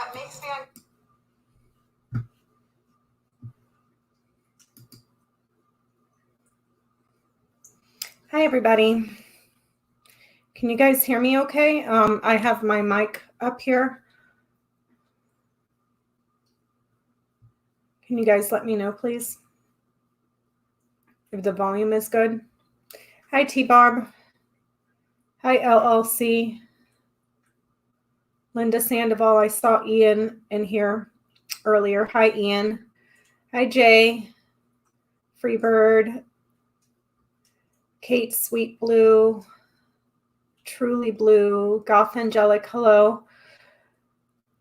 that makes me Hi, everybody. Can you guys hear me okay? I have my mic up here. Can you guys let me know, please, if the volume is good? Hi, T-Barb. Hi, LLC. Linda Sandoval. I saw Ian in here earlier. Hi, Ian. Hi, Jay. Freebird. Kate Sweet Blue. Truly Blue. Goth Angelic. Hello.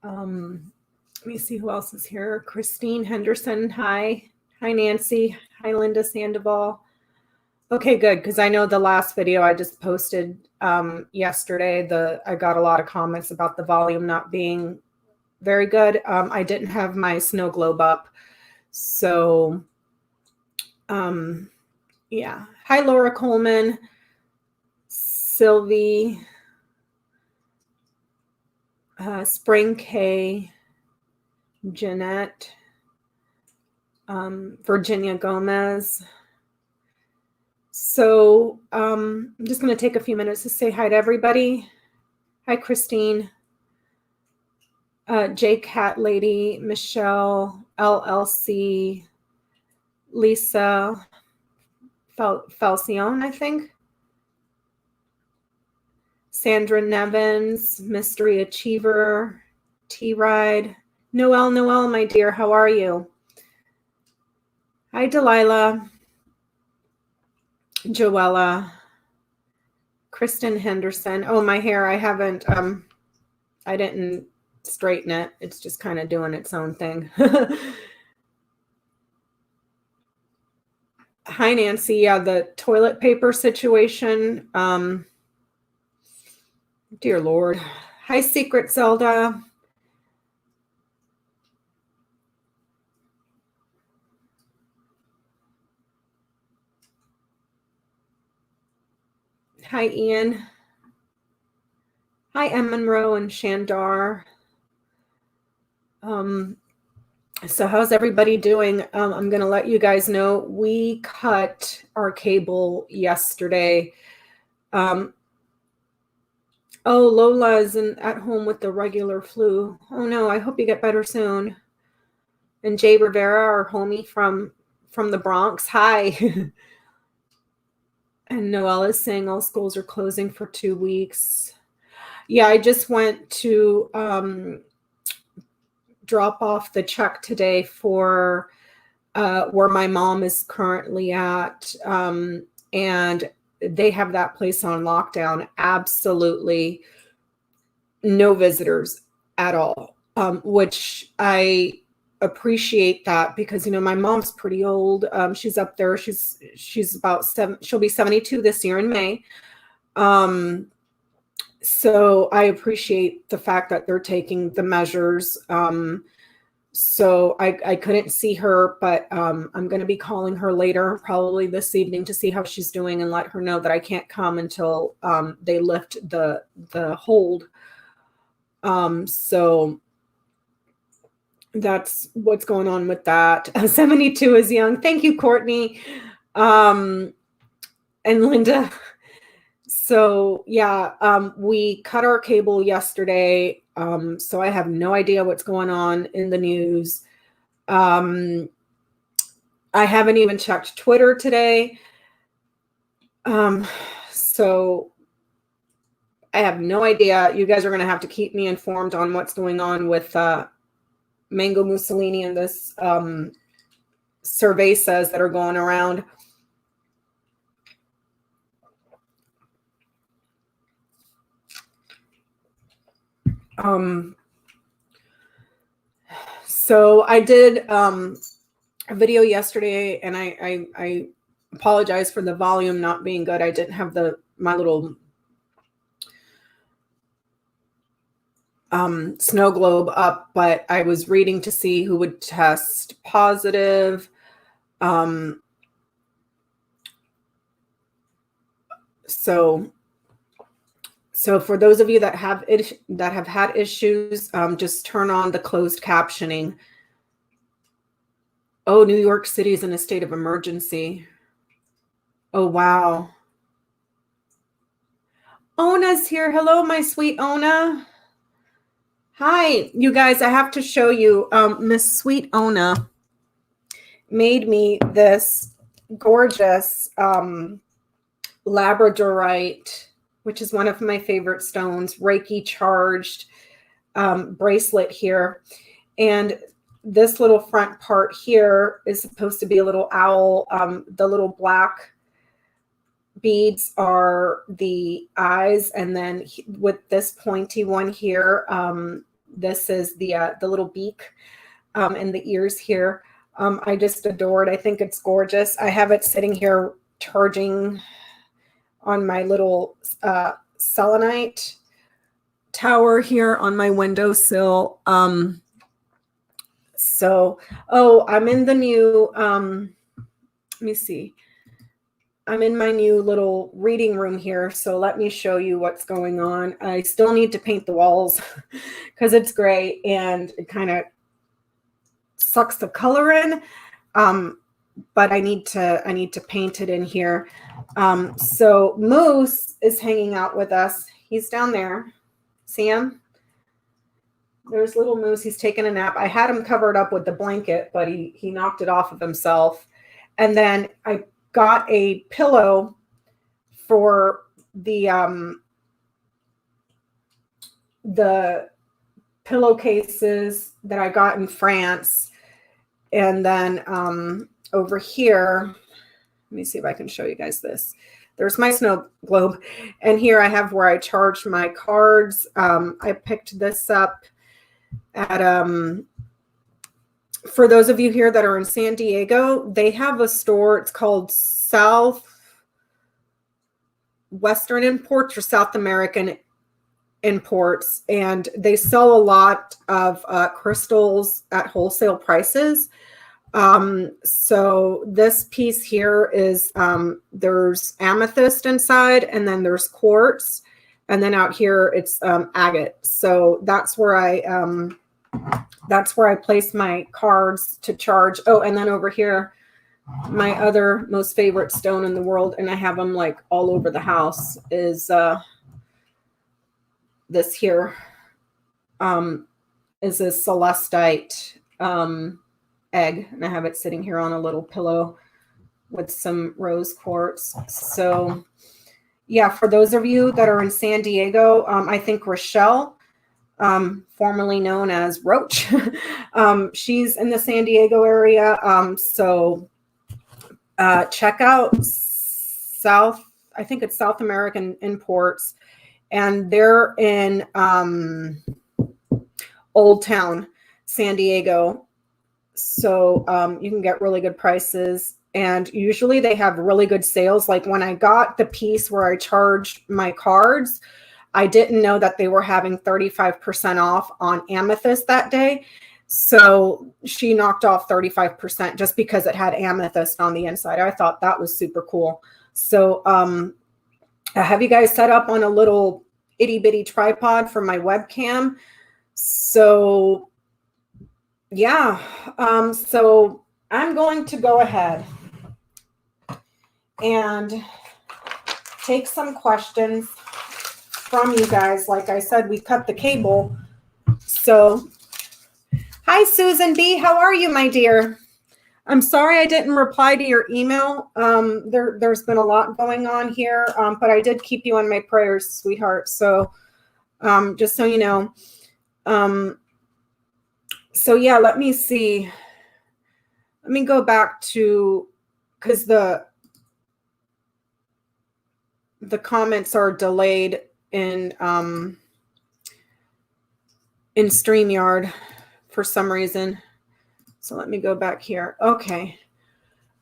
Let me see who else is here. Christine Henderson. Hi. Hi, Nancy. Hi, Linda Sandoval. Okay, good, because I know the last video I just posted yesterday, I got a lot of comments about the volume not being very good. I didn't have my snow globe up. So, yeah. Hi, Laura Coleman. Sylvie. Spring K. Jeanette. Virginia Gomez. So I'm just going to take a few minutes to say hi to everybody. Hi, Christine. J Cat Lady, Michelle, LLC, Lisa, Falcione, I think. Sandra Nevins, Mystery Achiever, T-Ride. Noelle, my dear, how are you? Hi, Delilah. Joella. Kristen Henderson. Oh, my hair, I haven't, I didn't straighten it. It's just kind of doing its own thing. Hi, Nancy. Yeah, the toilet paper situation. Dear Lord. Hi, Secret Zelda. Hi, Ian. Hi, Em Monroe and Shandar. So how's everybody doing? I'm going to let you guys know we cut our cable yesterday. Oh, Lola is at home with the regular flu. Oh no, I hope you get better soon. And Jay Rivera, our homie from the Bronx. Hi. And Noelle is saying all schools are closing for 2 weeks. Yeah, I just went to drop off the check today for where my mom is currently at. And they have that place on lockdown. Absolutely no visitors at all, which I appreciate that because, you know, my mom's pretty old. She's up there. She's about she'll be 72 this year in May. So I appreciate the fact that they're taking the measures. So I couldn't see her, but I'm going to be calling her later, probably this evening, to see how she's doing and let her know that I can't come until they lift the hold. So that's what's going on with that. 72 is young. Thank you, Courtney. And Linda. So yeah, we cut our cable yesterday. So I have no idea what's going on in the news. I haven't even checked Twitter today. So I have no idea. You guys are going to have to keep me informed on what's going on with Mango Mussolini and this survey says that are going around. So I did a video yesterday, and I apologize for the volume not being good. I didn't have my little snow globe up, but I was reading to see who would test positive. So So for those of you that have had issues, just turn on the closed captioning. Oh, New York City is in a state of emergency. Oh, wow. Ona's here. Hello, my sweet Ona. Hi, you guys. I have to show you. Miss Sweet Ona made me this gorgeous labradorite, which is one of my favorite stones, Reiki charged bracelet here. And this little front part here is supposed to be a little owl. The little black beads are the eyes, and then with this pointy one here, this is the little beak and the ears here. I just adore it. I think it's gorgeous. I have it sitting here charging on my little selenite tower here on my windowsill. So, oh, I'm in the new, let me see. I'm in my new little reading room here. So let me show you what's going on. I still need to paint the walls because it's gray and it kind of sucks the color in. But I need to paint it in here. So Moose is hanging out with us. He's down there. See him? There's little Moose. He's taking a nap. I had him covered up with the blanket, but he knocked it off of himself. And then I got a pillow for the pillowcases that I got in France. And then over here, let me see if I can show you guys this. There's my snow globe. And here I have where I charge my cards. I picked this up at, for those of you here that are in San Diego, they have a store. It's called South Western Imports or South American Imports. And they sell a lot of crystals at wholesale prices. So this piece here is, there's amethyst inside, and then there's quartz, and then out here it's agate. So that's where I place my cards to charge. Oh, and then over here, my other most favorite stone in the world, and I have them like all over the house, is this here, is a celestite egg, and I have it sitting here on a little pillow with some rose quartz. So yeah, for those of you that are in San Diego, I think Rochelle, formerly known as Roach, she's in the San Diego area. So check out I think it's South American Imports, and they're in Old Town, San Diego. So you can get really good prices, and usually they have really good sales. Like when I got the piece where I charged my cards, I didn't know that they were having 35% off on amethyst that day. So she knocked off 35% just because it had amethyst on the inside. I thought that was super cool. So I have you guys set up on a little itty bitty tripod for my webcam. So yeah, so I'm going to go ahead and take some questions from you guys. Like I said, we cut the cable. So, hi, Susan B. How are you, my dear? I'm sorry I didn't reply to your email. There's been a lot going on here, but I did keep you on my prayers, sweetheart. So just so you know. So yeah, let me see. Let me go back to, because the comments are delayed in StreamYard for some reason. So let me go back here. Okay.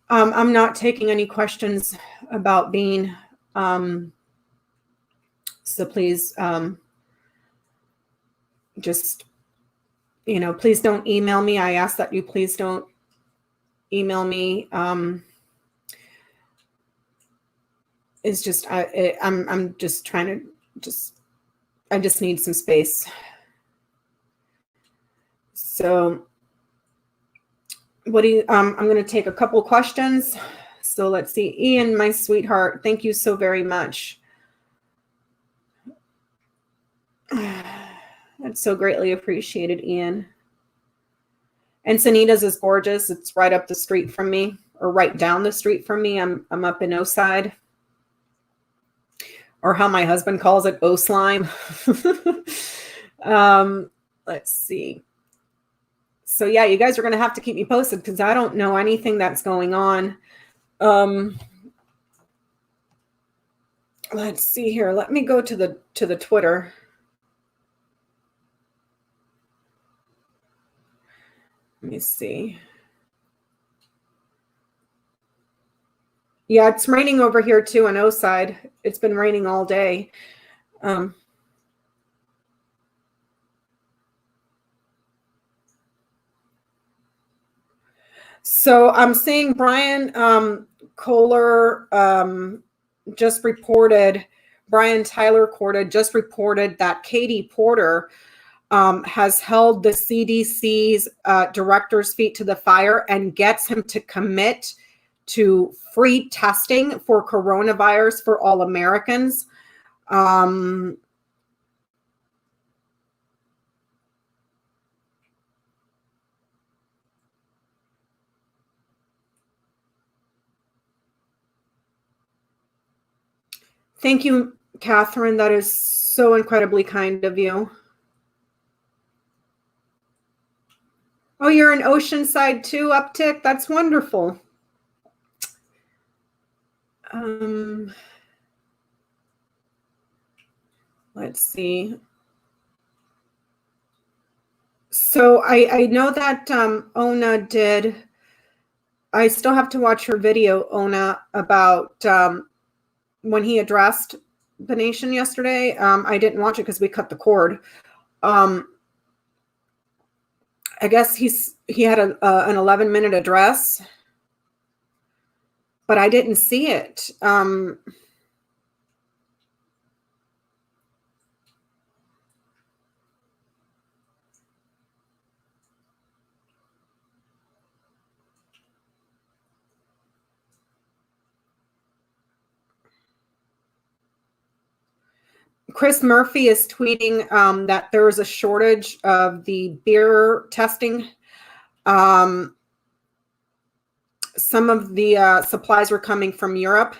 I'm not taking any questions about Bean. So please just, please don't email me. I ask that you please don't email me. It's just, I'm just trying to just I just need some space. So what do you, I'm going to take a couple questions. So let's see. Ian, my sweetheart, thank you so very much. That's so greatly appreciated, Ian. And Sunita's is gorgeous. It's right up the street from me, or right down the street from me. I'm up in Oside, or how my husband calls it, O-Slime. Let's see. So yeah, you guys are going to have to keep me posted because I don't know anything that's going on. Let's see here. Let me go to the Twitter. Let me see. Yeah, it's raining over here too on Oside. It's been raining all day. So I'm seeing Brian Kohler just reported, Brian Tyler Corda just reported that Katie Porter has held the CDC's director's feet to the fire and gets him to commit to free testing for coronavirus for all Americans. Thank you, Catherine. That is so incredibly kind of you. Oh, you're in Oceanside too, Uptick? That's wonderful. Let's see. So I know that Ona did. I still have to watch her video, Ona, about when he addressed the nation yesterday. I didn't watch it because we cut the cord. I guess he had an 11-minute address, but I didn't see it. Chris Murphy is tweeting that there is a shortage of the beer testing. Some of the supplies were coming from Europe,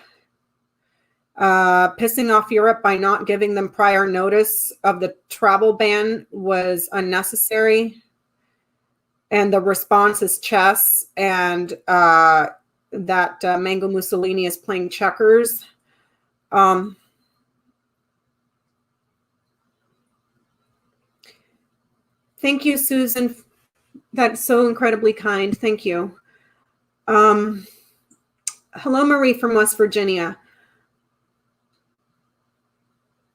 pissing off Europe by not giving them prior notice of the travel ban was unnecessary. And the response is chess, and that Mango Mussolini is playing checkers. Thank you, Susan. That's so incredibly kind. Thank you. Hello, Marie from West Virginia.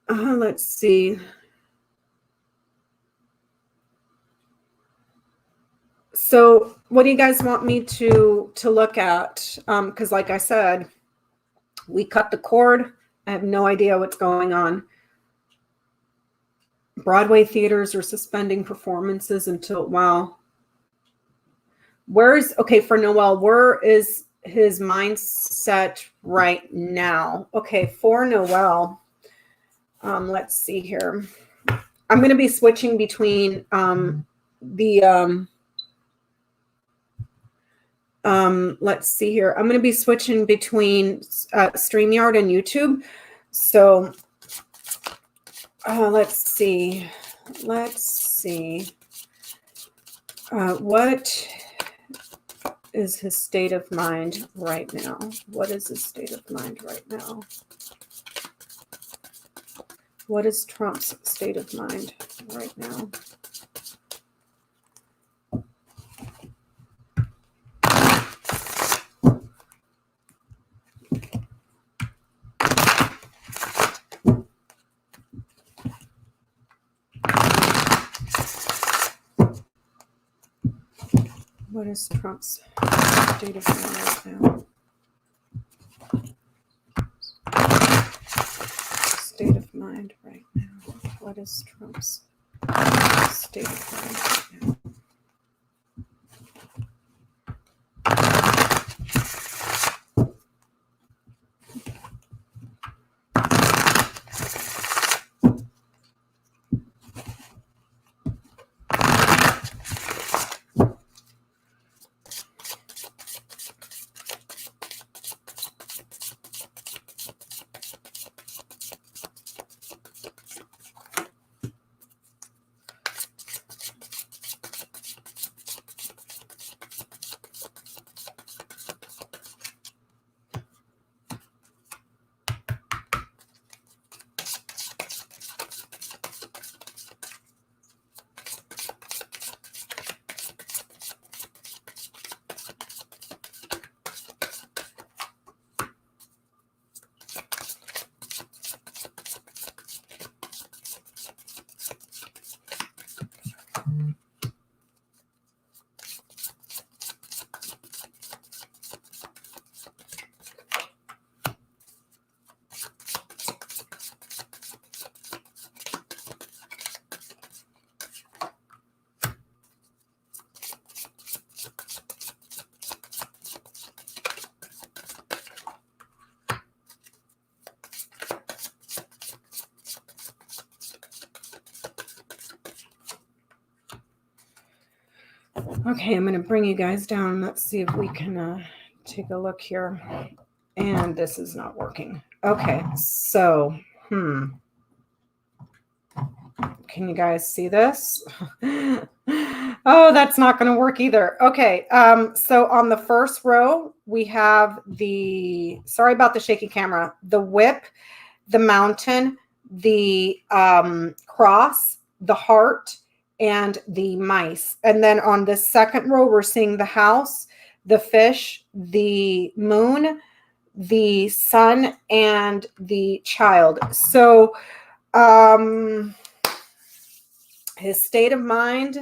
Let's see. So what do you guys want me to look at? Because like I said, we cut the cord. I have no idea what's going on. Broadway theaters are suspending performances until, wow. Okay, for Noel, where is his mindset right now? Okay, for Noel, let's see here. I'm going to be switching between let's see here. I'm going to be switching between StreamYard and YouTube. So let's see. What is his state of mind right now? What is his state of mind right now? What is Trump's state of mind right now? What is Trump's state of mind right now? State of mind right now. What is Trump's state of mind? Okay, I'm going to bring you guys down. Let's see if we can take a look here. And this is not working. Okay, so, can you guys see this? Oh, that's not going to work either. Okay, so on the first row, we have sorry about the shaky camera, the whip, the mountain, the cross, the heart, and the mice. And then on the second row, we're seeing the house, the fish, the moon, the sun, and the child. So his state of mind,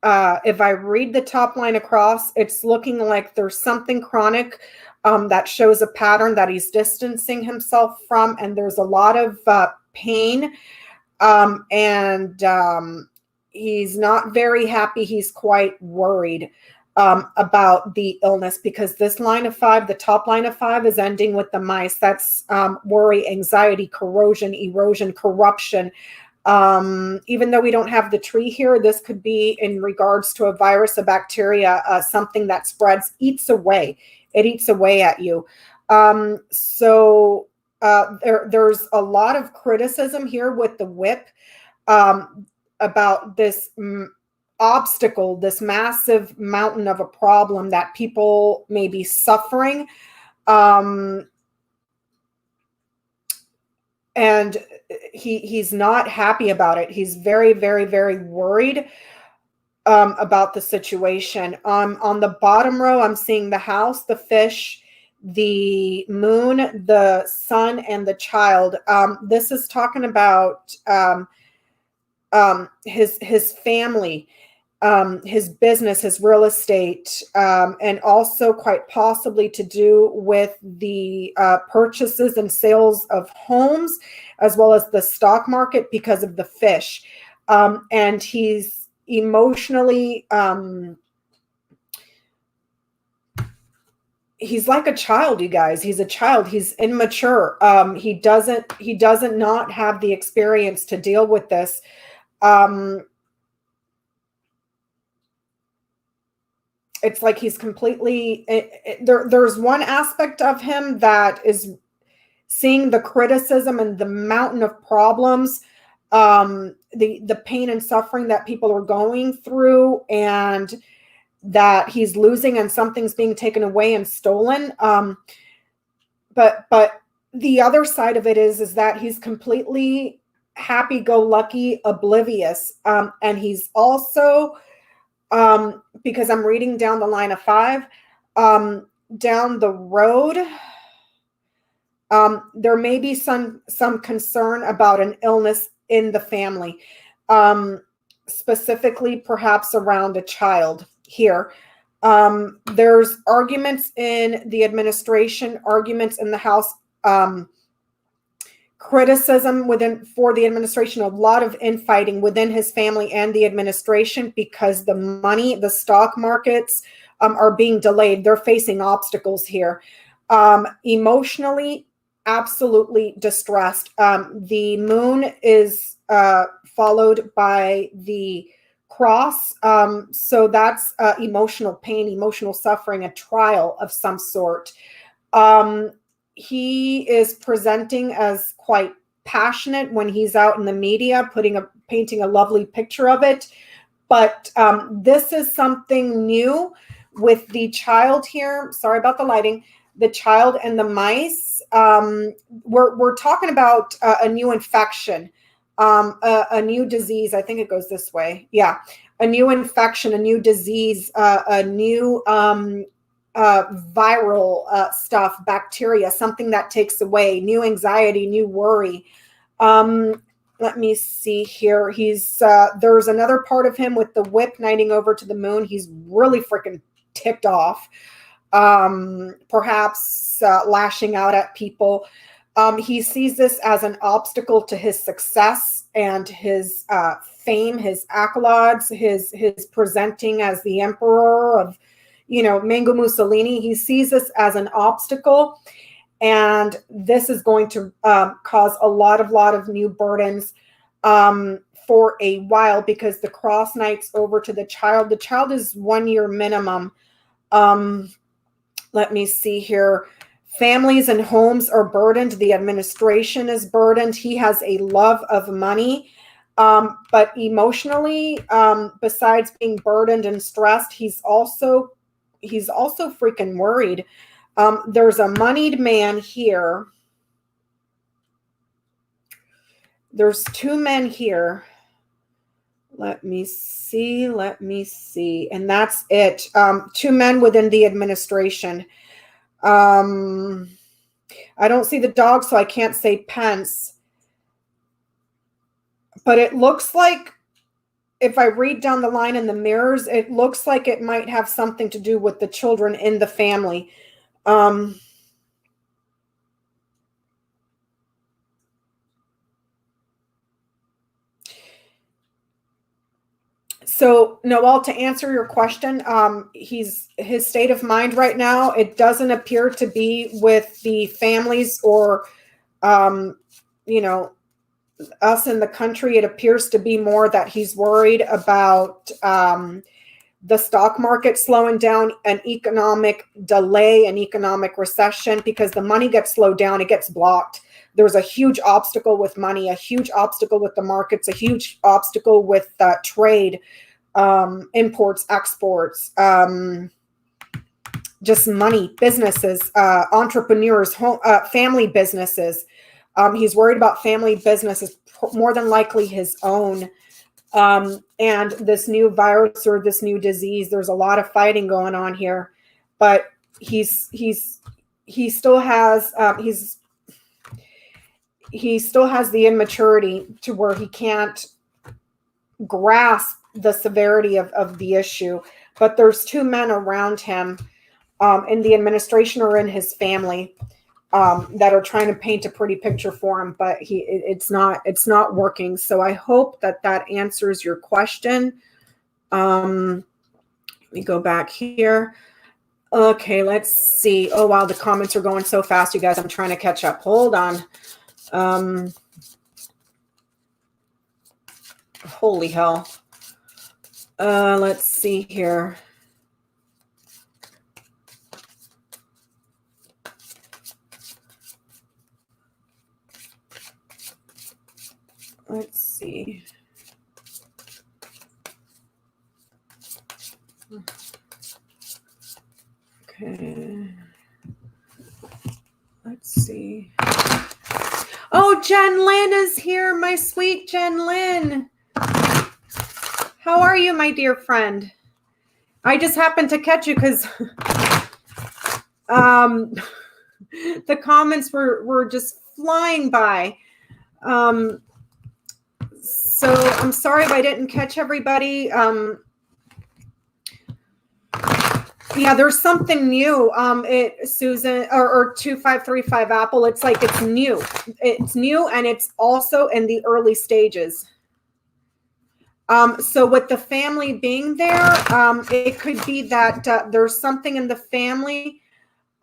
if I read the top line across, it's looking like there's something chronic that shows a pattern that he's distancing himself from, and there's a lot of pain, and he's not very happy. He's quite worried about the illness, because this line of 5, the top line of 5, is ending with the mice. That's worry, anxiety, corrosion, erosion, corruption. Even though we don't have the tree here, this could be in regards to a virus, a bacteria, something that spreads, eats away. It eats away at you. So there's a lot of criticism here with the whip about this obstacle, this massive mountain of a problem that people may be suffering. And he's not happy about it. He's very, very, very worried about the situation. On the bottom row, I'm seeing the house, the fish, the moon, the sun, and the child. This is talking about his family, his business, his real estate, and also quite possibly to do with the purchases and sales of homes, as well as the stock market, because of the fish. And he's emotionally, he's like a child, you guys. He's a child. He's immature. He doesn't not have the experience to deal with this. It's like he's completely, there's one aspect of him that is seeing the criticism and the mountain of problems, the pain and suffering that people are going through, and that he's losing, and something's being taken away and stolen. But the other side of it is that he's completely happy-go-lucky, oblivious. And he's also, because I'm reading down the line of 5, down the road, there may be some concern about an illness in the family, specifically perhaps around a child here. There's arguments in the administration, arguments in the House, criticism for the administration, a lot of infighting within his family and the administration because the stock markets are being delayed. They're facing obstacles here. Emotionally, absolutely distressed. The moon is followed by the cross. So that's emotional pain, emotional suffering, a trial of some sort. He is presenting as quite passionate when he's out in the media, painting a lovely picture of it. But this is something new with the child here. Sorry about the lighting. The child and the mice. We're talking about a new infection, a new disease. I think it goes this way. Yeah, a new infection, a new disease, a new viral stuff, bacteria, something that takes away, new anxiety, new worry. Let me see here. There's another part of him with the whip knighting over to the moon. He's really freaking ticked off, perhaps lashing out at people. He sees this as an obstacle to his success and his fame, his accolades, his presenting as the emperor of, Mango Mussolini. He sees this as an obstacle, and this is going to cause a lot of new burdens for a while, because the cross knights over to the child. The child is 1 year minimum. Let me see here. Families and homes are burdened. The administration is burdened. He has a love of money. But emotionally, besides being burdened and stressed, he's also freaking worried. There's a moneyed man here. There's two men here. Let me see. And that's it. Two men within the administration. I don't see the dog, so I can't say Pence. But it looks like, if I read down the line in the mirrors, it looks like it might have something to do with the children in the family. So, Noel, to answer your question, his state of mind right now, it doesn't appear to be with the families or, us in the country. It appears to be more that he's worried about the stock market slowing down, an economic delay, an economic recession, because the money gets slowed down, it gets blocked. There's a huge obstacle with money, a huge obstacle with the markets, a huge obstacle with trade, imports, exports, just money, businesses, entrepreneurs, family businesses. He's worried about family businesses, more than likely his own. And this new virus or this new disease, there's a lot of fighting going on here, but he still has the immaturity to where he can't grasp the severity of the issue. But there's two men around him in the administration or in his family that are trying to paint a pretty picture for him, but it's not working. So I hope that answers your question. Let me go back here. Okay, let's see. Oh, wow, the comments are going so fast, you guys. I'm trying to catch up. Hold on. Holy hell. Let's see here. Let's see. Okay. Let's see. Oh, Jen Lynn is here, my sweet Jen Lynn. How are you, my dear friend? I just happened to catch you because the comments were just flying by. So I'm sorry if I didn't catch everybody. Yeah, there's something new. Susan or 2535 Apple. It's like it's new. It's new, and it's also in the early stages. So with the family being there, it could be that there's something in the family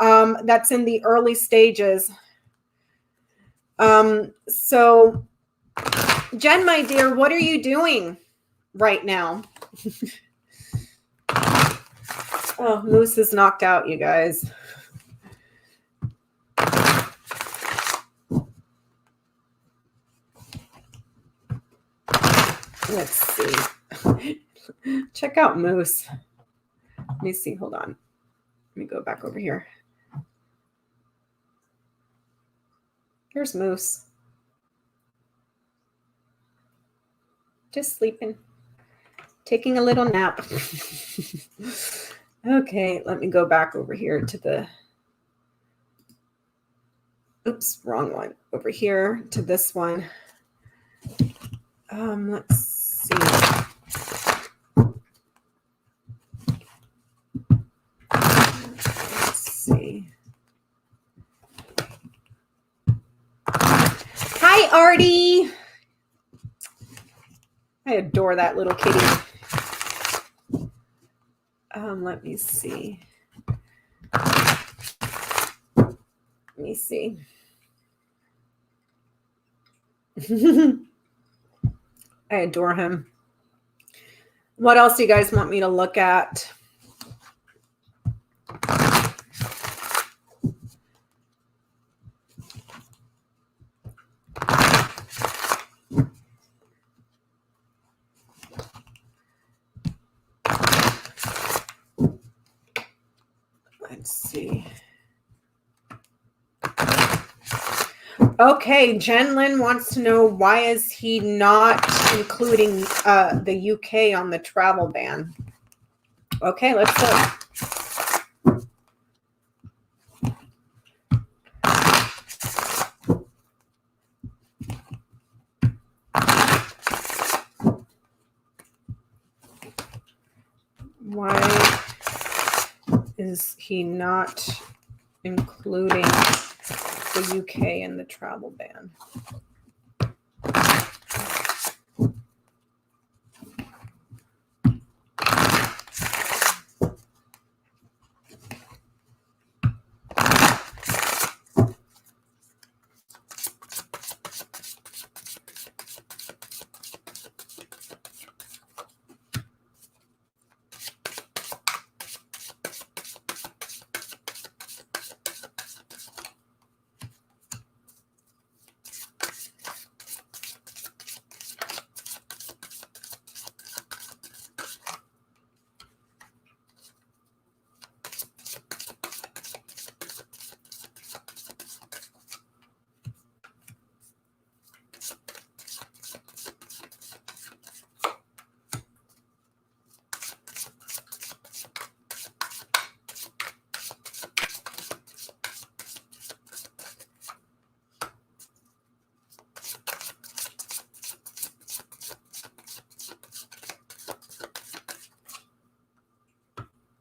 that's in the early stages. So Jen, my dear, what are you doing right now? Oh, Moose is knocked out, you guys. Let's see. Check out Moose. Let me see. Hold on. Let me go back over here. Here's Moose. Just sleeping. Taking a little nap. Okay, let me go back over here to the, oops, wrong one. Over here to this one. Let's see. Let's see. Hi, Artie. I adore that little kitty. Let me see. Let me see. I adore him. What else do you guys want me to look at? Let's see. Okay, Jen Lynn wants to know, why is he not including the UK on the travel ban? Okay, let's go. Why is he not including the UK in the travel ban?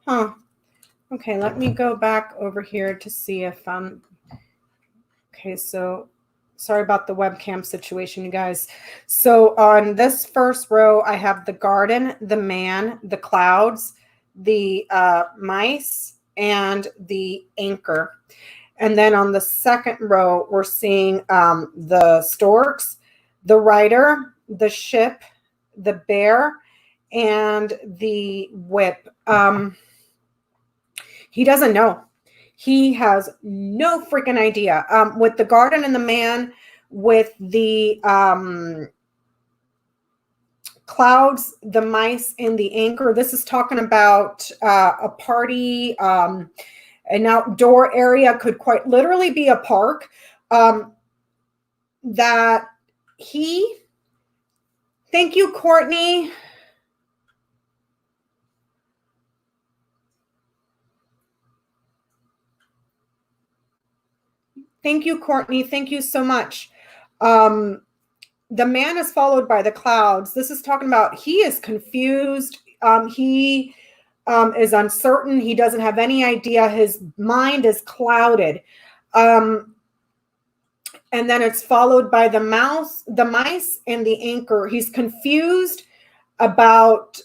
Huh. Okay, let me go back over here to see if okay, so sorry about the webcam situation, you guys. So on this first row, I have the garden, the man, the clouds, the mice, and the anchor. And then on the second row, we're seeing the storks, the rider, the ship, the bear, and the whip. He doesn't know. He has no freaking idea. With the garden and the man, with the clouds, the mice, and the anchor, this is talking about a party, an outdoor area, could quite literally be a park, that he, thank you, Courtney. Thank you, Courtney. Thank you so much. The man is followed by the clouds. This is talking about he is confused. He is uncertain. He doesn't have any idea. His mind is clouded. And then it's followed by the mice, and the anchor. He's confused about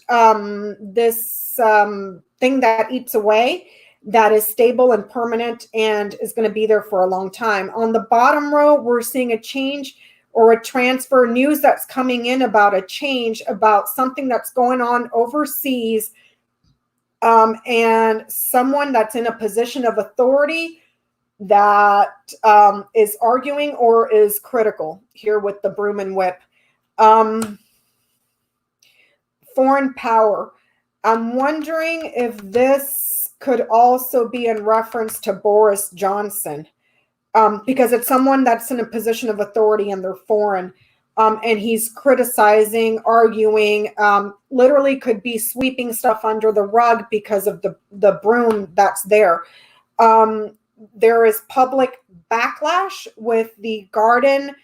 this thing that eats away, that is stable and permanent and is going to be there for a long time. On the bottom row, we're seeing a change or a transfer, news that's coming in about a change, about something that's going on overseas, and someone that's in a position of authority that is arguing or is critical here with the broom and whip. Foreign power. I'm wondering if this could also be in reference to Boris Johnson, because it's someone that's in a position of authority and they're foreign, and he's criticizing, arguing, literally could be sweeping stuff under the rug because of the broom that's there. There is public backlash with the garden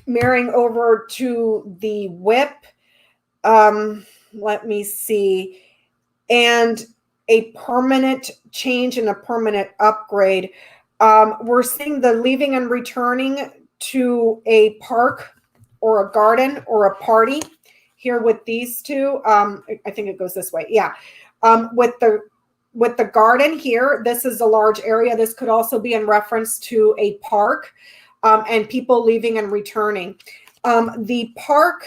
marrying over to the whip. Let me see. And a permanent change and a permanent upgrade. We're seeing the leaving and returning to a park or a garden or a party here with these two. I think it goes this way. Yeah. With the garden here, this is a large area. This could also be in reference to a park, and people leaving and returning. The park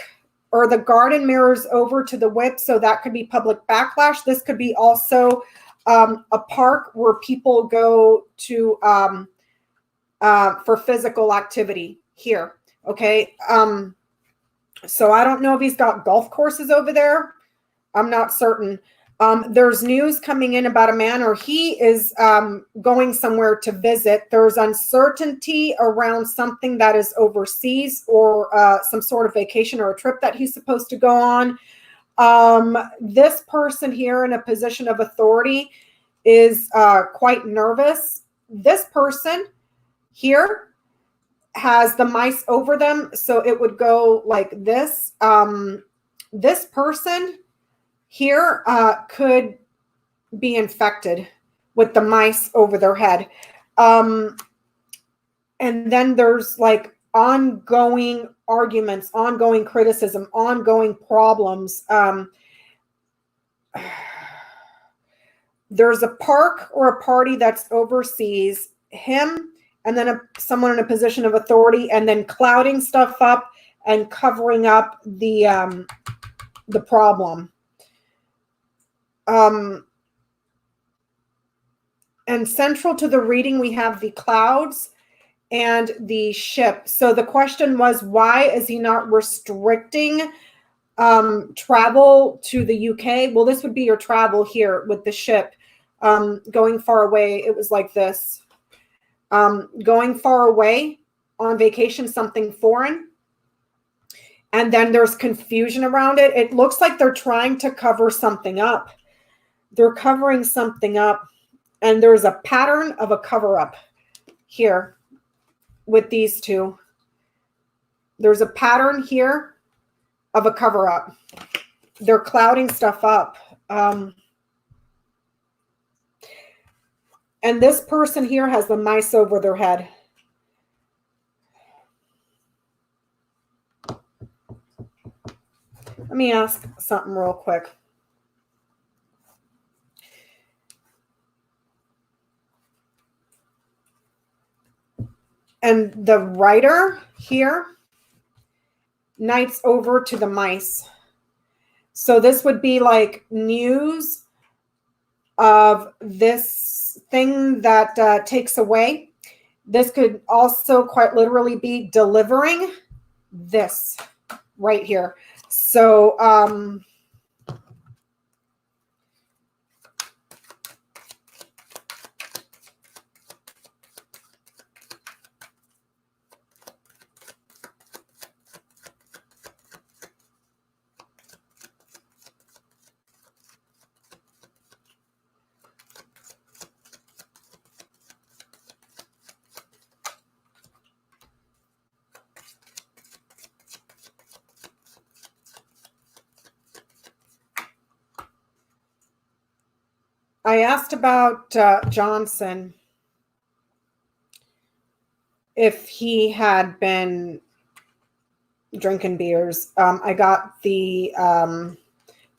or the garden mirrors over to the whip, so that could be public backlash. This could be also a park where people go to for physical activity here. Okay. So I don't know if he's got golf courses over there. I'm not certain. There's news coming in about a man, or he is going somewhere to visit. There's uncertainty around something that is overseas, or some sort of vacation or a trip that he's supposed to go on. This person here in a position of authority is quite nervous. This person here has the mice over them, so it would go like this. This person here could be infected with the mice over their head. And then there's like ongoing arguments, ongoing criticism, ongoing problems. There's a park or a party that's overseas, him, and then someone in a position of authority, and then clouding stuff up and covering up the problem. And central to the reading, we have the clouds and the ship. So the question was, why is he not restricting travel to the UK? Well, this would be your travel here with the ship. Going far away, it was like this. Going far away on vacation, something foreign. And then there's confusion around it. It looks like they're trying to cover something up. They're covering something up. And there's a pattern of a cover-up here with these two. There's a pattern here of a cover-up. They're clouding stuff up. And this person here has the mice over their head. Let me ask something real quick. And the writer here, knights over to the mice. So this would be like news of this thing that takes away. This could also quite literally be delivering this right here. So I asked about Johnson, if he had been drinking beers. I got the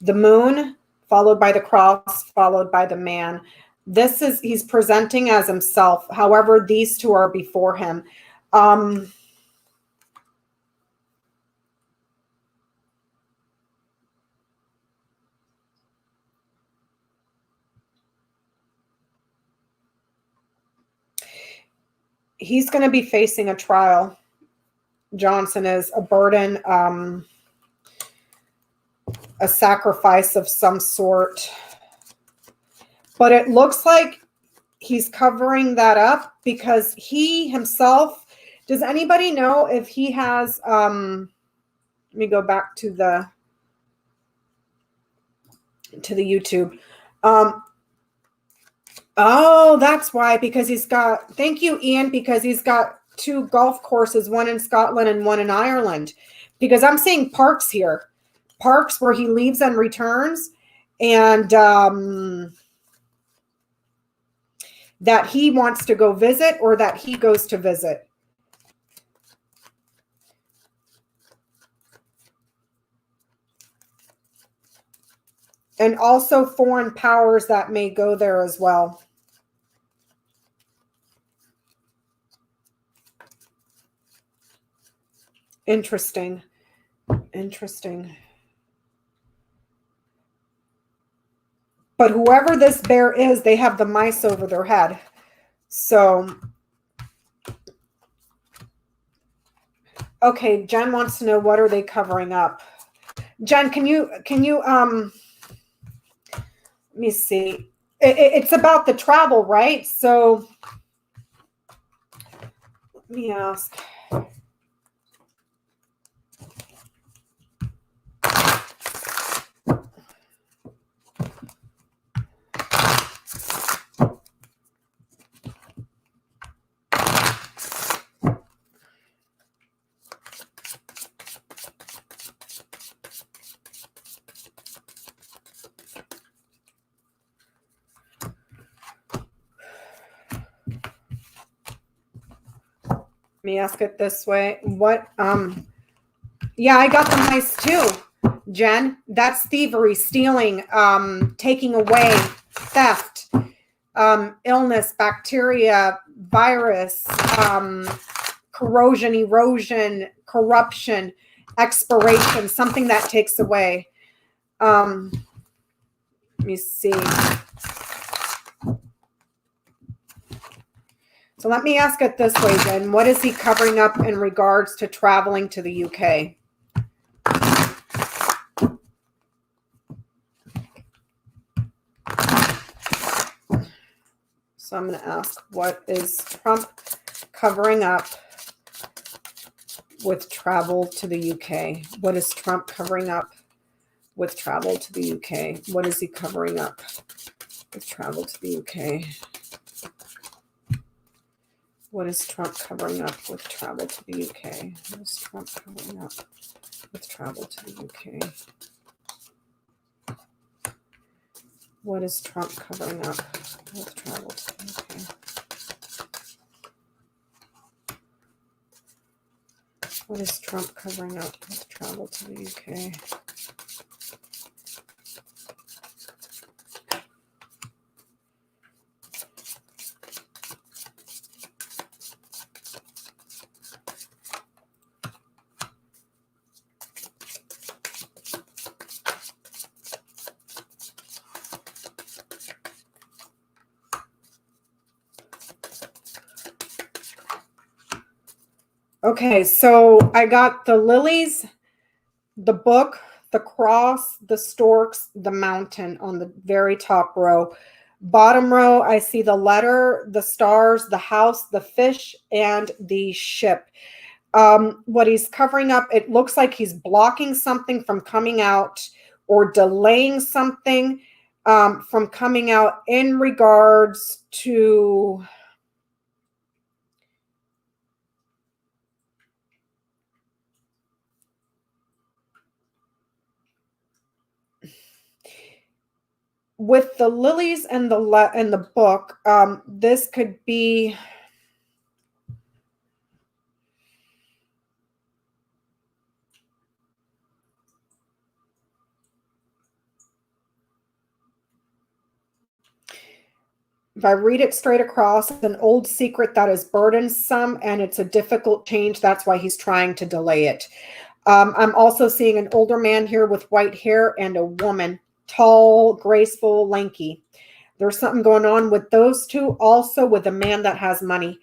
moon, followed by the cross, followed by the man. He's presenting as himself. However, these two are before him. He's going to be facing a trial. Johnson is a burden, a sacrifice of some sort. But it looks like he's covering that up because he himself, does anybody know if he has, let me go back to the YouTube. Oh, that's why, because he's got, thank you, Ian, because he's got 2 golf courses, one in Scotland and one in Ireland. Because I'm seeing parks here, parks where he leaves and returns, and that he wants to go visit or that he goes to visit. And also foreign powers that may go there as well. Interesting. Interesting. But whoever this bear is, they have the mice over their head. So, okay, Jen wants to know, what are they covering up? Jen, can you let me see. It's about the travel, right? So let me ask. Let me ask it this way. What, yeah, I got the mice too, Jen. That's thievery, stealing, taking away, theft, illness, bacteria, virus, corrosion, erosion, corruption, expiration, something that takes away. Let me see. So let me ask it this way, then. What is he covering up in regards to traveling to the UK? So I'm going to ask, what is Trump covering up with travel to the UK? What is Trump covering up with travel to the UK? What is he covering up with travel to the UK? What is Trump covering up with travel to the UK? What is Trump covering up with travel to the UK? What is Trump covering up with travel to the UK? What is Trump covering up with travel to the UK? Okay, so I got the lilies, the book, the cross, the storks, the mountain on the very top row. Bottom row, I see the letter, the stars, the house, the fish, and the ship. What he's covering up, it looks like he's blocking something from coming out or delaying something from coming out in regards to... with the lilies and the book, this could be, if I read it straight across, an old secret that is burdensome and it's a difficult change. That's why he's trying to delay it. I'm also seeing an older man here with white hair and a woman, tall, graceful, lanky. There's something going on with those two, also with a man that has money,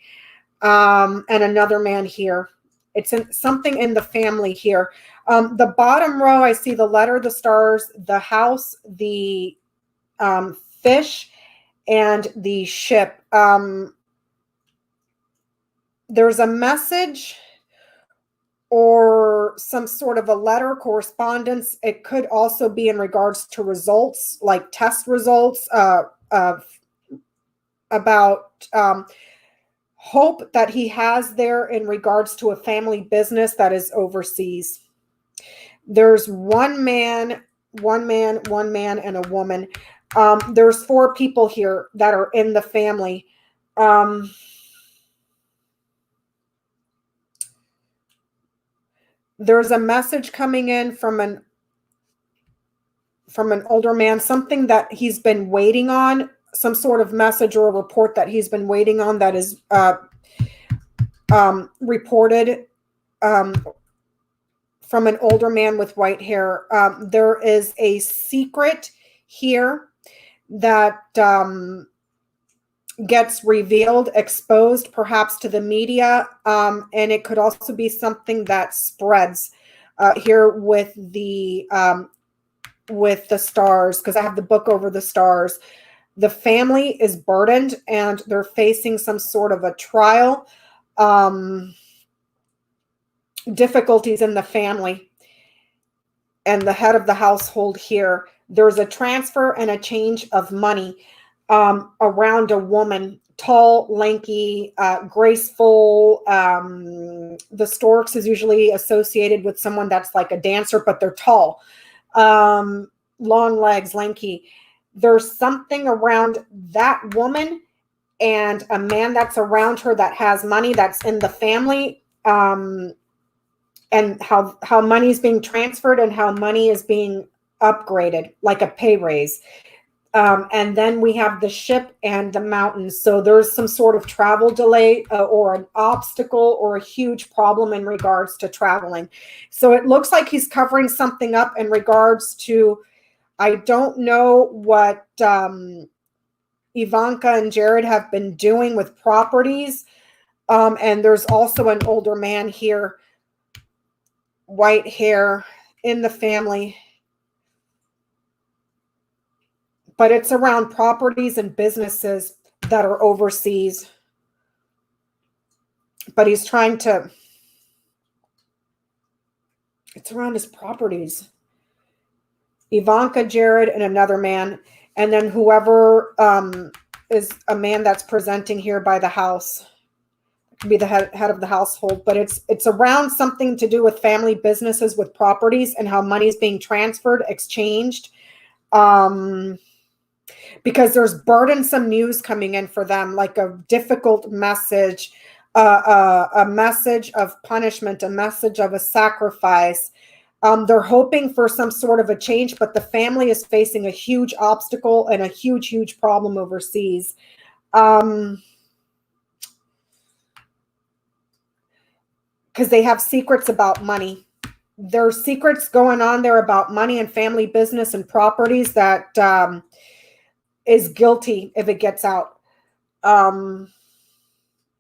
and another man here. It's something in the family here. The bottom row, I see the letter, the stars, the house, the fish, and the ship. There's a message or some sort of a letter correspondence. It could also be in regards to results, like test results, about hope that he has there in regards to a family business that is overseas. There's one man, and a woman. There's 4 people here that are in the family. There's a message coming in from an older man, something that he's been waiting on, some sort of message or a report that he's been waiting on that is reported from an older man with white hair. There is a secret here that gets revealed, exposed, perhaps to the media, and it could also be something that spreads here with the stars, because I have the book over the stars. The family is burdened and they're facing some sort of a trial, difficulties in the family, and the head of the household here. There's a transfer and a change of money around a woman, tall, lanky, graceful. The storks is usually associated with someone that's like a dancer, but they're tall, long legs, lanky. There's something around that woman and a man that's around her that has money that's in the family, and how money is being transferred and how money is being upgraded, like a pay raise. And then we have the ship and the mountains. So there's some sort of travel delay or an obstacle or a huge problem in regards to traveling. So it looks like he's covering something up in regards to, I don't know what Ivanka and Jared have been doing with properties. And there's also an older man here, white hair, in the family. But it's around properties and businesses that are overseas. But he's trying to, it's around his properties. Ivanka, Jared, and another man. And then whoever is a man that's presenting here by the house. Could be the head of the household. But it's around something to do with family businesses, with properties, and how money's being transferred, exchanged. Because there's burdensome news coming in for them, like a difficult message, a message of punishment, a message of a sacrifice. They're hoping for some sort of a change, but the family is facing a huge obstacle and a huge, huge problem overseas. Because they have secrets about money. There's secrets going on there about money and family business and properties that is guilty if it gets out.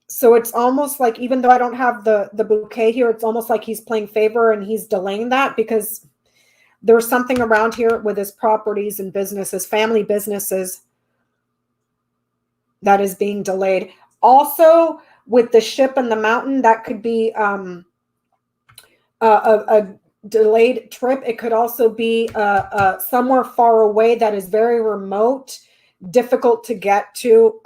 So it's almost like, even though I don't have the bouquet here, it's almost like he's playing favor and he's delaying that because there's something around here with his properties and businesses, family businesses, that is being delayed. Also, with the ship and the mountain, that could be a delayed trip. It could also be somewhere far away that is very remote, difficult to get to.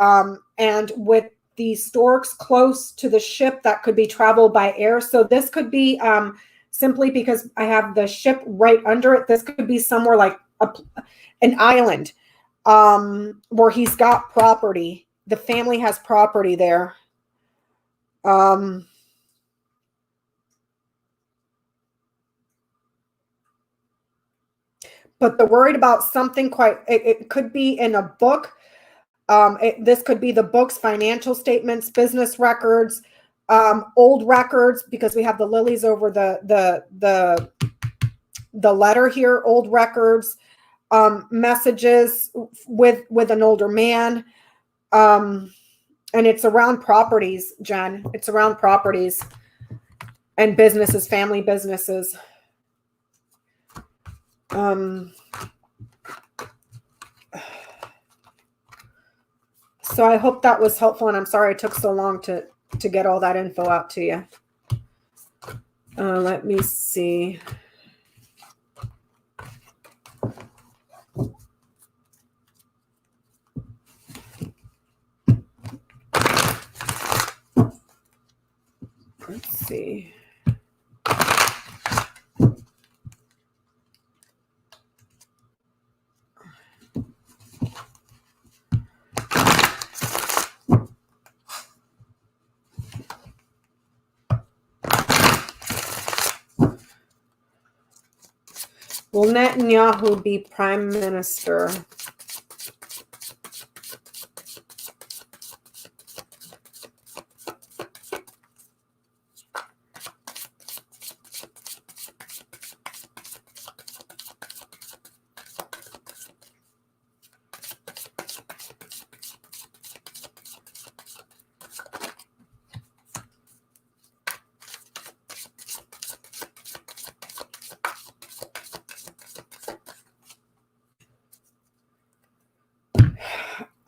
And with the storks close to the ship, that could be travel by air. So this could be simply because I have the ship right under it. This could be somewhere like an island. where he's got property. The family has property there. But they're worried about something it could be in a book. This could be the books, financial statements, business records, old records, because we have the lilies over the letter here, old records, messages with an older man. And it's around properties, Jen. It's around properties and businesses, family businesses. So I hope that was helpful, and I'm sorry it took so long to get all that info out to you. Let me see. Let's see. Will Netanyahu be prime minister?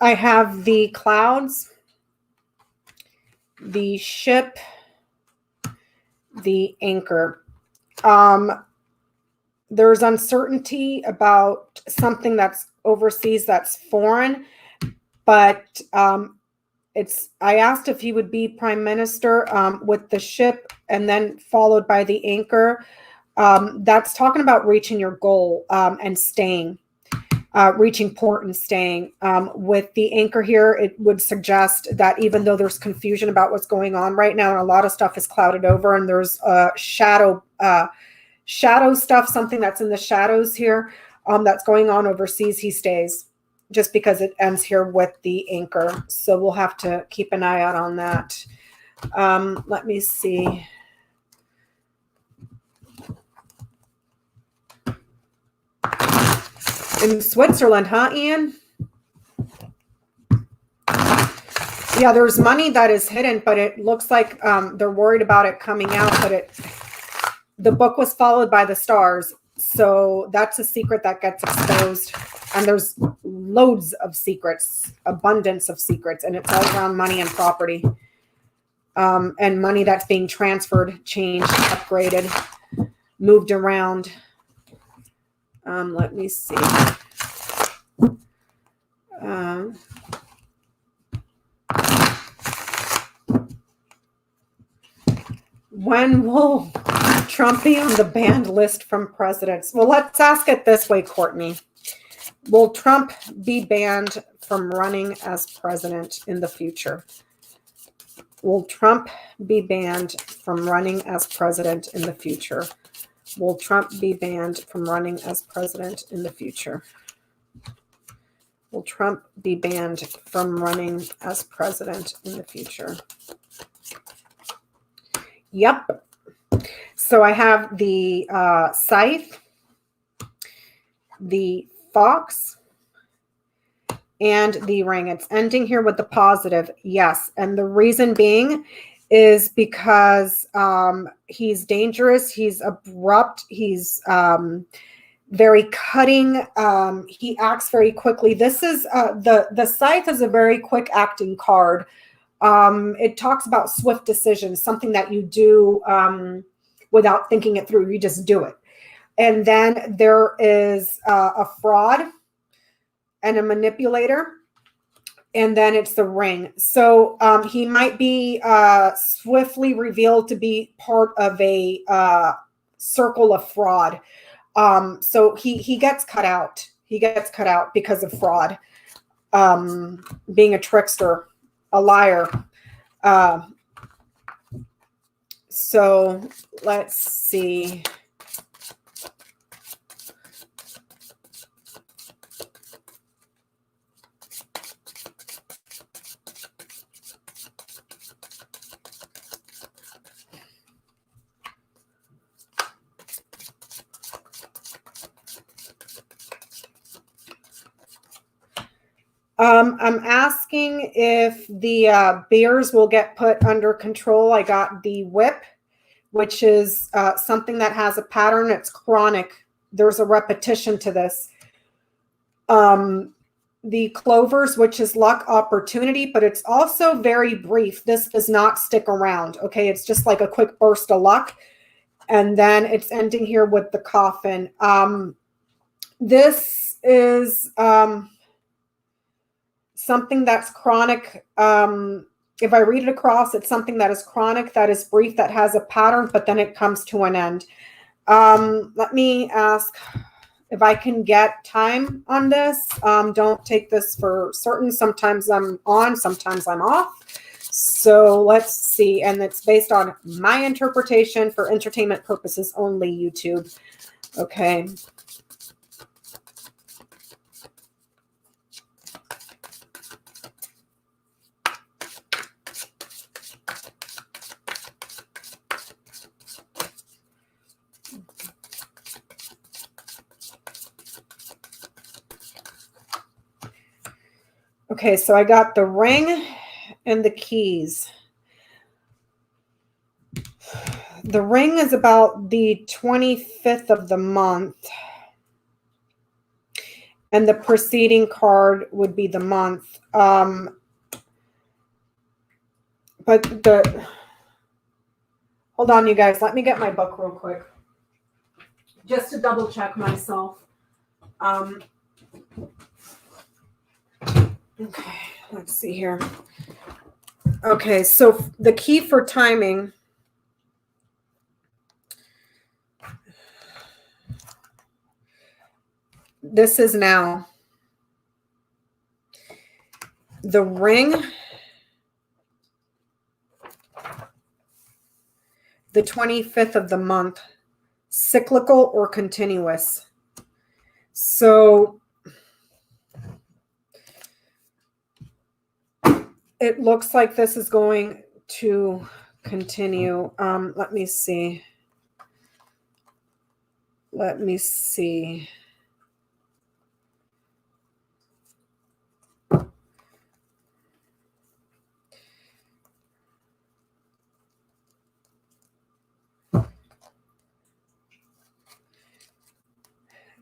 I have the clouds, the ship, the anchor. There's uncertainty about something that's overseas, that's foreign, but I asked if he would be prime minister with the ship and then followed by the anchor. That's talking about reaching your goal and staying. Reaching port and staying. With the anchor here, it would suggest that even though there's confusion about what's going on right now, and a lot of stuff is clouded over, and there's shadow stuff, something that's in the shadows here, that's going on overseas, he stays, just because it ends here with the anchor. So we'll have to keep an eye out on that. Let me see. In Switzerland, huh, Ian? Yeah, there's money that is hidden, but it looks like they're worried about it coming out. But the book was followed by the stars, so that's a secret that gets exposed. And there's loads of secrets, abundance of secrets, and it's all around money and property, and money that's being transferred, changed, upgraded, moved around. Let me see. When will Trump be on the banned list from presidents? Well, let's ask it this way, Courtney. Will Trump be banned from running as president in the future? Will Trump be banned from running as president in the future? Will Trump be banned from running as president in the future? Will Trump be banned from running as president in the future? Yep. So I have the scythe, the fox, and the ring. It's ending here with the positive. Yes. And the reason being is because he's dangerous, he's abrupt, he's very cutting, he acts very quickly. This is the scythe is a very quick acting card. It talks about swift decisions, something that you do without thinking it through. You just do it. And then there is a fraud and a manipulator. And then it's the ring. So he might be swiftly revealed to be part of a circle of fraud. So he gets cut out. He gets cut out because of fraud, being a trickster, a liar. So let's see. I'm asking if the bears will get put under control. I got the whip, which is something that has a pattern. It's chronic. There's a repetition to this. The clovers, which is luck, opportunity, but it's also very brief. This does not stick around. Okay, it's just like a quick burst of luck. And then it's ending here with the coffin. This is something that's chronic. If I read it across, it's something that is chronic, that is brief, that has a pattern, but then it comes to an end. Let me ask if I can get time on this. Don't take this for certain. Sometimes I'm on, sometimes I'm off. So let's see. And it's based on my interpretation for entertainment purposes only, YouTube. Okay. Okay, so I got the ring and the keys. The ring is about the 25th of the month. And the preceding card would be the month. But hold on, you guys. Let me get my book real quick. Just to double check myself. Okay, let's see here. Okay, so the key for timing. This is now. The ring. The 25th of the month. Cyclical or continuous. So it looks like this is going to continue. Let me see. Let me see.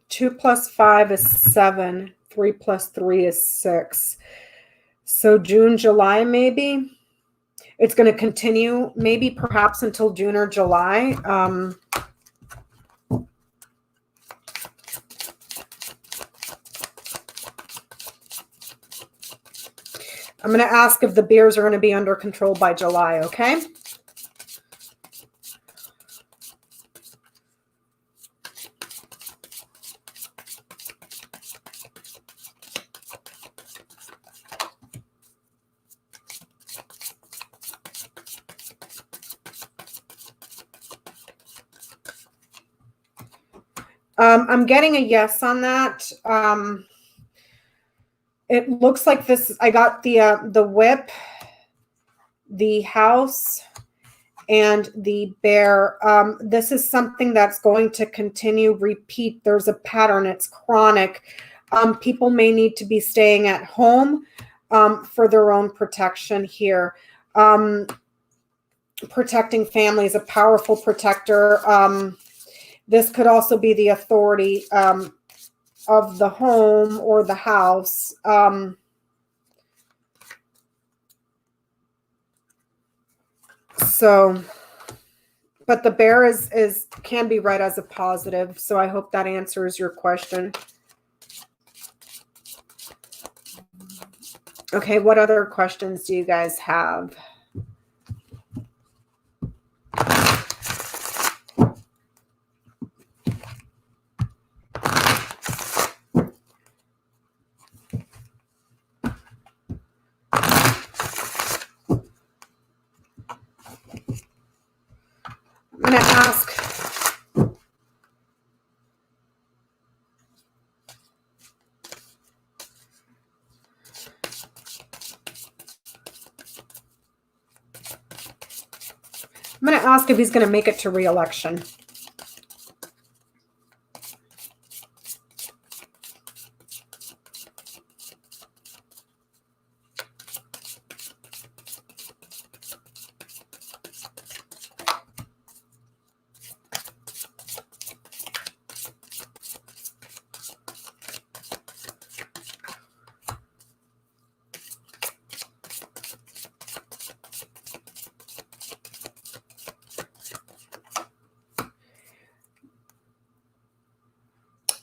Two plus 5 is 7. 3 plus 3 is 6. So June, July, maybe. It's going to continue, maybe perhaps until June or July. I'm going to ask if the bears are going to be under control by July, okay? I'm getting a yes on that. It looks like this. I got the whip, the house, and the bear. This is something that's going to continue, repeat. There's a pattern. It's chronic. People may need to be staying at home for their own protection here. Protecting family is a powerful protector. This could also be the authority of the home or the house. So, but the bear can be read as a positive. So I hope that answers your question. Okay, what other questions do you guys have? going to ask. I'm going to ask if he's going to make it to re-election.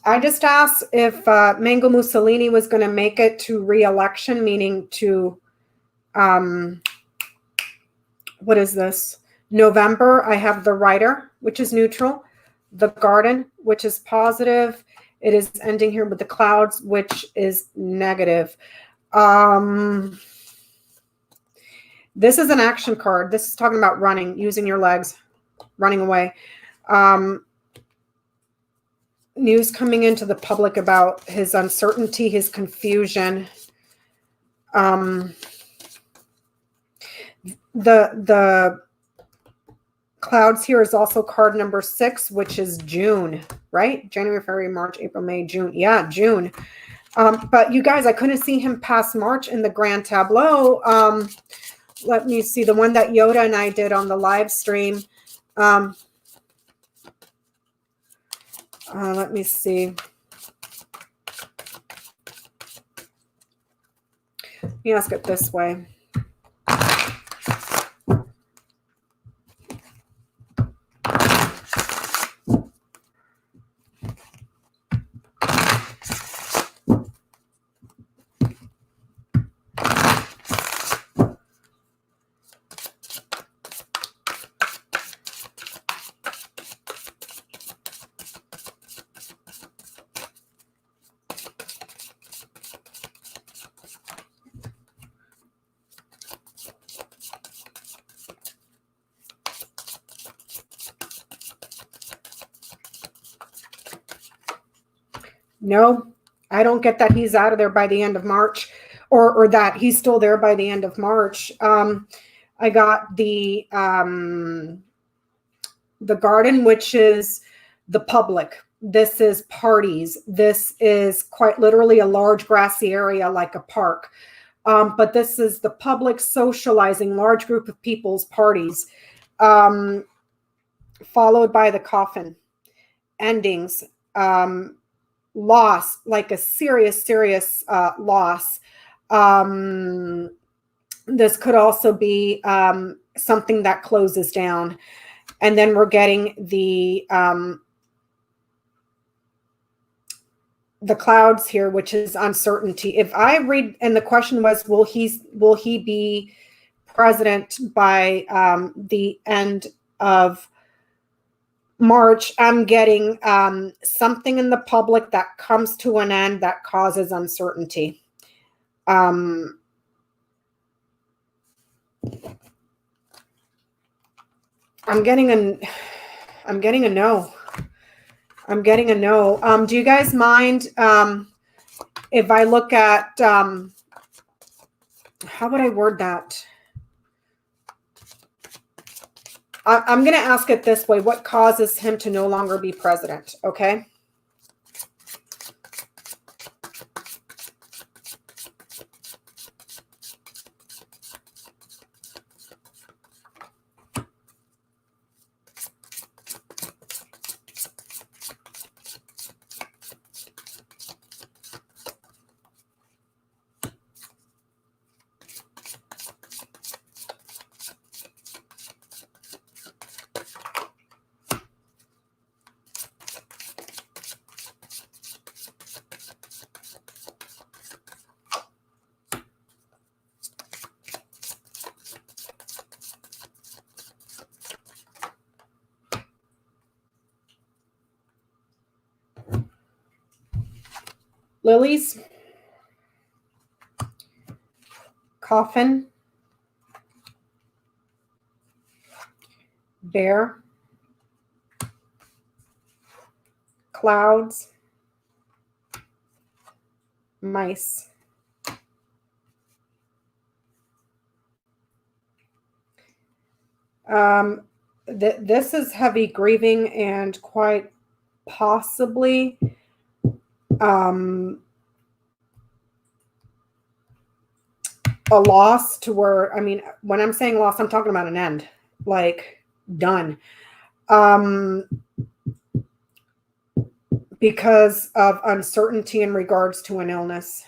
I just asked if Mango Mussolini was going to make it to re-election, meaning to, what is this? November, I have the writer, which is neutral, the garden, which is positive. It is ending here with the clouds, which is negative. This is an action card. This is talking about running, using your legs, running away. News coming into the public about his uncertainty, his confusion. The clouds here is also card number 6, which is June, right? January, February, March, April, May, June. Yeah, June. But you guys, I couldn't see him past March in the grand tableau. Let me see the one that Yoda and I did on the live stream. Let me see. Let me ask it this way. No, I don't get that he's out of there by the end of March, or that he's still there by the end of March. I got the garden, which is the public. This is parties. This is quite literally a large grassy area like a park. But this is the public socializing, large group of people's parties, followed by the coffin, endings, loss, like a serious loss. This could also be something that closes down. And then we're getting the clouds here, which is uncertainty. If I read, and the question was, will he be president by the end of March? I'm getting something in the public that comes to an end that causes uncertainty. I'm getting a no. I'm getting a no. Do you guys mind if I look at, how would I word that? I'm going to ask it this way. What causes him to no longer be president? Okay. Lilies, coffin, bear, clouds, mice. This is heavy grieving and quite possibly a loss to where, I mean, when I'm saying loss, I'm talking about an end, like done. Because of uncertainty in regards to an illness.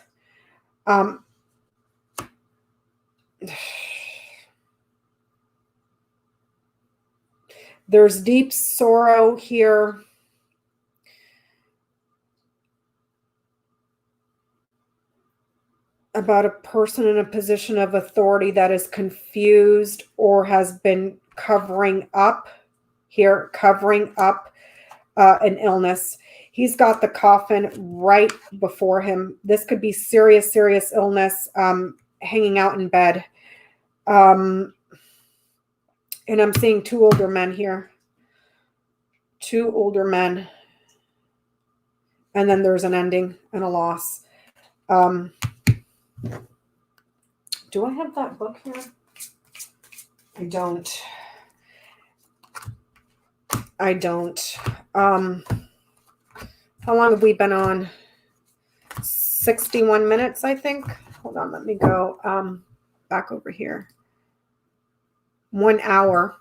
There's deep sorrow here. About a person in a position of authority that is confused or has been covering up an illness. He's got the coffin right before him. This could be serious, serious illness, hanging out in bed. And I'm seeing two older men here. Two older men. And then there's an ending and a loss. Do I have that book here? I don't. How long have we been on? 61 minutes, I think. Hold on, let me go back over here. 1 hour.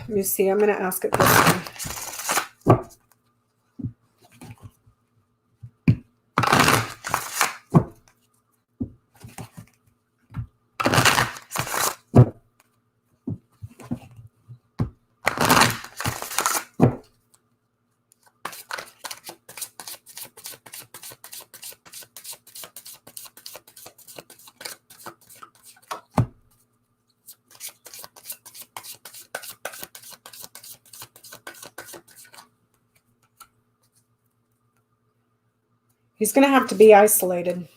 Let me see. I'm going to ask it this way. He's going to have to be isolated.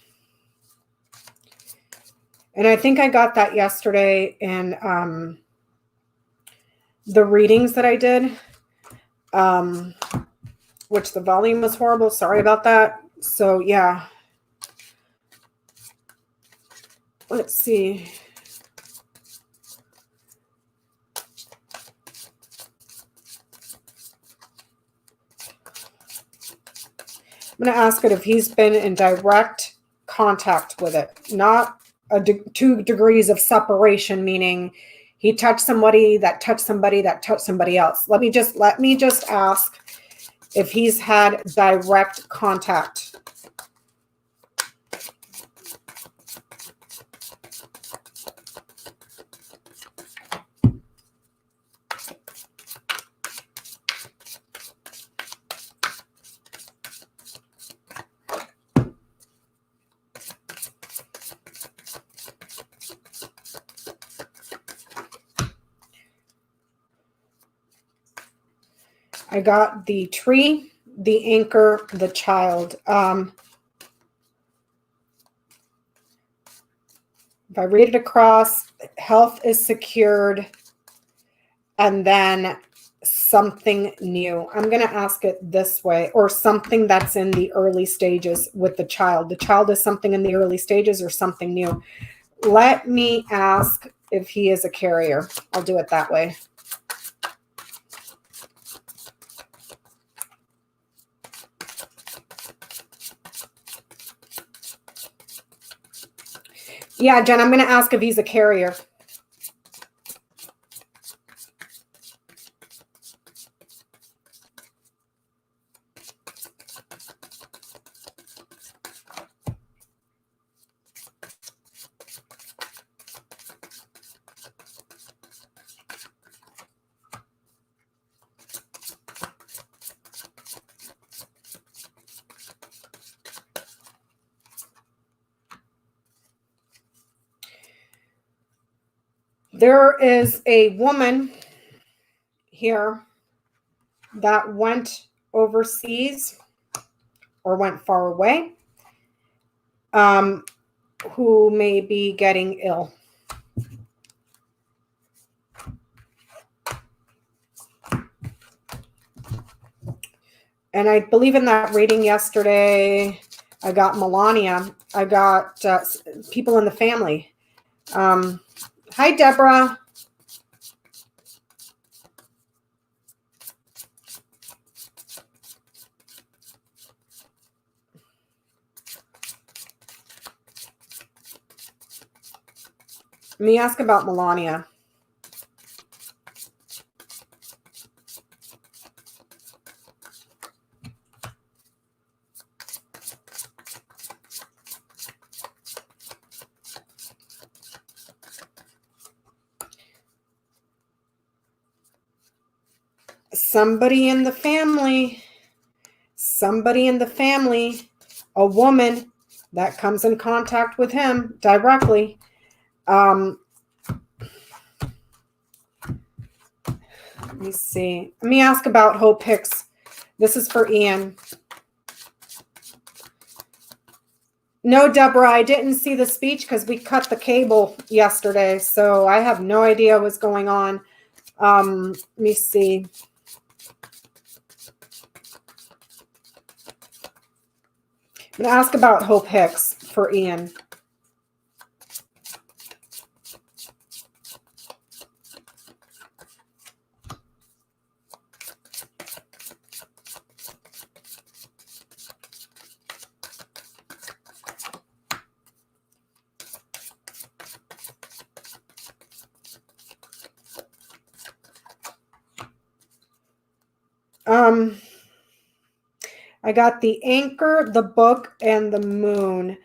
And I think I got that yesterday in the readings that I did, which the volume was horrible. Sorry about that. So, yeah. Let's see. I'm going to ask it if he's been in direct contact with it, not 2 degrees of separation, meaning he touched somebody that touched somebody that touched somebody else. Let me just ask if he's had direct contact. I got the tree, the anchor, the child. If I read it across, health is secured, and then something new. I'm going to ask it this way, or something that's in the early stages with the child. The child is something in the early stages or something new. Let me ask if he is a carrier. I'll do it that way. Yeah, Jen, I'm going to ask if he's a carrier. There is a woman here that went overseas or went far away, who may be getting ill. And I believe in that reading yesterday, I got Melania. I got people in the family. Hi, Deborah. Let me ask about Melania. Somebody in the family, a woman that comes in contact with him directly. Let me see. Let me ask about Hope Hicks. This is for Ian. No, Deborah, I didn't see the speech because we cut the cable yesterday, so I have no idea what's going on. Let me see. I'm going to ask about Hope Hicks for Ian. I got the Anchor, the Book, and the Moon.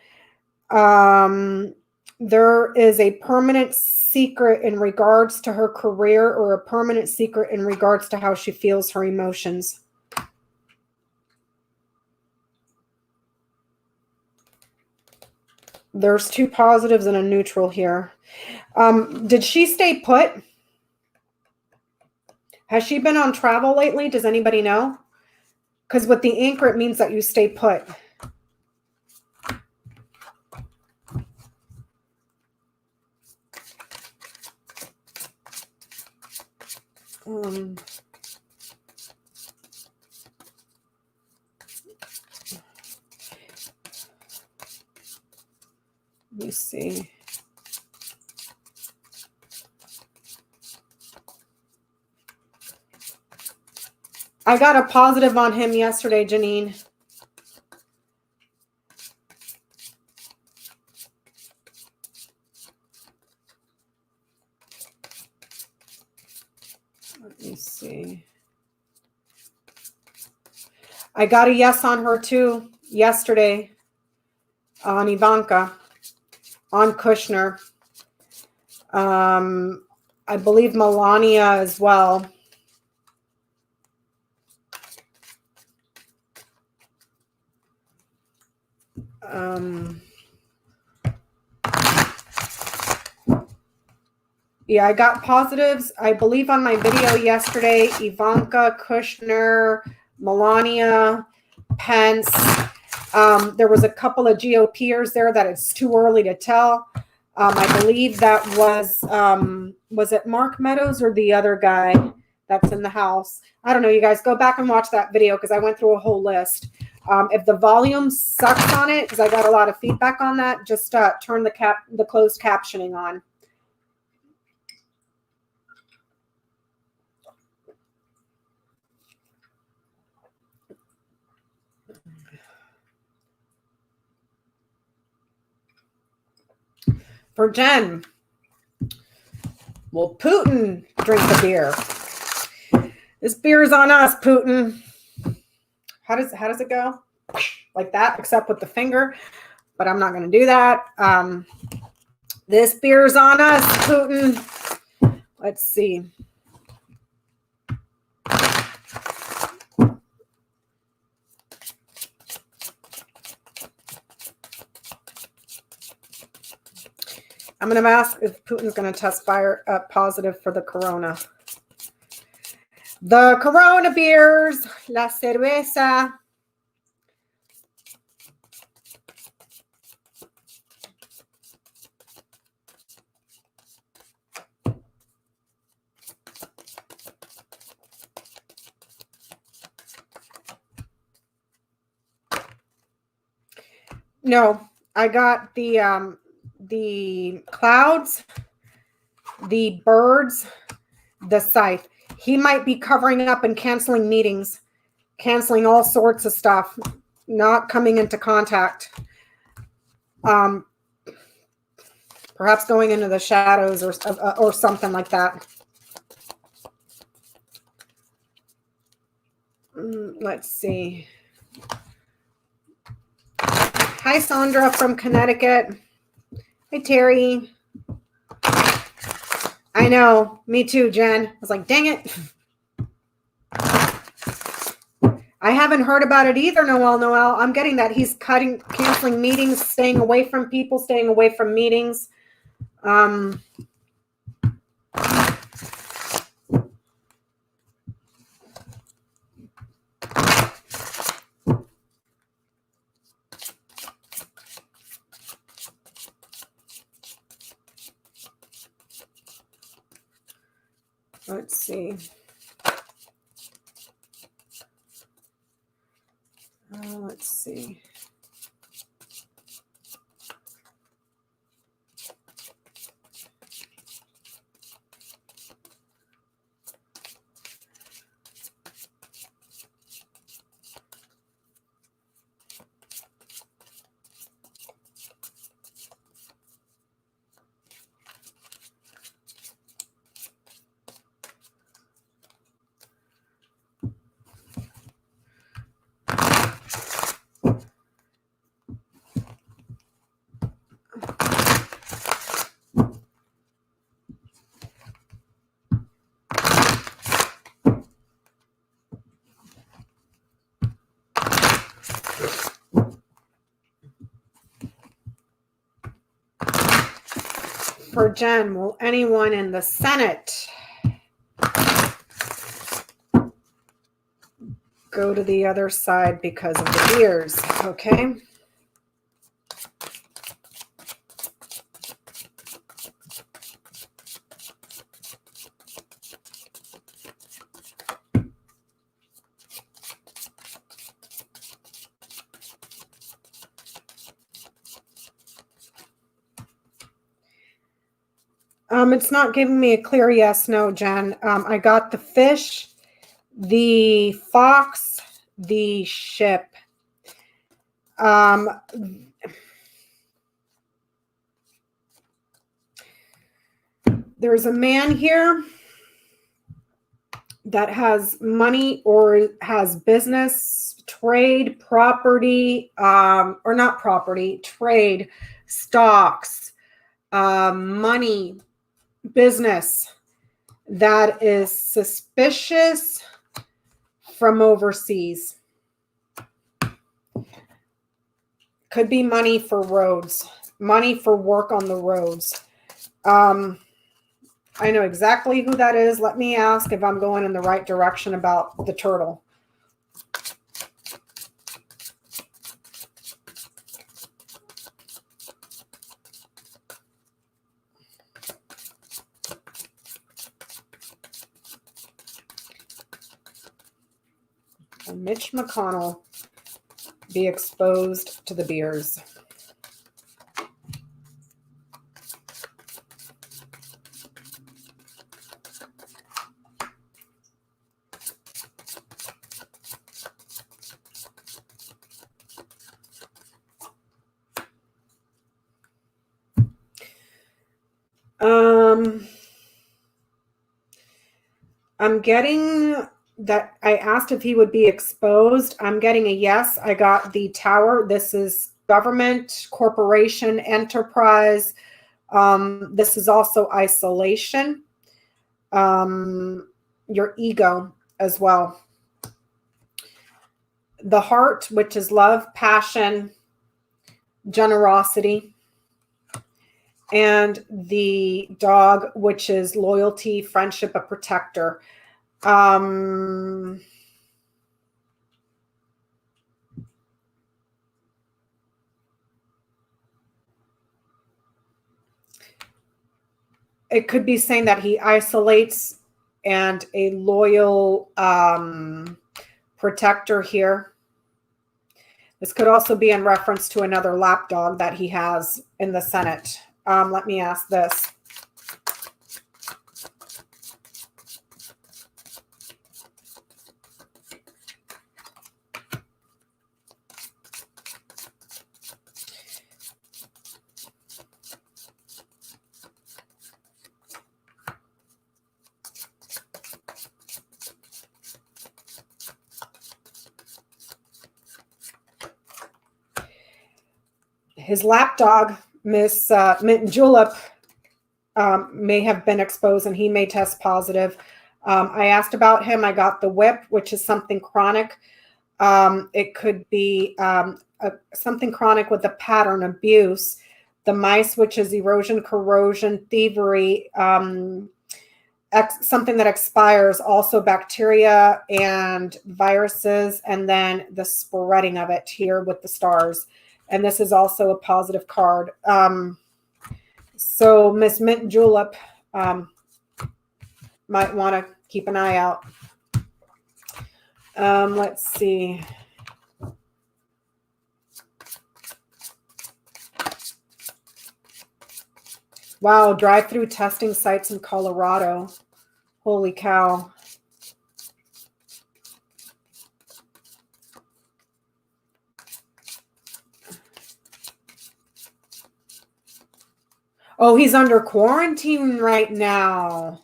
There is a permanent secret in regards to her career, or a permanent secret in regards to how she feels her emotions. There's two positives and a neutral here. Did she stay put? Has she been on travel lately? Does anybody know? Because with the Anchor, it means that you stay put. Let me see. I got a positive on him yesterday, Janine. Let me see. I got a yes on her too yesterday, on Ivanka, on Kushner. I believe Melania as well. Yeah, I got positives, I believe, on my video yesterday. Ivanka, Kushner, Melania, Pence. There was a couple of GOPers there that it's too early to tell. I believe that was it Mark Meadows or the other guy that's in the House? I don't know, you guys. Go back and watch that video because I went through a whole list. If the volume sucks on it, because I got a lot of feedback on that, just turn the closed captioning on. For Jen, will Putin drink the beer? This beer is on us, Putin. How does it go? Like that, except with the finger. But I'm not going to do that. This beer is on us, Putin. Let's see. I'm going to ask if Putin's going to test positive for the corona. The corona beers, la cerveza. No, I got the clouds, the birds, the scythe. He might be covering up and canceling meetings, canceling all sorts of stuff, not coming into contact. Perhaps going into the shadows or something like that. Let's see. Hi, Sandra from Connecticut. Hi, Terry. I know. Me too, Jen. I was like, dang it. I haven't heard about it either, Noel. I'm getting that he's canceling meetings, staying away from people, staying away from meetings. Let's see. Let's see. For Jen, will anyone in the Senate go to the other side because of the beers? Okay. It's not giving me a clear yes, no, Jen. I got the fish, the fox, the ship. There's a man here that has money or has business, trade, property, or not property, trade, stocks, money, business that is suspicious from overseas. Could be money for roads, money for work on the roads. I know exactly who that is. Let me ask if I'm going in the right direction about the turtle. And Mitch McConnell be exposed to the beers. I'm getting that I asked if he would be exposed. I'm getting a yes. I got the tower. This is government, corporation, enterprise. This is also isolation. Your ego as well. The heart, which is love, passion, generosity. and the dog, which is loyalty, friendship, a protector. It could be saying that he isolates and a loyal protector here. This could also be in reference to another lapdog that he has in the Senate. Let me ask this. His lapdog, Miss Mint Julep, may have been exposed and he may test positive. I asked about him. I got the whip, which is something chronic. It could be something chronic with a pattern, abuse. The mice, which is erosion, corrosion, thievery, something that expires, also bacteria and viruses, and then the spreading of it here with the stars. And this is also a positive card. So Miss Mint Julep might want to keep an eye out. Let's see. Wow, drive-through testing sites in Colorado. Holy cow. Oh, he's under quarantine right now.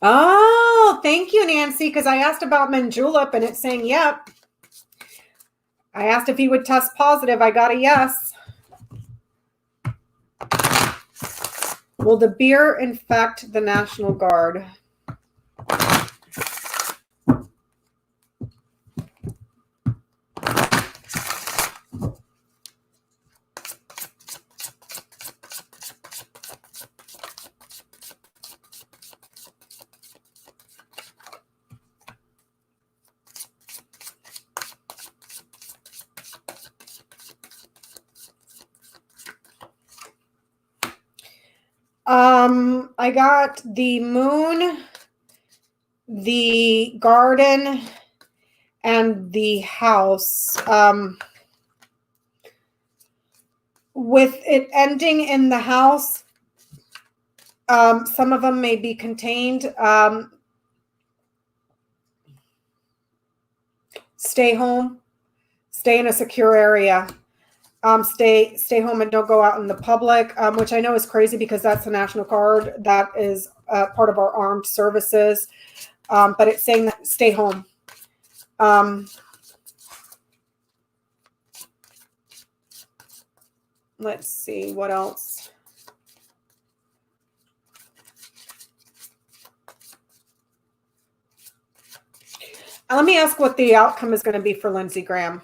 Oh, thank you, Nancy, because I asked about Mint Julep and it's saying, yep. I asked if he would test positive. I got a yes. Will the beer infect the National Guard? I got the moon, the garden, and the house. With it ending in the house, some of them may be contained. Stay home, stay in a secure area. Stay home and don't go out in the public, which I know is crazy because that's the National Guard. That is part of our armed services. But it's saying that stay home. Let's see what else. Let me ask what the outcome is going to be for Lindsey Graham.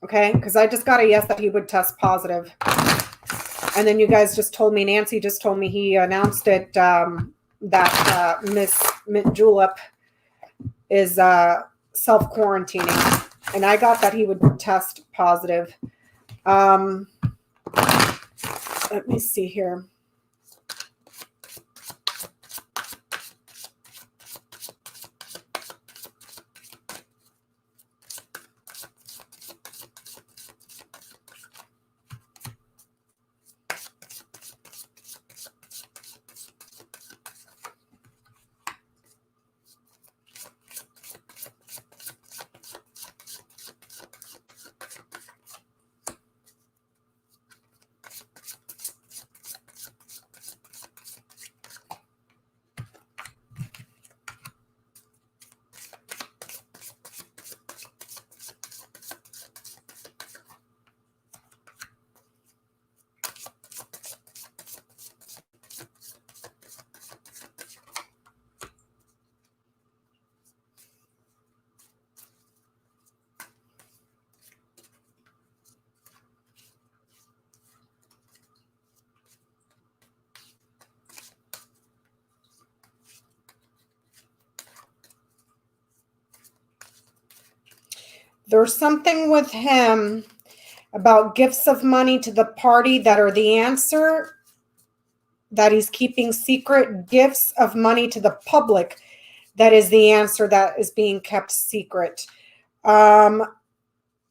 Okay, because I just got a yes that he would test positive. And then you guys just told me, Nancy just told me he announced it, that Miss Mint Julep is self-quarantining. And I got that he would test positive. Let me see here. There's something with him about gifts of money to the party that are the answer, that he's keeping secret. Gifts of money to the public, that is the answer that is being kept secret. On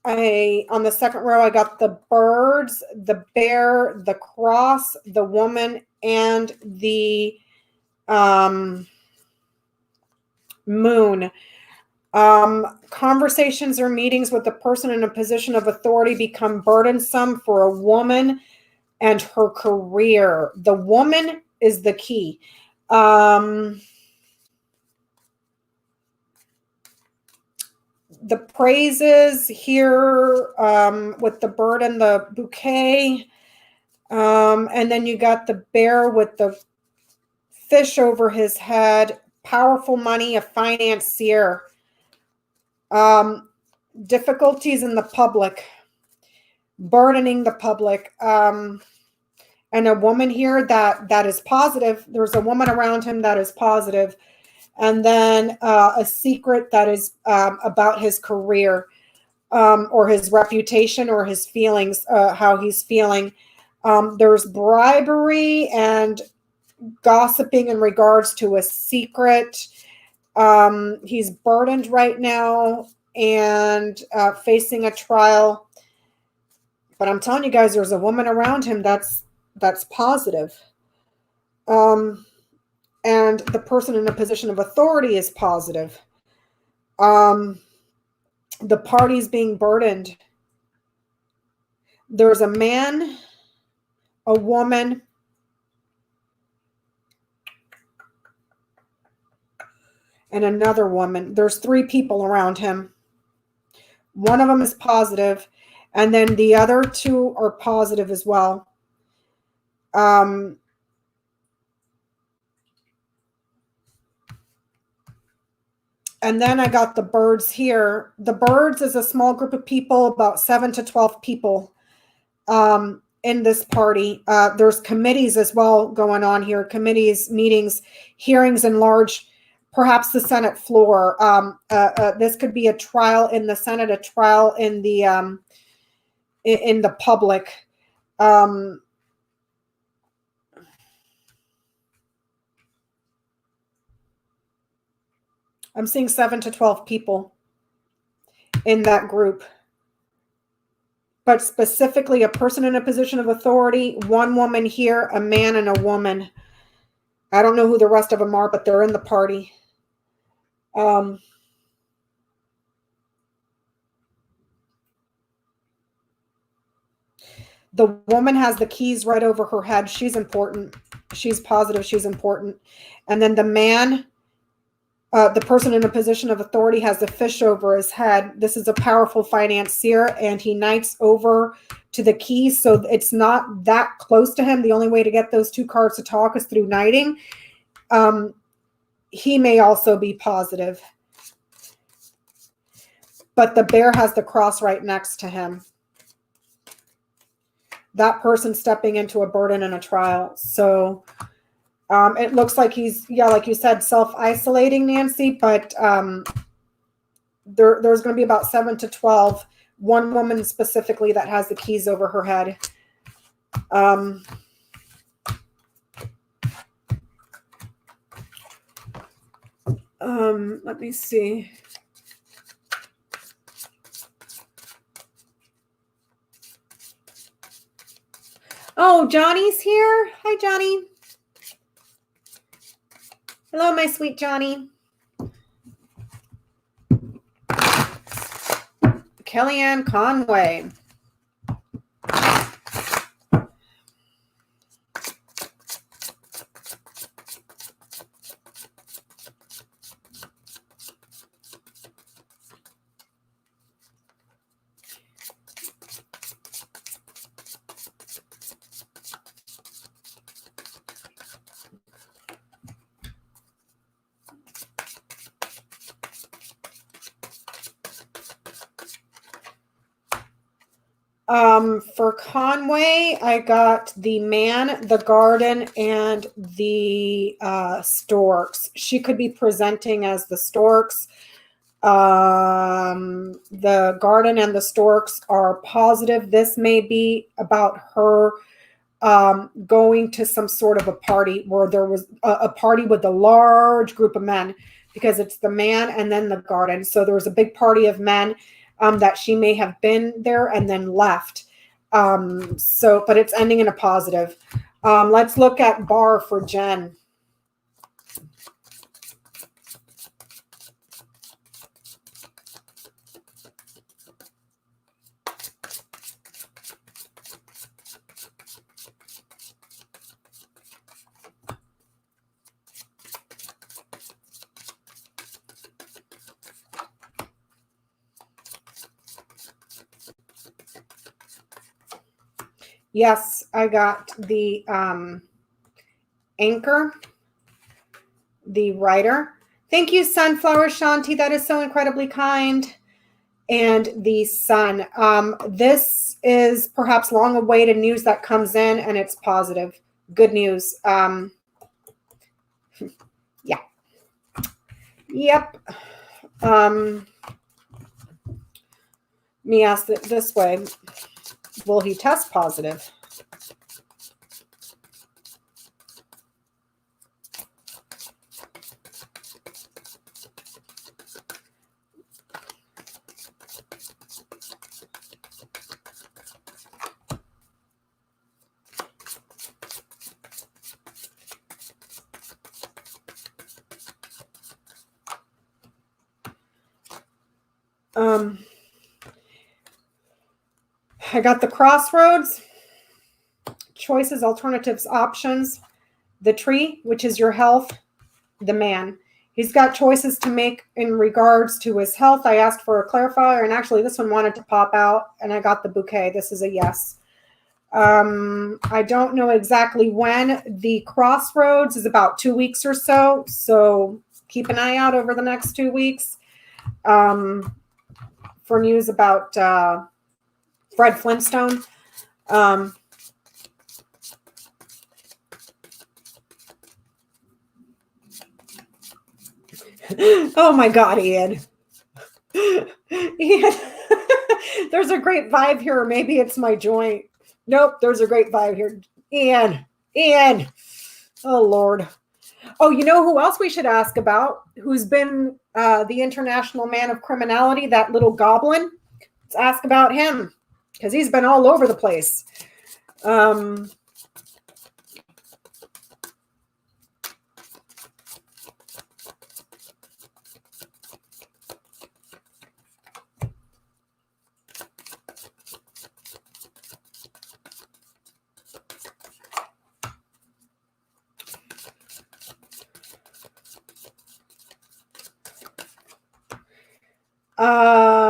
the second row, I got the birds, the bear, the cross, the woman, and the moon. Conversations or meetings with the person in a position of authority become burdensome for a woman and her career. The woman is the key. The praises here with the bird and the bouquet. And then you got the bear with the fish over his head. Powerful money, a financier. Difficulties in the public. Burdening the public. And a woman here that is positive. There's a woman around him that is positive. And then a secret that is about his career or his reputation or his feelings, how he's feeling. There's bribery and gossiping in regards to a secret. He's burdened right now and facing a trial. But I'm telling you guys, there's a woman around him that's positive. And the person in a position of authority is positive. The party's being burdened. There's a man, a woman, and another woman. There's 3 people around him. One of them is positive, and then the other 2 are positive as well. And then I got the birds here. The birds is a small group of people, about 7 to 12 people in this party. There's committees as well going on here. Committees, meetings, hearings in large, perhaps the Senate floor. This could be a trial in the Senate, a trial in the public. I'm seeing 7 to 12 people in that group. But specifically a person in a position of authority, 1 woman here, a man and a woman. I don't know who the rest of them are, but they're in the party. The woman has the keys right over her head. She's important. She's positive. She's important. And then the man, the person in a position of authority, has the fish over his head. This is a powerful financier, and he knights over to the keys. So it's not that close to him. The only way to get those 2 cards to talk is through knighting. He may also be positive. But the bear has the cross right next to him. That person stepping into a burden and a trial. So it looks like he's, like you said, self-isolating, Nancy, but there's going to be about 7 to 12. 1 woman specifically that has the keys over her head. Let me see. Oh, Johnny's here. Hi, Johnny. Hello, my sweet Johnny. Kellyanne Conway. For Conway, I got the man, the garden, and the storks. She could be presenting as the storks. The garden and the storks are positive. This may be about her going to some sort of a party where there was a party with a large group of men, because it's the man and then the garden. So there was a big party of men that she may have been there and then left. But it's ending in a positive. Let's look at bar for Jen. Yes, I got the anchor, the writer. Thank you, Sunflower Shanti. That is so incredibly kind. And the sun. This is perhaps long-awaited news that comes in, and it's positive. Good news. Yeah. Yep. Let me ask it this way. Will he test positive? I got the crossroads, choices, alternatives, options, the tree, which is your health, the man. He's got choices to make in regards to his health. I asked for a clarifier, and actually this one wanted to pop out, and I got the bouquet. This is a yes. I don't know exactly when. The crossroads is about 2 weeks or so. So keep an eye out over the next 2 weeks for news about Fred Flintstone. Oh my God, Ian. Ian. There's a great vibe here. Maybe it's my joint. Nope, there's a great vibe here. Ian. Oh, Lord. Oh, you know who else we should ask about? Who's been the international man of criminality, that little goblin? Let's ask about him, because he's been all over the place.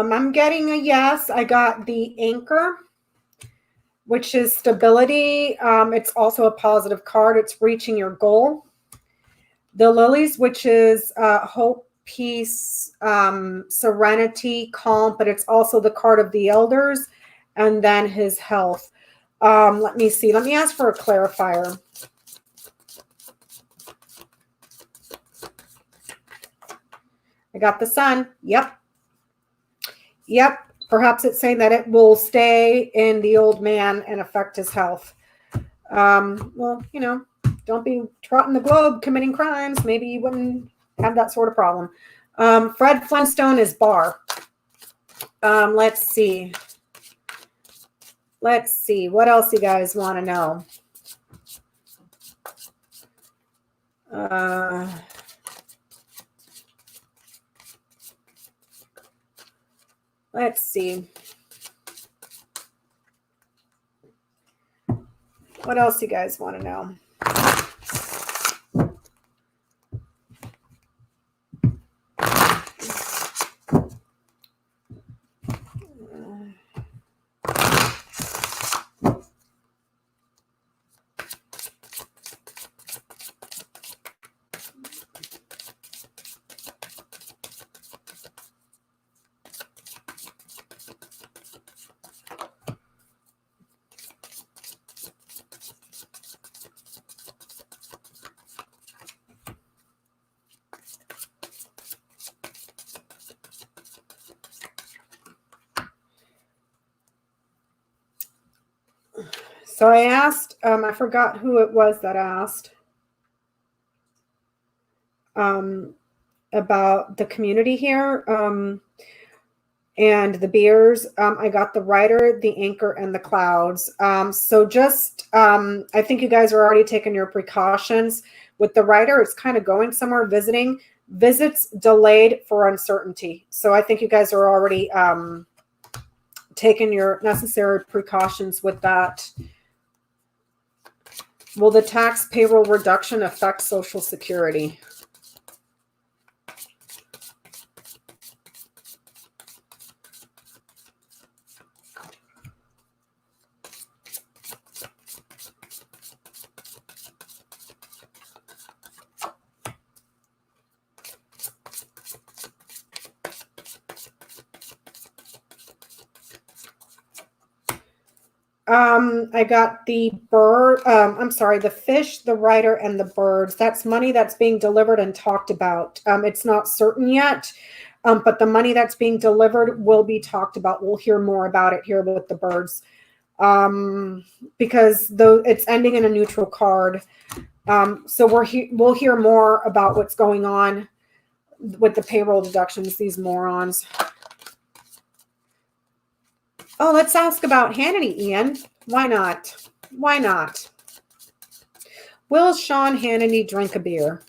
I'm getting a yes. I got the anchor, which is stability. It's also a positive card. It's reaching your goal. The lilies, which is hope, peace, serenity, calm, but it's also the card of the elders, and then his health. Let me see. Let me ask for a clarifier. I got the sun. Yep. Perhaps it's saying that it will stay in the old man and affect his health. Well, you know, don't be trotting the globe committing crimes. Maybe you wouldn't have that sort of problem. Fred Flintstone is bar. Let's see. What else you guys want to know? Let's see. What else you guys want to know? So I asked, I forgot who it was that asked about the community here and the beers. I got the writer, the anchor, and the clouds. So just, I think you guys are already taking your precautions. With the writer, it's kind of going somewhere, visiting. Visits delayed for uncertainty. So I think you guys are already taking your necessary precautions with that. Will the tax payroll reduction affect Social Security? I got the bird, I'm sorry, the fish, the writer, and the birds. That's money that's being delivered and talked about. It's not certain yet, but the money that's being delivered will be talked about. We'll hear more about it here with the birds, because though it's ending in a neutral card. So we'll hear more about what's going on with the payroll deductions, these morons. Oh, let's ask about Hannity, Ian. Why not? Why not? Will Sean Hannity drink a beer?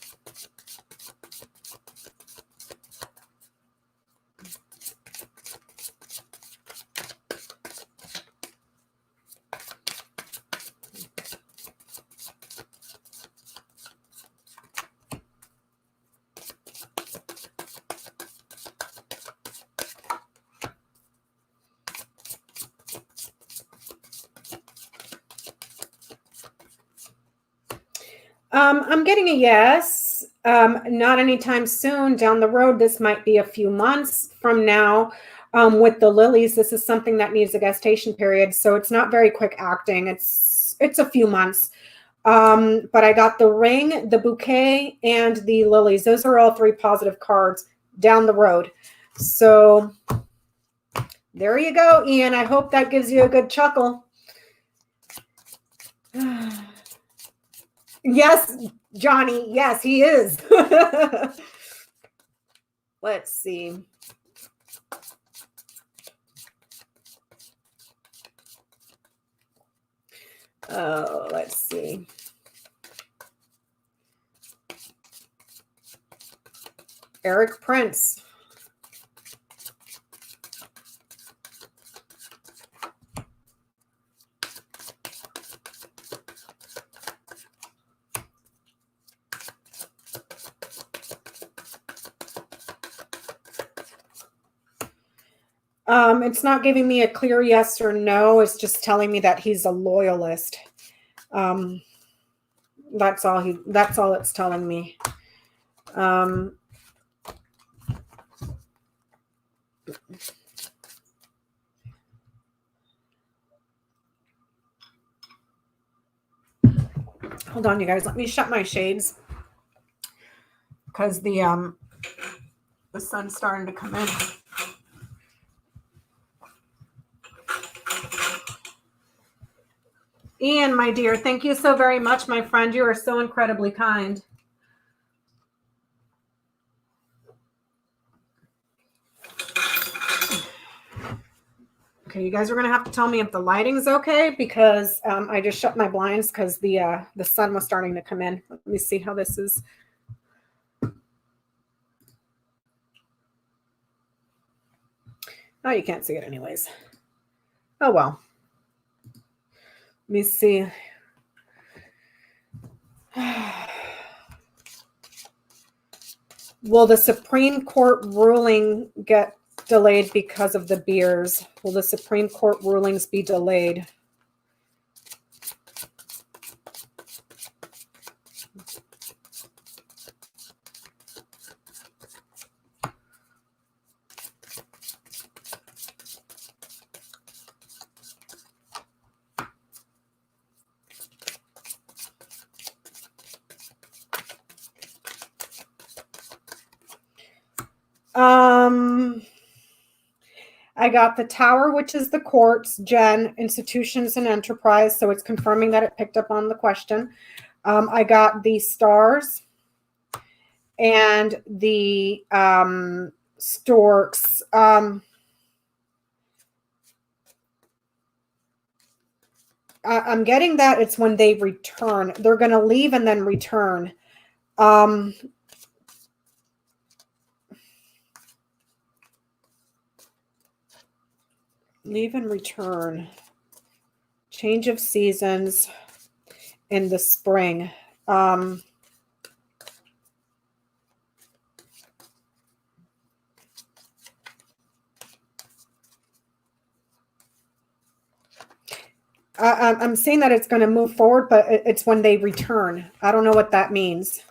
I'm getting a yes. Not anytime soon. Down the road, this might be a few months from now. With the lilies, this is something that needs a gestation period, so it's not very quick acting. It's a few months. But I got the ring, the bouquet, and the lilies. Those are all 3 positive cards down the road. So there you go, Ian. I hope that gives you a good chuckle. Yes, Johnny. Yes, he is. Let's see. Oh, let's see. Eric Prince. It's not giving me a clear yes or no. It's just telling me that he's a loyalist. That's all it's telling me. Hold on, you guys. Let me shut my shades because the sun's starting to come in. Ian, my dear, thank you so very much, my friend. You are so incredibly kind. Okay, you guys are going to have to tell me if the lighting's okay because I just shut my blinds because the sun was starting to come in. Let me see how this is. Oh, you can't see it anyways. Oh, well. Let me see. Will the Supreme Court ruling get delayed because of the beers? Will the Supreme Court rulings be delayed? I got the Tower, which is the courts, Gen, institutions, and enterprise. So it's confirming that it picked up on the question. I got the Stars and the Storks. I'm getting that it's when they return. They're going to leave and then return. Leave and return. Change of seasons in the spring. I'm saying that it's going to move forward, but it's when they return. I don't know what that means.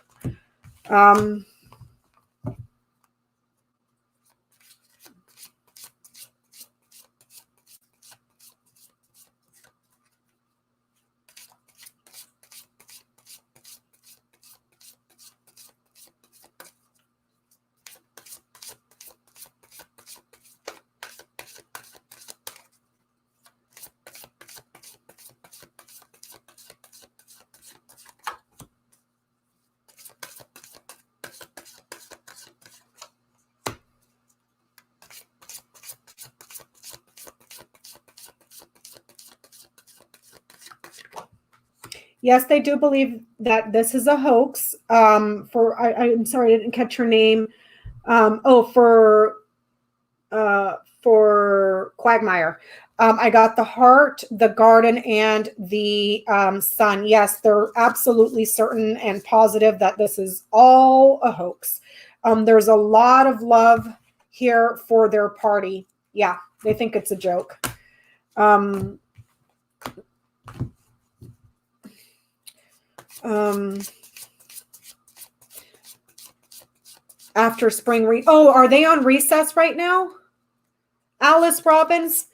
Yes, they do believe that this is a hoax. I'm sorry, I didn't catch her name. For Quagmire. I got the Heart, the Garden, and the Sun. Yes, they're absolutely certain and positive that this is all a hoax. There's a lot of love here for their party. Yeah, they think it's a joke. After spring are they on recess right now? Alice Robbins?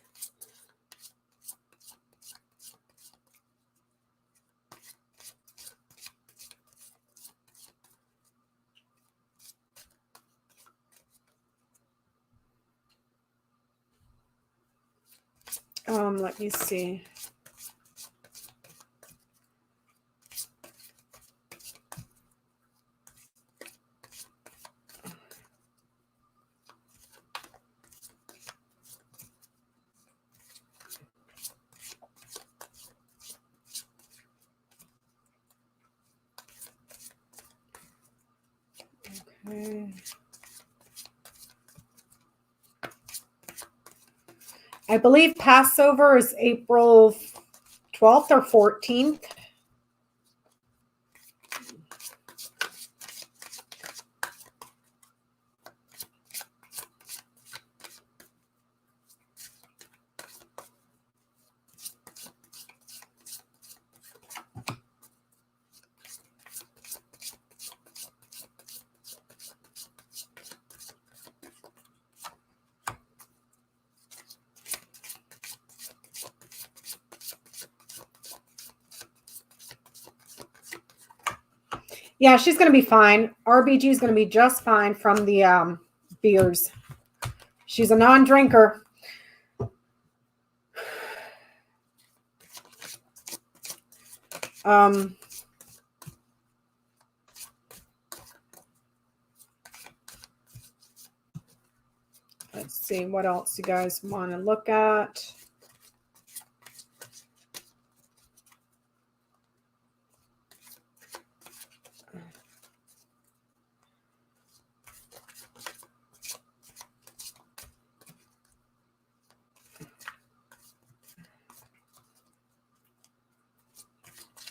Let me see. Okay. I believe Passover is April 12th or 14th. Yeah, she's going to be fine. RBG is going to be just fine from the beers. She's a non-drinker. Let's see what else you guys want to look at.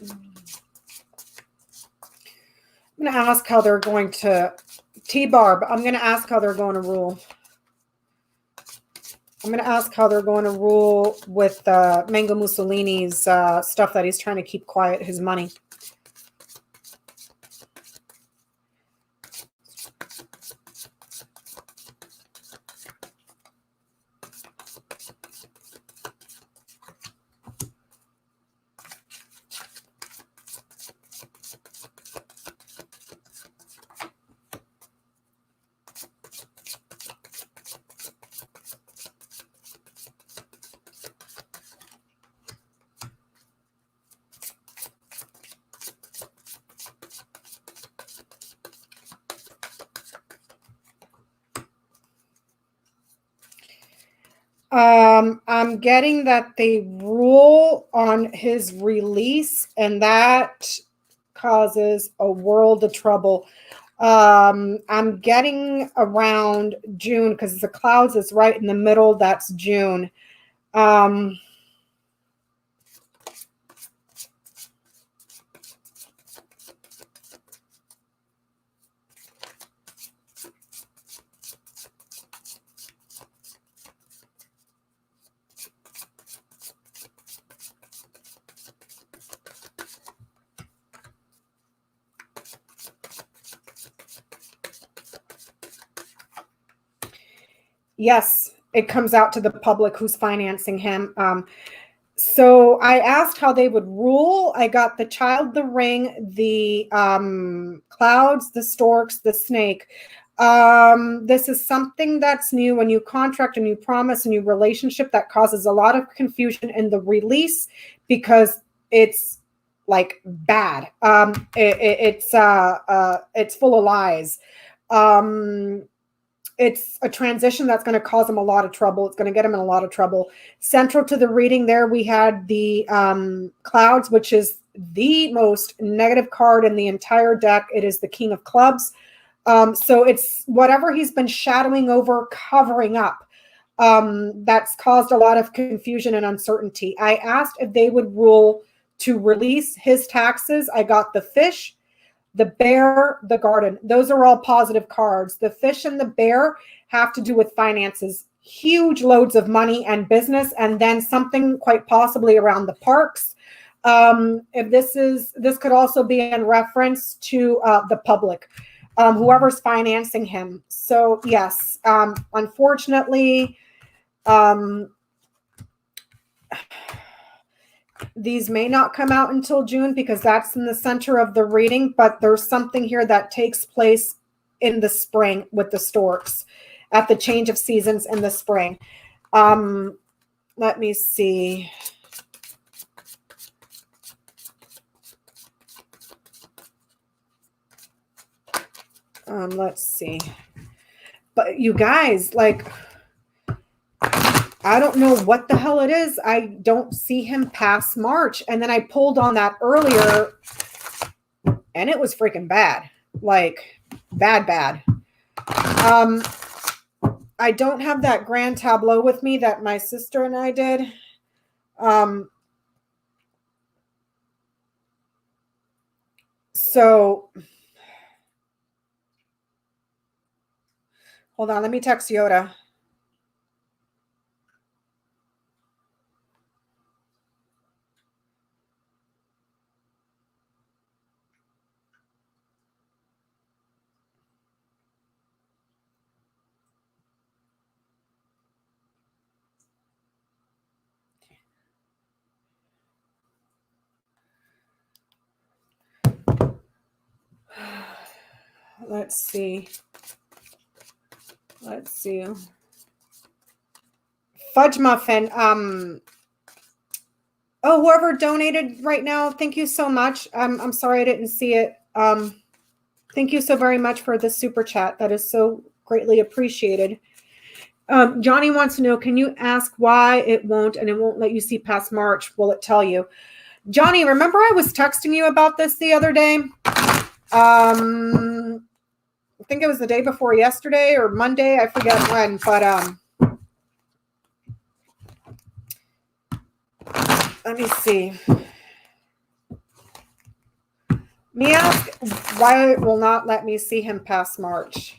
I'm going to ask how they're going to T-Barb. I'm going to ask how they're going to rule. I'm going to ask how they're going to rule with Mango Mussolini's stuff that he's trying to keep quiet, his money. I'm getting that they rule on his release, and that causes a world of trouble. I'm getting around June because the clouds is right in the middle. That's June. Yes, it comes out to the public who's financing him. So I asked how they would rule. I got the child, the ring, the clouds, the storks, the snake. This is something that's new. When you contract a new promise, a new relationship, that causes a lot of confusion in the release because it's like bad. It's full of lies. It's a transition that's going to cause him a lot of trouble. It's going to get him in a lot of trouble. Central to the reading there, we had the clouds, which is the most negative card in the entire deck. It is the King of Clubs. So it's whatever he's been shadowing over, covering up. That's caused a lot of confusion and uncertainty. I asked if they would rule to release his taxes. I got the fish, the bear, the garden. Those are all positive cards. The fish and the bear have to do with finances, huge loads of money and business, and then something quite possibly around the parks. If this could also be in reference to the public, whoever's financing him. So yes, unfortunately, these may not come out until June because that's in the center of the reading, but there's something here that takes place in the spring with the storks at the change of seasons in the spring. Let me see. Let's see. But you guys, like, I don't know what the hell it is. I don't see him past March. And then I pulled on that earlier and it was freaking bad. Like bad. I don't have that grand tableau with me that my sister and I did. So hold on, let me text Yoda. Let's see. Fudge muffin. Oh, whoever donated right now, thank you so much. I'm sorry I didn't see it. Thank you so very much for the super chat. That is so greatly appreciated. Johnny wants to know, can you ask why it won't let you see past March? Will it tell you? Johnny, remember I was texting you about this the other day? I think it was the day before yesterday or Monday. I forget when, but let me see. Me ask why it will not let me see him past March.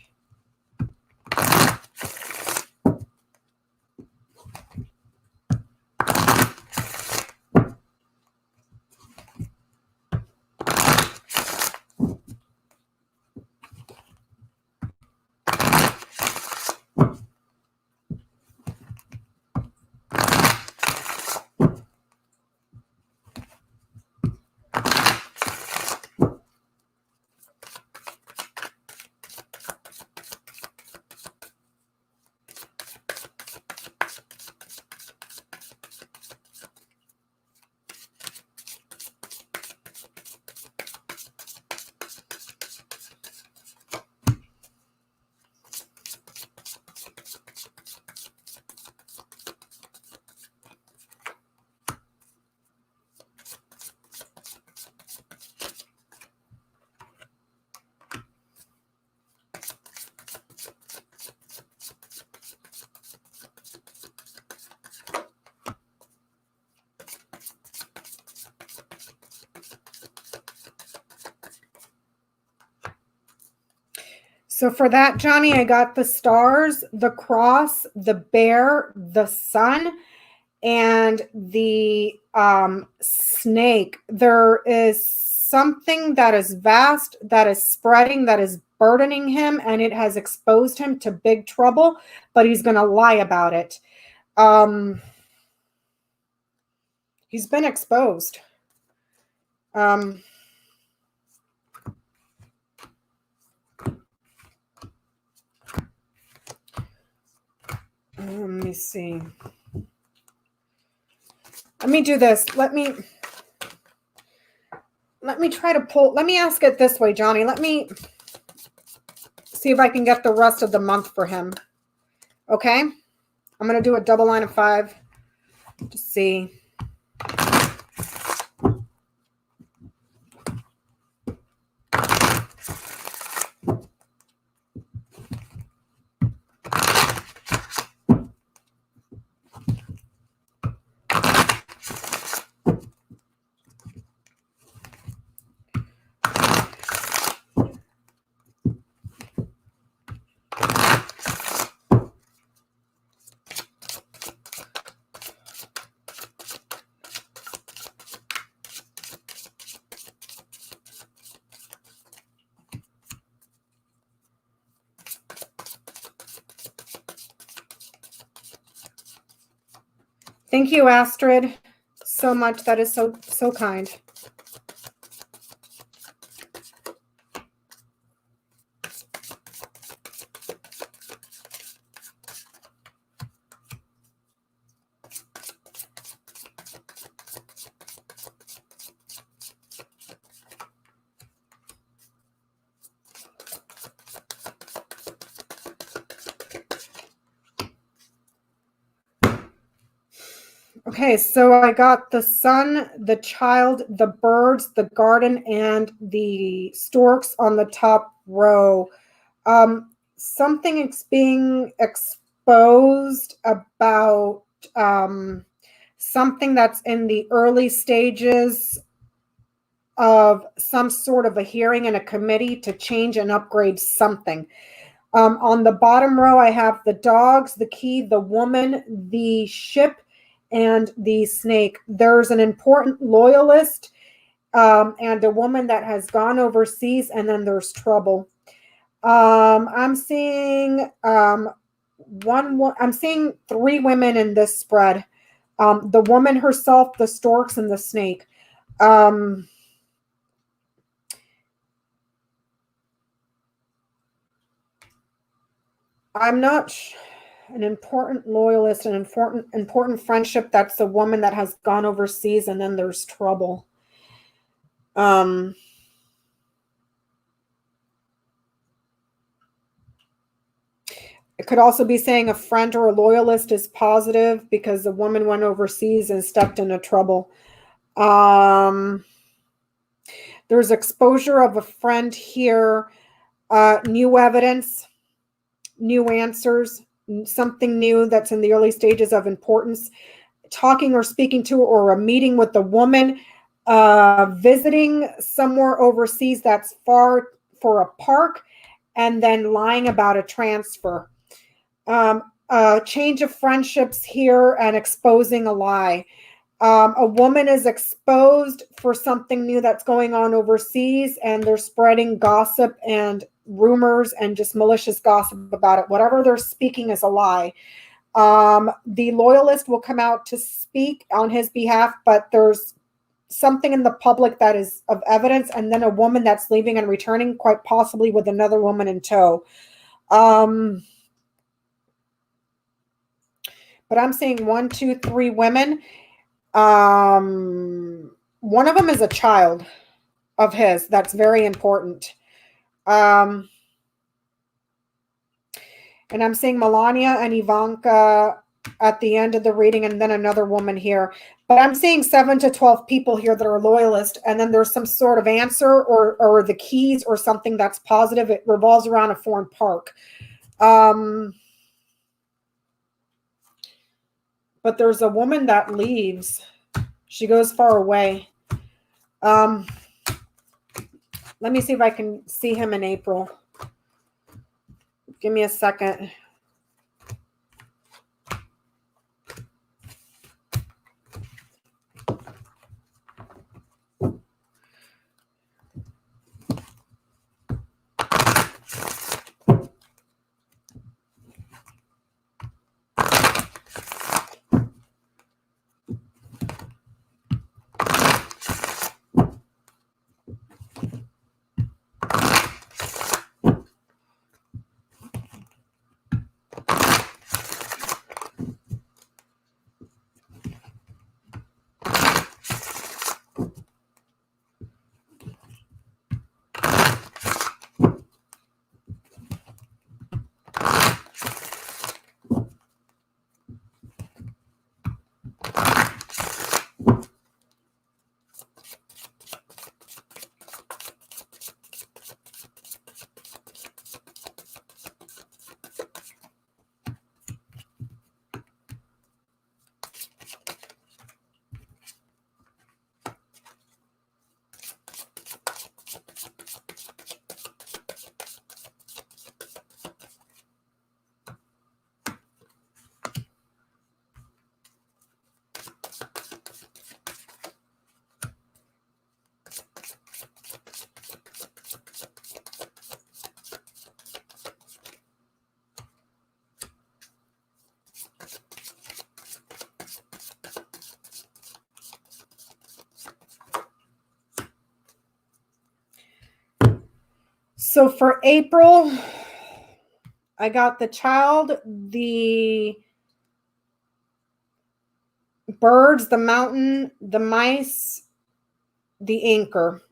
So for that, Johnny, I got the stars, the cross, the bear, the sun, and the snake. There is something that is vast, that is spreading, that is burdening him, and it has exposed him to big trouble, but he's going to lie about it. He's been exposed. Let me see. Let me do this. Let me try to pull. Let me ask it this way, Johnny. Let me see if I can get the rest of the month for him. Okay? I'm going to do a double line of 5 to see. Thank you, Astrid, so much. That is so kind. Okay, so I got the sun, the child, the birds, the garden, and the storks on the top row. Something is being exposed about something that's in the early stages of some sort of a hearing in a committee to change and upgrade something. On the bottom row, I have the dogs, the key, the woman, the ship, and the snake. There's an important loyalist and a woman that has gone overseas, and then there's trouble. I'm seeing I'm seeing 3 women in this spread. The woman herself, the storks, and the snake. I'm not an important loyalist, an important friendship. That's the woman that has gone overseas, and then there's trouble. It could also be saying a friend or a loyalist is positive because the woman went overseas and stepped into trouble. There's exposure of a friend here, new evidence, new answers, something new that's in the early stages of importance, talking or speaking to or a meeting with a woman, visiting somewhere overseas that's far for a park, and then lying about a transfer. Change of friendships here and exposing a lie. A woman is exposed for something new that's going on overseas, and they're spreading gossip and rumors and just malicious gossip about it. Whatever they're speaking is a lie. The loyalist will come out to speak on his behalf, but there's something in the public that is of evidence, and then a woman that's leaving and returning, quite possibly with another woman in tow. But I'm seeing 1, 2, 3 women. One of them is a child of his. That's very important. And I'm seeing Melania and Ivanka at the end of the reading, and then another woman here. But I'm seeing 7 to 12 people here that are loyalist, and then there's some sort of answer or the keys or something that's positive. It revolves around a foreign park. But there's a woman that leaves. She goes far away. Let me see if I can see him in April. Give me a second. So for April, I got the child, the birds, the mountain, the mice, the anchor.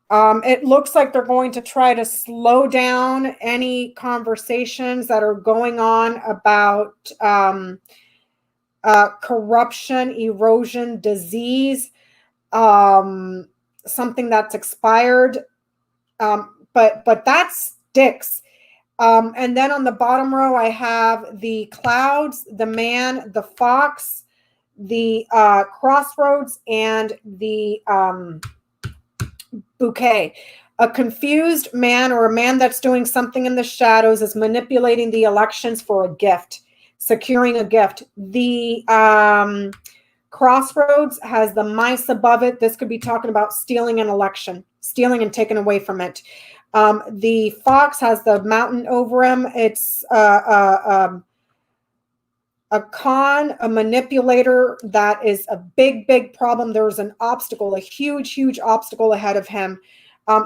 It looks like they're going to try to slow down any conversations that are going on about corruption, erosion, disease, something that's expired. But that sticks. And then on the bottom row, I have the clouds, the man, the fox, the crossroads, and the bouquet. A confused man, or a man that's doing something in the shadows, is manipulating the elections for a gift, securing a gift. The crossroads has the mice above it. This could be talking about stealing an election, stealing and taken away from it. The fox has the mountain over him. It's a con, a manipulator. That is a big, big problem. There's an obstacle, a huge, huge obstacle ahead of him.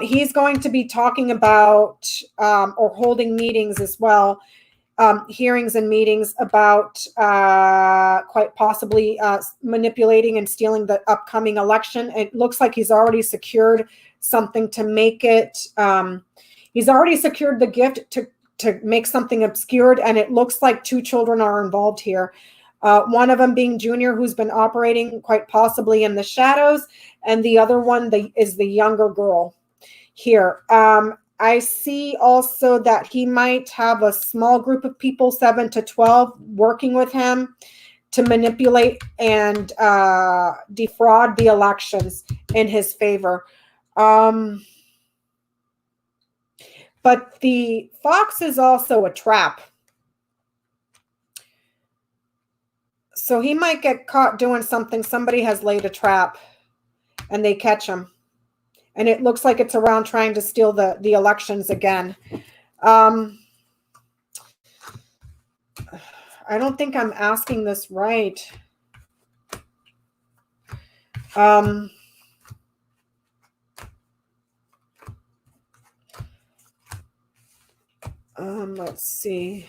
He's going to be talking about or holding meetings as well, hearings and meetings about quite possibly manipulating and stealing the upcoming election. It looks like he's already secured something to make it. He's already secured the gift to make something obscured, and it looks like two children are involved here. One of them being Junior, who's been operating quite possibly in the shadows, and the other one is the younger girl here. I see also that he might have a small group of people, 7 to 12, working with him to manipulate and defraud the elections in his favor. But the fox is also a trap. So he might get caught doing something. Somebody has laid a trap and they catch him. And it looks like it's around trying to steal the elections again. I don't think I'm asking this right. Let's see.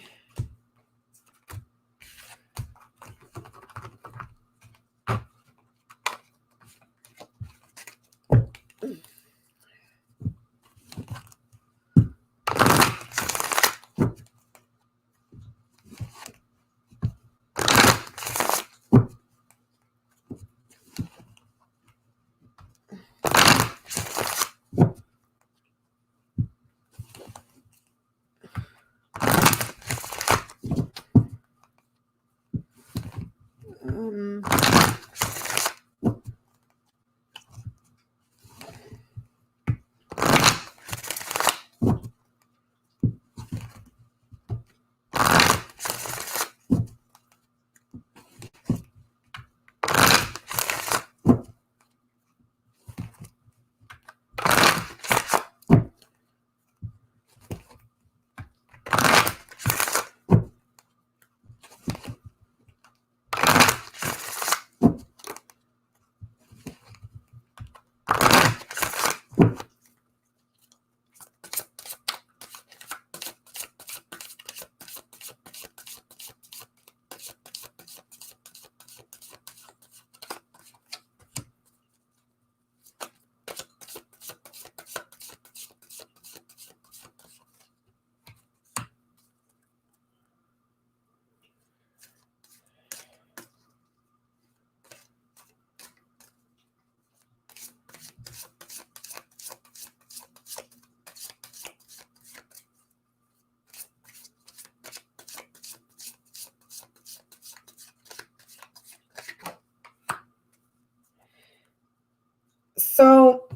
So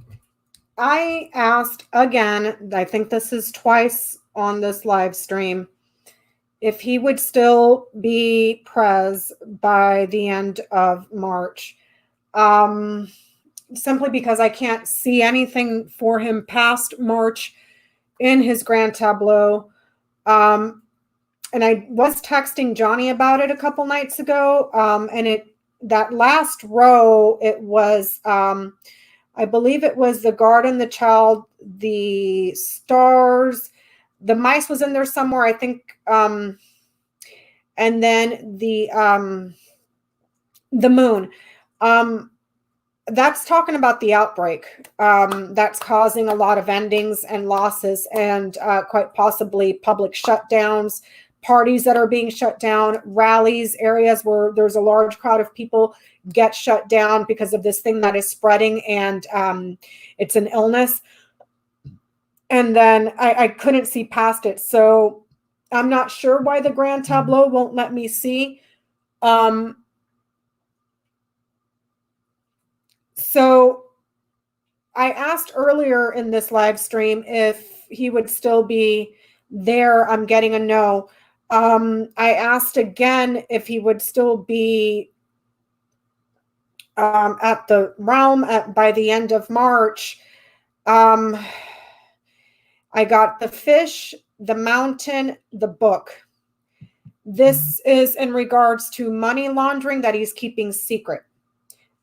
I asked again, I think this is twice on this live stream, if he would still be pres by the end of March. Simply because I can't see anything for him past March in his grand tableau. And I was texting Johnny about it a couple nights ago. And that last row, it was, I believe it was the garden, the child, the stars, the mice was in there somewhere, I think. And then the moon. That's talking about the outbreak that's causing a lot of endings and losses, and quite possibly public shutdowns, parties that are being shut down, rallies, areas where there's a large crowd of people get shut down because of this thing that is spreading, and it's an illness. And then I couldn't see past it. So I'm not sure why the grand tableau won't let me see. So I asked earlier in this live stream if he would still be there. I'm getting a no. I asked again if he would still be at the realm by the end of March. I got the fish, the mountain, the book. This is in regards to money laundering that he's keeping secret.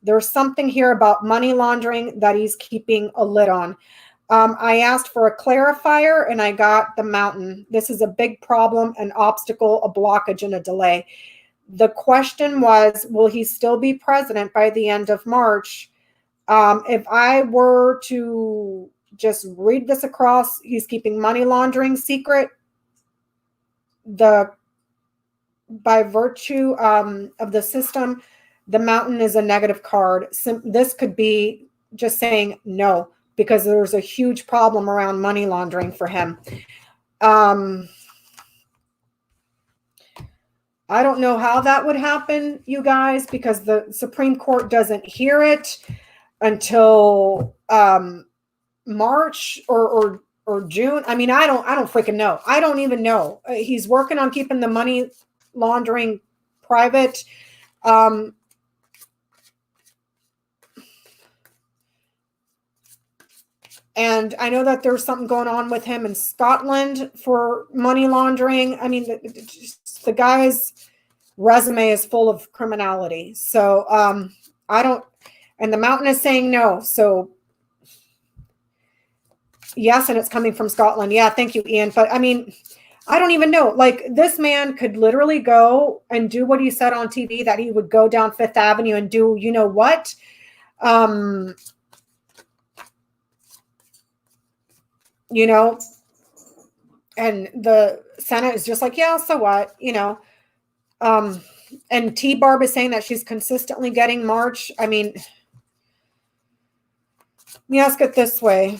There's something here about money laundering that he's keeping a lid on. I asked for a clarifier and I got the mountain. This is a big problem, an obstacle, a blockage, and a delay. The question was, will he still be president by the end of March? If I were to just read this across, he's keeping money laundering secret. By virtue of the system, the mountain is a negative card. This could be just saying no, because there's a huge problem around money laundering for him. I don't know how that would happen, you guys, because the Supreme Court doesn't hear it until March or June. I mean, I don't freaking know. I don't even know. He's working on keeping the money laundering private. And I know that there's something going on with him in Scotland for money laundering. I mean, the guy's resume is full of criminality. So I don't, and the mountain is saying no. So yes, and it's coming from Scotland. Yeah, thank you, Ian. But I mean, I don't even know. Like, this man could literally go and do what he said on TV, that he would go down Fifth Avenue and do, you know what? You know, and the Senate is just like, yeah, so what, you know. And T-Barb is saying that she's consistently getting March. I mean, let me ask it this way.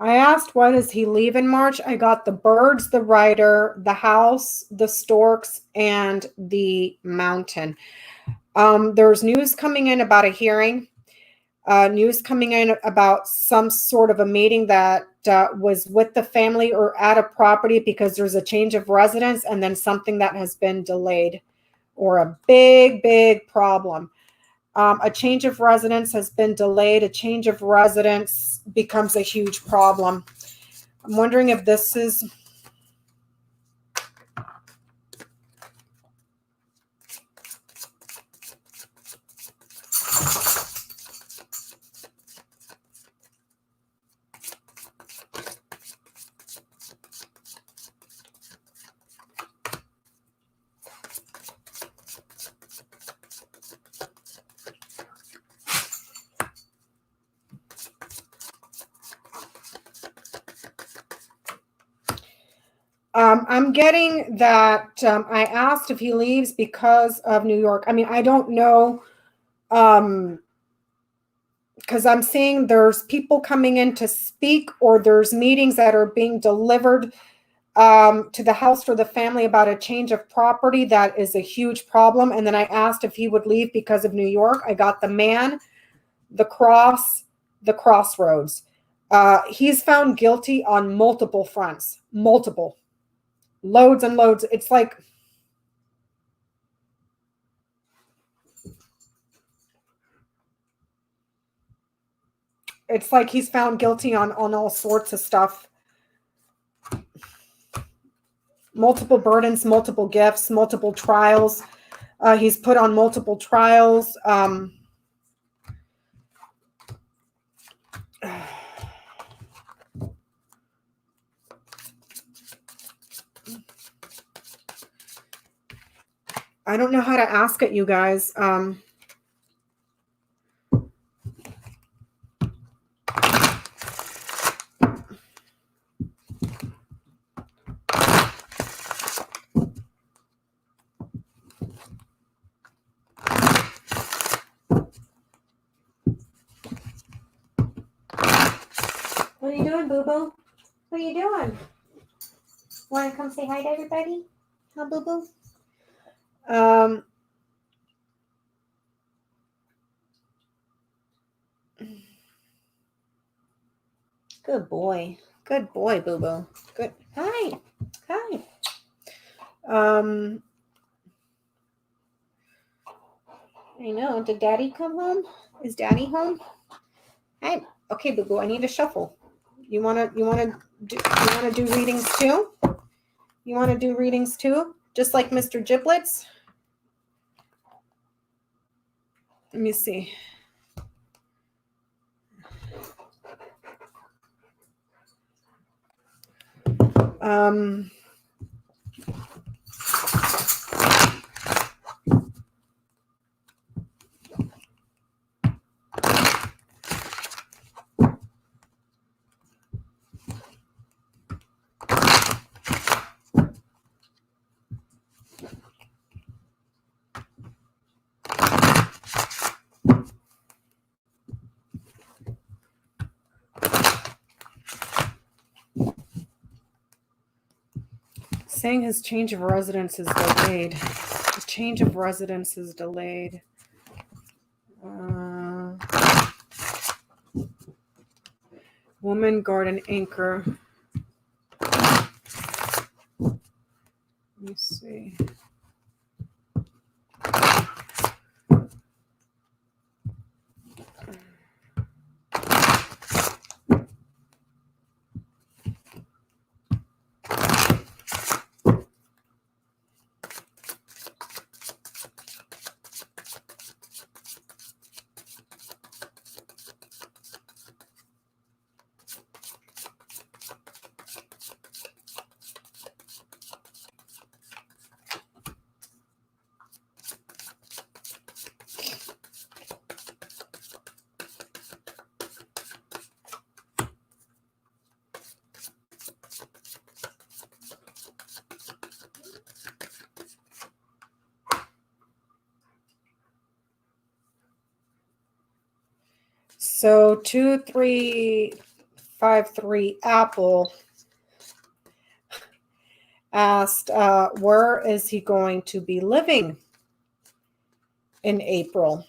I asked, what does he leave in March? I got the birds, the rider, the house, the storks, and the mountain. There's news coming in about a hearing, news coming in about some sort of a meeting that was with the family or at a property because there's a change of residence, and then something that has been delayed, or a big, big problem. A change of residence has been delayed. A change of residence becomes a huge problem. I'm wondering if this is... I'm getting that I asked if he leaves because of New York. I mean, I don't know, because I'm seeing there's people coming in to speak, or there's meetings that are being delivered to the house for the family about a change of property. That is a huge problem. And then I asked if he would leave because of New York. I got the man, the cross, the crossroads. He's found guilty on multiple fronts, multiple, loads and loads. It's like he's found guilty on all sorts of stuff. Multiple burdens, multiple gifts, multiple trials. He's put on multiple trials. I don't know how to ask it, you guys. What are you doing, Boo-Boo? What are you doing? Want to come say hi to everybody? Huh, Boo-Boo? Good boy. Good boy, Boo-Boo. Good. Hi. Hi. I know. Did Daddy come home? Is Daddy home? Hi. Okay, Boo-Boo. I need to shuffle. You wanna do readings too? You wanna do readings too? Just like Mr. Giblets? Let me see. Saying his change of residence is delayed. The change of residence is delayed. Woman, garden, anchor. Let me see. So 2353 Apple asked, where is he going to be living in April?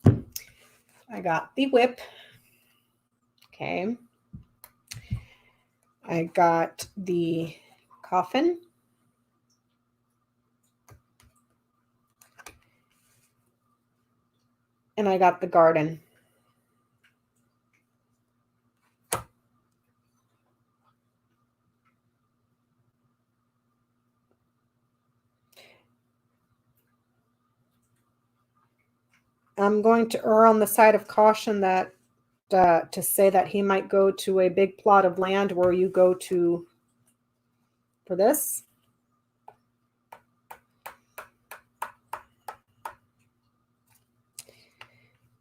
I got the whip. Okay. I got the coffin. And I got the garden. I'm going to err on the side of caution that to say that he might go to a big plot of land where you go to for this.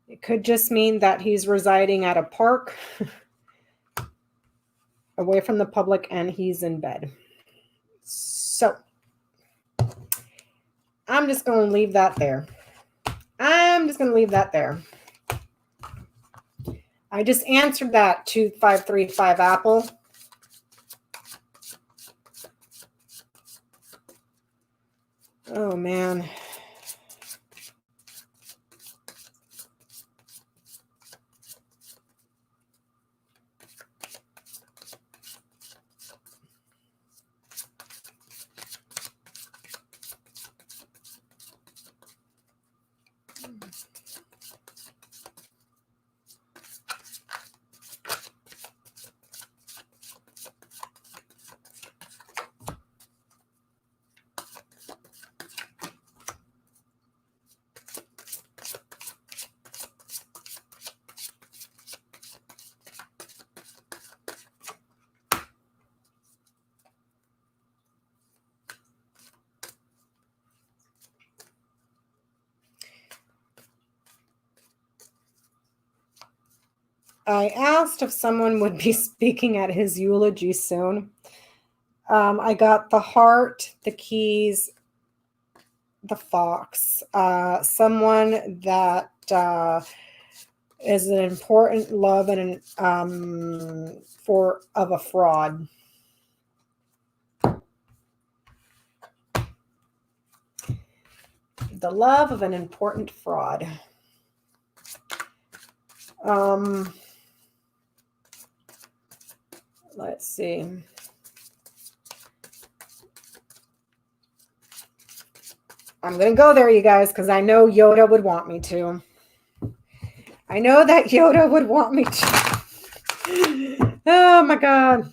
It could just mean that he's residing at a park. away from the public, and he's in bed. So I'm just going to leave that there. I'm just going to leave that there. I just answered that 2535 Apple. Oh, man. I asked if someone would be speaking at his eulogy soon. I got the heart, the keys, the fox. Someone that is an important love and of a fraud. The love of an important fraud. Let's see. I'm going to go there, you guys, because I know Yoda would want me to. I know that Yoda would want me to. Oh, my God.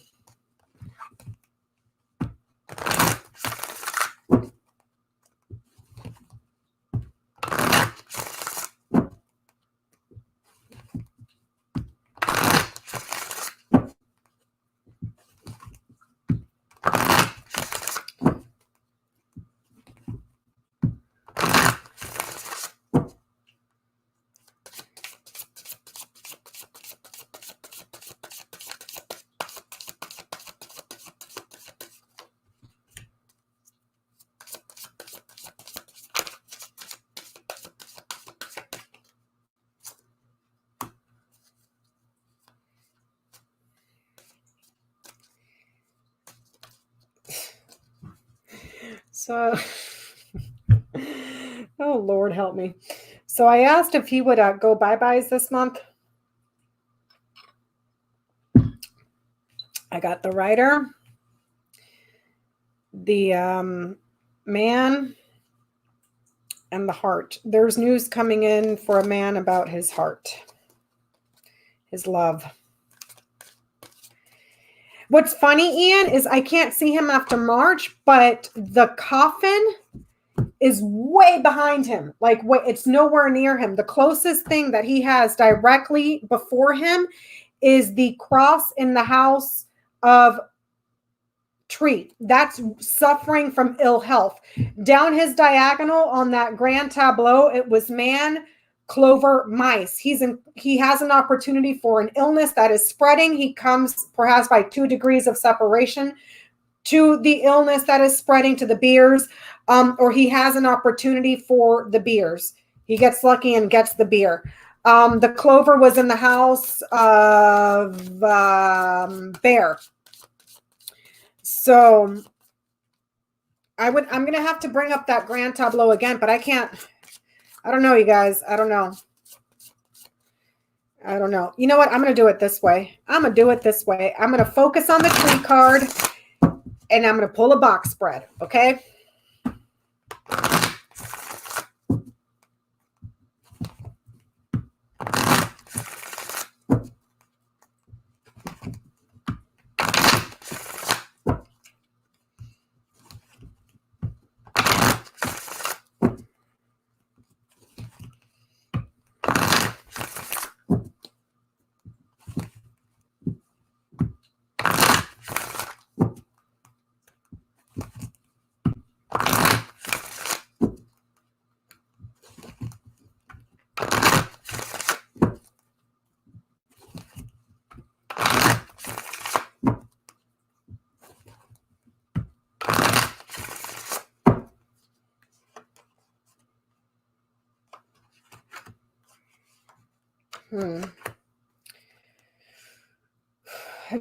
So, oh, Lord, help me. So I asked if he would go bye-byes this month. I got the writer, the man, and the heart. There's news coming in for a man about his heart, his love. What's funny, Ian, is I can't see him after March, but the coffin is way behind him. Like, it's nowhere near him. The closest thing that he has directly before him is the cross in the house of Tree. That's suffering from ill health. Down his diagonal on that grand tableau, it was man, clover, mice. He has an opportunity for an illness that is spreading. He comes perhaps by 2 degrees of separation to the illness that is spreading to the beers, or he has an opportunity for the beers. He gets lucky and gets the beer. The clover was in the house of Bear. So I'm going to have to bring up that grand tableau again, but I can't. I don't know, you guys. I don't know. You know what? I'm going to do it this way. I'm going to focus on the tree card, and I'm going to pull a box spread, okay?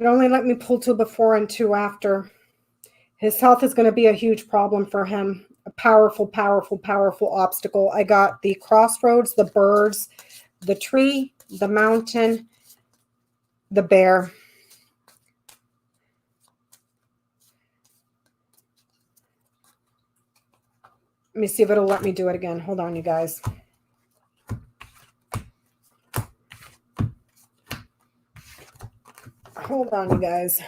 It only let me pull two before and two after. His health is going to be a huge problem for him. A powerful, powerful, powerful obstacle. I got the crossroads, the birds, the tree, the mountain, the bear. Let me see if it'll let me do it again. Hold on, you guys. Hold on, you guys.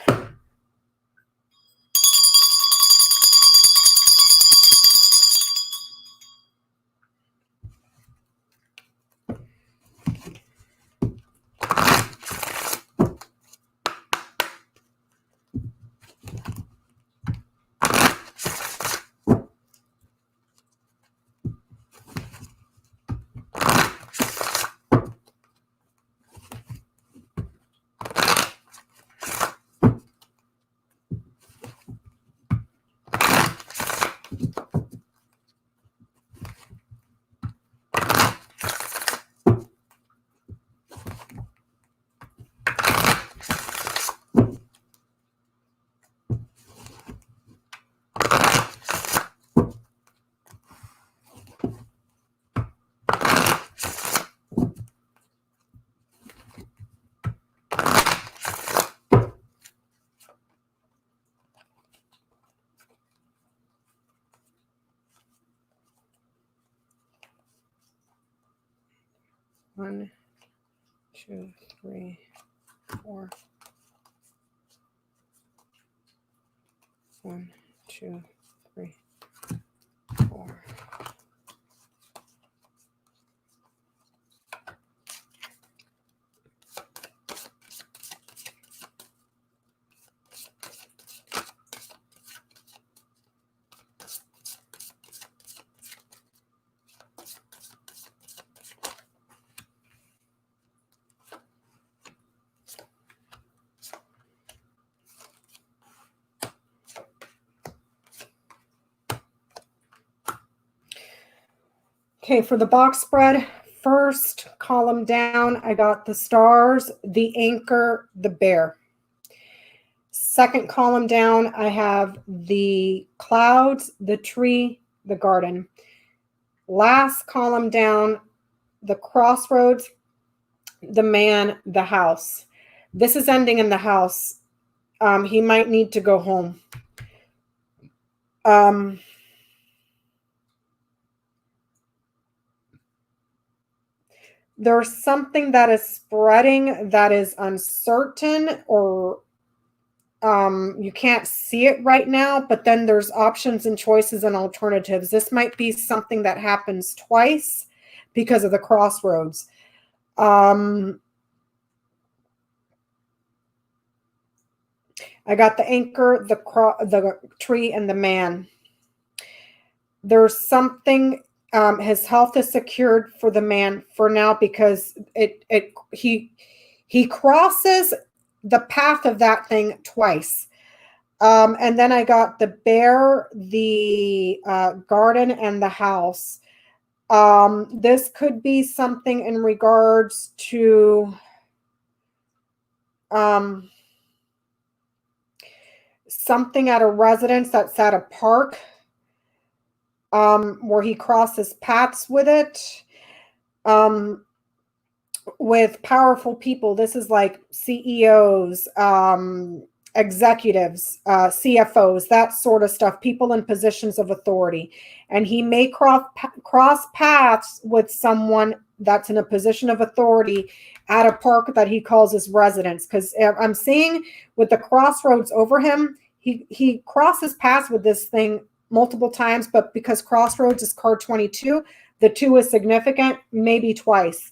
One, two, three, four. 1, 2, 3, 4. Okay, for the box spread, first column down, I got the stars, the anchor, the bear. Second column down, I have the clouds, the tree, the garden. Last column down, the crossroads, the man, the house. This is ending in the house. He might need to go home. There's something that is spreading that is uncertain, or you can't see it right now, but then there's options and choices and alternatives. This might be something that happens twice because of the crossroads. I got the anchor, the tree, and the man. There's something. His health is secured for the man for now because he crosses the path of that thing twice. And then I got the bear, the garden, and the house. This could be something in regards to something at a residence that's at a park. Where he crosses paths with it, with powerful people. This is like CEOs, executives, CFOs, that sort of stuff, people in positions of authority. And he may cross paths with someone that's in a position of authority at a park that he calls his residence. Because I'm seeing with the crossroads over him, he crosses paths with this thing multiple times, but because crossroads is card 22, the 2 is significant, maybe twice.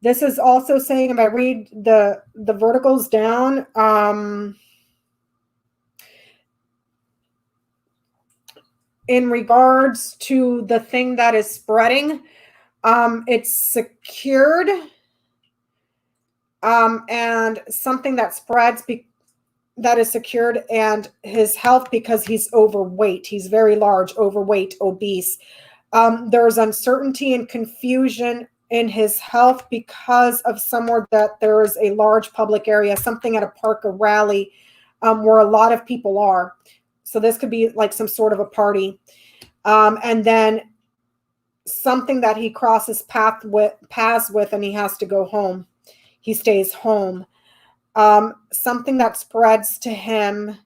This is also saying, if I read the verticals down, in regards to the thing that is spreading, it's secured, and something that spreads that is secured, and his health because he's overweight. He's very large, overweight, obese. There's uncertainty and confusion in his health because of somewhere that there is a large public area, something at a park, a rally, where a lot of people are. So this could be like some sort of a party. And then something that he crosses paths with, and he has to go home. He stays home. Something that spreads to him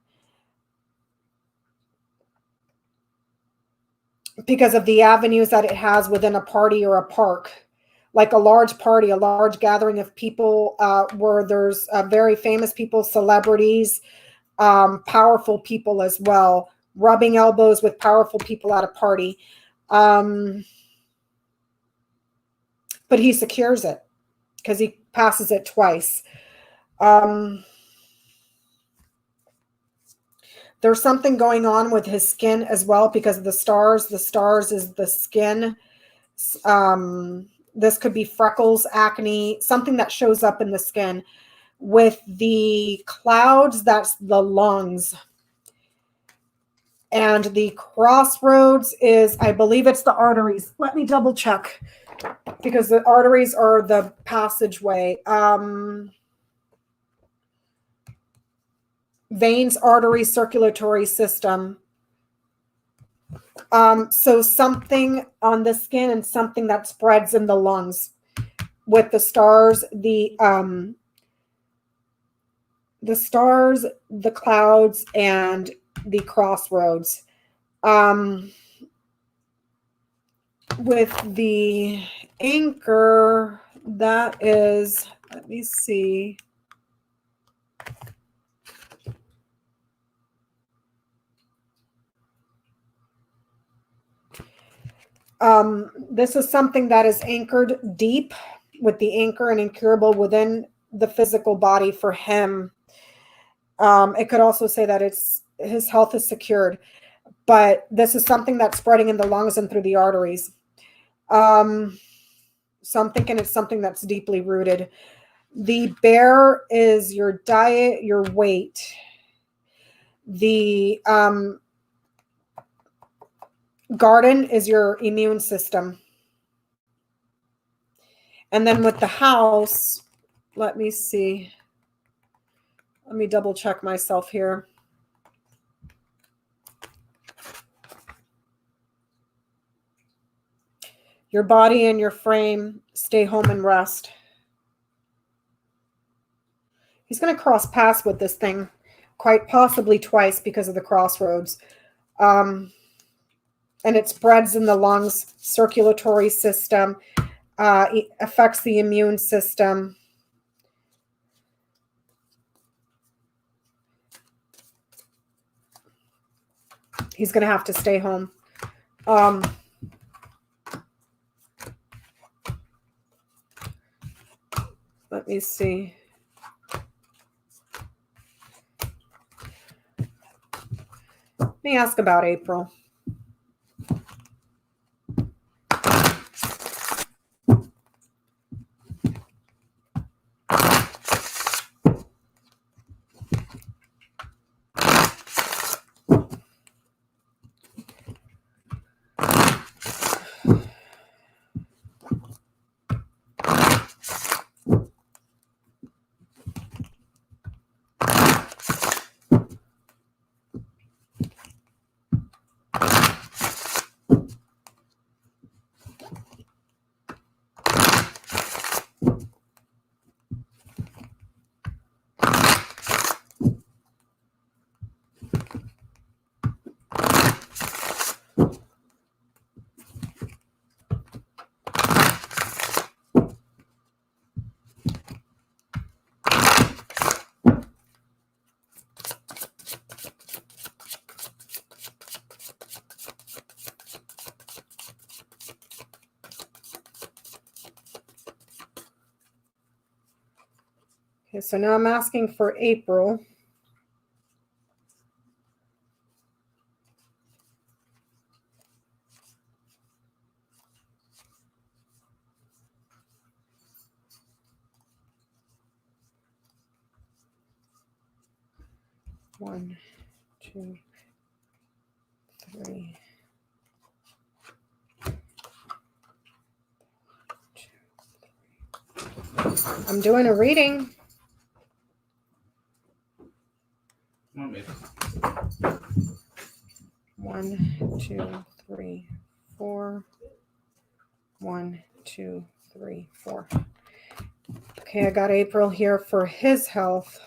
because of the avenues that it has within a party or a park, like a large party, a large gathering of people, where there's very famous people, celebrities, powerful people as well, rubbing elbows with powerful people at a party. But he secures it because he passes it twice. There's something going on with his skin as well because of the stars. The stars is the skin. This could be freckles, acne, something that shows up in the skin. With the clouds, that's the lungs. And the crossroads is, I believe it's the arteries. Let me double check because the arteries are the passageway. Veins, arteries, circulatory system. So something on the skin and something that spreads in the lungs. With the stars, the stars, the clouds, and the crossroads. With the anchor, that is, let me see. This is something that is anchored deep with the anchor and incurable within the physical body for him. It could also say that his health is secured, but this is something that's spreading in the lungs and through the arteries. So I'm thinking it's something that's deeply rooted. The bear is your diet, your weight. The garden is your immune system. And then with the house, let me see. Let me double check myself here. Your body and your frame, stay home and rest. He's going to cross paths with this thing quite possibly twice because of the crossroads. And it spreads in the lungs, circulatory system, it affects the immune system. He's going to have to stay home. Let me see. Let me ask about April. Okay, so now I'm asking for April. One, two, three. I'm doing a reading. One, two, three, four. 1, 2, 3, 4. Okay, I got April here for his health.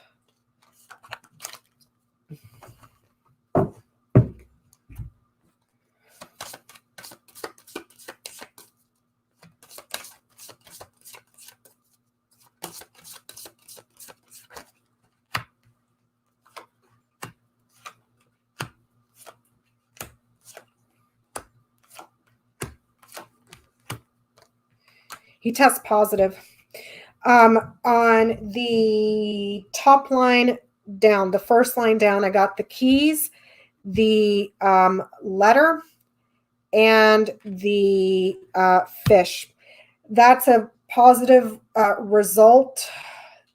He tests positive. On the top line down, the first line down, I got the keys, the letter, and the fish. That's a positive result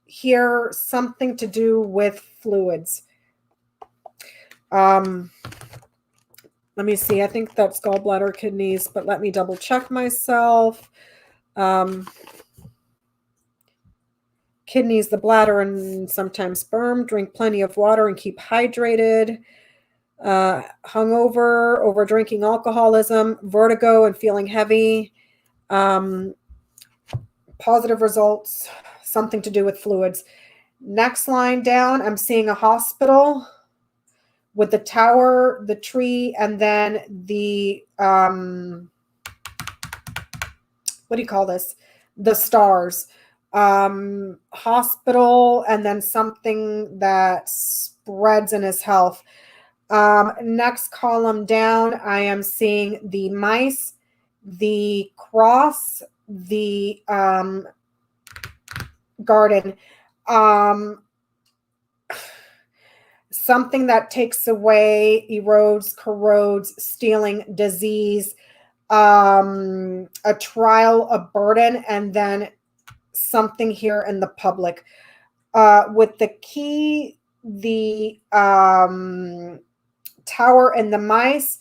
here, something to do with fluids. Let me see. I think that's gallbladder, kidneys, but let me double check myself. Kidneys, the bladder, and sometimes sperm. Drink plenty of water and keep hydrated. Hungover, over drinking, alcoholism, vertigo, and feeling heavy. Positive results, something to do with fluids. Next line down, I'm seeing a hospital with the tower, the tree, and then the, what do you call this? The stars. Hospital, and then something that spreads in his health. Next column down, I am seeing the mice, the cross, the garden. Something that takes away, erodes, corrodes, stealing, disease, a trial, a burden, and then something here in the public. With the key, the tower, and the mice,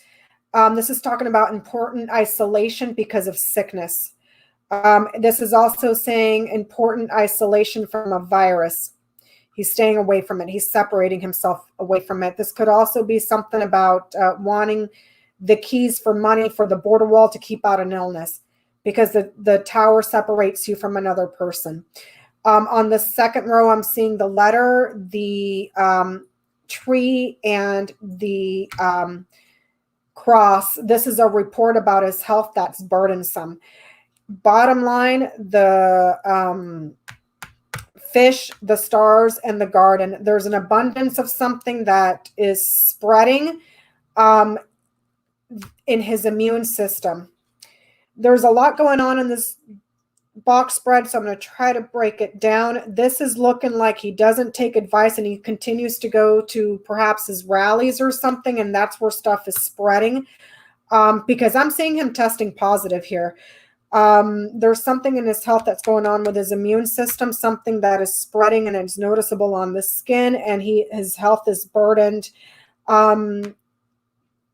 this is talking about important isolation because of sickness. This is also saying important isolation from a virus. He's staying away from it. He's separating himself away from it. This could also be something about wanting the keys for money for the border wall to keep out an illness, because the tower separates you from another person. On the second row, I'm seeing the letter, the tree, and the cross. This is a report about his health that's burdensome. Bottom line, the fish, the stars, and the garden. There's an abundance of something that is spreading in his immune system. There's a lot going on in this box spread, so I'm going to try to break it down. This is looking like he doesn't take advice and he continues to go to perhaps his rallies or something, and that's where stuff is spreading, because I'm seeing him testing positive here. There's something in his health that's going on with his immune system, something that is spreading, and it's noticeable on the skin, and his health is burdened.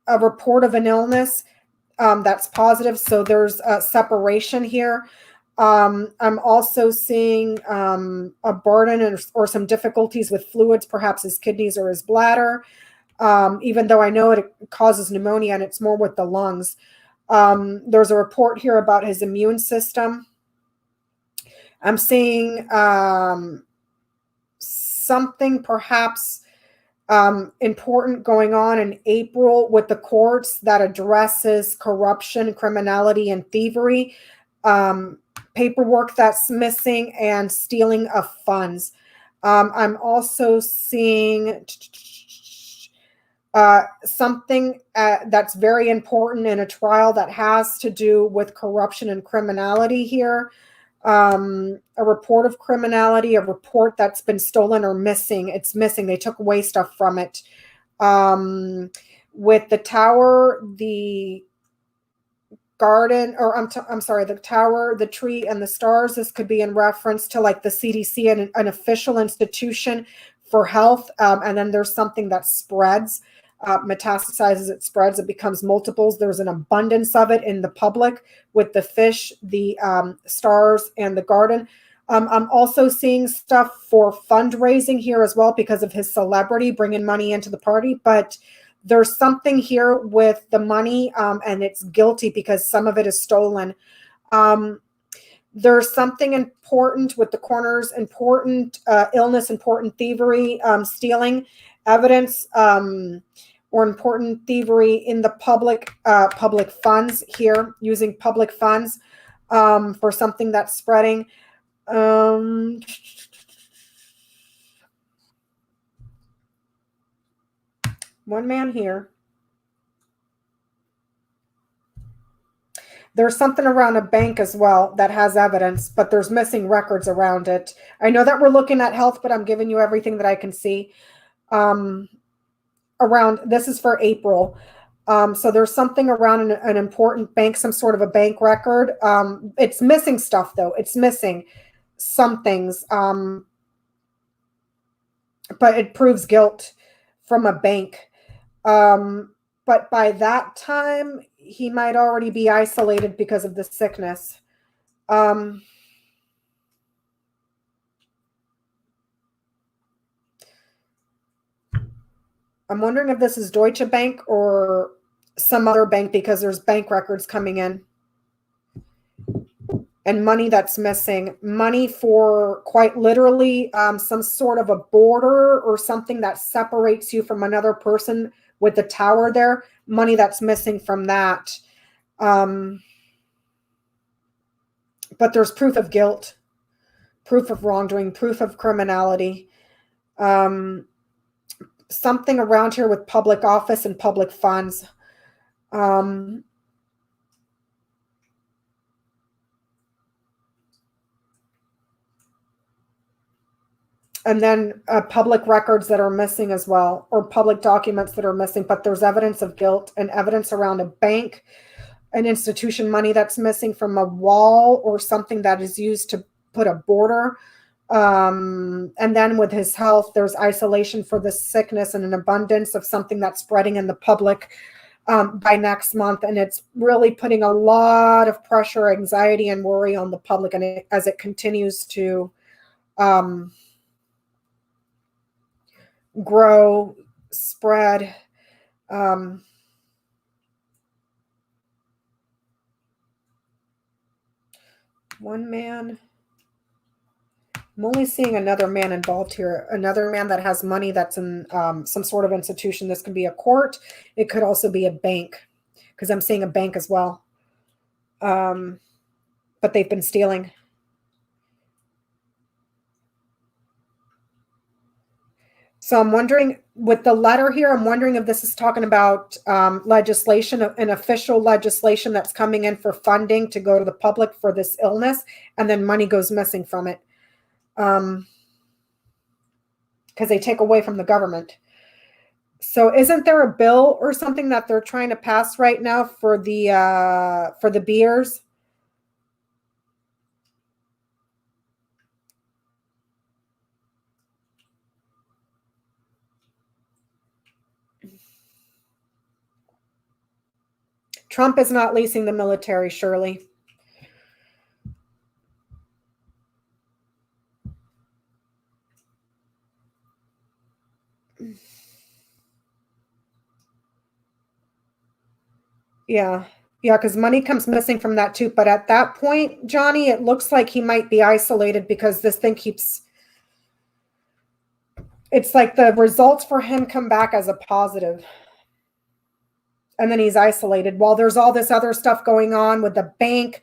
A report of an illness that's positive, so there's a separation here. I'm also seeing a burden or some difficulties with fluids, perhaps his kidneys or his bladder, even though I know it causes pneumonia and it's more with the lungs. There's a report here about his immune system. I'm seeing something perhaps important going on in April with the courts that addresses corruption, criminality, and thievery. Paperwork that's missing, and stealing of funds. I'm also seeing something that's very important in a trial that has to do with corruption and criminality here. A report of criminality, a report that's been stolen or missing. It's missing. They took away stuff from it. With the tower, the garden, or I'm sorry, the tower, the tree, and the stars, this could be in reference to like the CDC and an official institution for health. And then there's something that spreads, metastasizes, it spreads, it becomes multiples. There's an abundance of it in the public with the fish, the stars, and the garden. I'm also seeing stuff for fundraising here as well because of his celebrity, bringing money into the party. But there's something here with the money, and it's guilty because some of it is stolen. There's something important with the corners, important illness, important thievery, stealing evidence, or important thievery in the public funds here, using public funds for something that's spreading. One man here. There's something around a bank as well that has evidence, but there's missing records around it. I know that we're looking at health, but I'm giving you everything that I can see. Around, this is for April. So there's something around an important bank, some sort of a bank record. It's missing stuff though. It's missing some things. But it proves guilt from a bank. But by that time, he might already be isolated because of the sickness. I'm wondering if this is Deutsche Bank or some other bank because there's bank records coming in. And money that's missing. Money for quite literally some sort of a border or something that separates you from another person with the tower there. Money that's missing from that. But there's proof of guilt, proof of wrongdoing, proof of criminality. Something around here with public office and public funds. And then public records that are missing as well, or public documents that are missing, but there's evidence of guilt and evidence around a bank, an institution, money that's missing from a wall or something that is used to put a border. And then with his health, there's isolation for the sickness and an abundance of something that's spreading in the public by next month. And it's really putting a lot of pressure, anxiety, and worry on the public. And as it continues to grow, spread. One man. I'm only seeing another man involved here. Another man that has money that's in some sort of institution. This could be a court. It could also be a bank, because I'm seeing a bank as well. But they've been stealing. So I'm wondering, with the letter here, I'm wondering if this is talking about legislation, an official legislation that's coming in for funding to go to the public for this illness, and then money goes missing from it. Because they take away from the government. So isn't there a bill or something that they're trying to pass right now for the beers? Trump is not leasing the military, surely. Yeah, because money comes missing from that too. But at that point, Johnny, it looks like he might be isolated because this thing keeps... It's like the results for him come back as a positive. And then he's isolated while there's all this other stuff going on with the bank,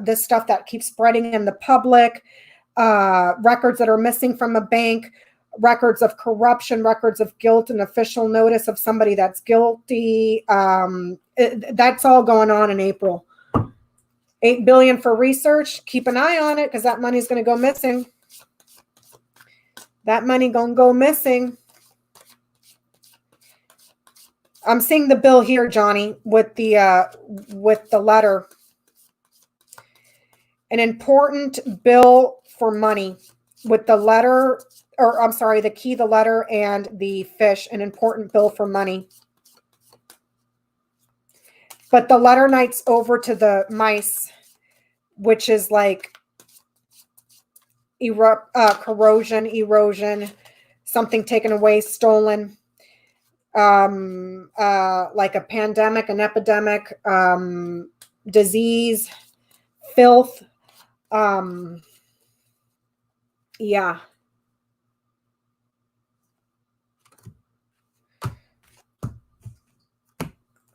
this stuff that keeps spreading in the public, records that are missing from a bank, records of corruption, records of guilt, and official notice of somebody that's guilty. That's all going on in April. $8 billion for research. Keep an eye on it because that money's going to go missing. That money going to go missing. I'm seeing the bill here, Johnny, with the letter. An important bill for money with the letter, or I'm sorry, the key, the letter, and the fish. An important bill for money. But the letter knight's over to the mice. which is like corrosion, erosion, something taken away, stolen, like a pandemic, an epidemic, disease, filth. Yeah.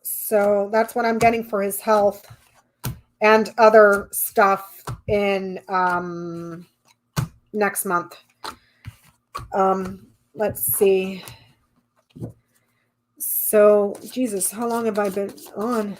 So that's what I'm getting for his health and other stuff in next month. Let's see. So, Jesus, how long have I been on?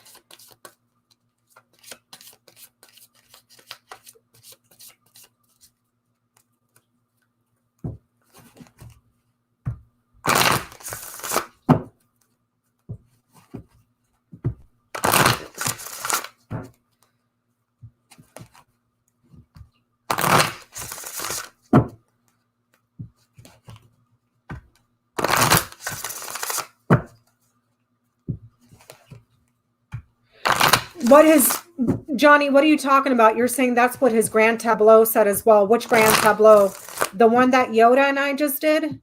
Johnny, what are you talking about? You're saying that's what his grand tableau said as well. Which grand tableau? The one that Yoda and I just did?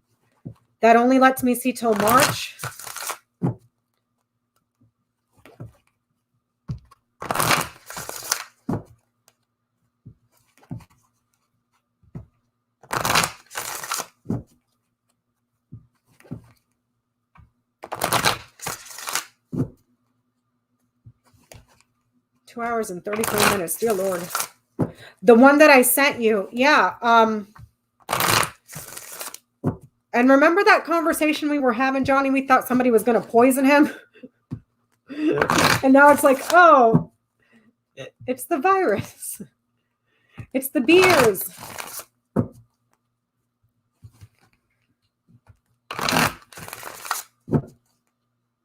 That only lets me see till March? Hours and 33 minutes, dear Lord. The one that I sent you, yeah. And remember that conversation we were having, Johnny? We thought somebody was going to poison him. And now it's like, oh, it's the virus. It's the beers.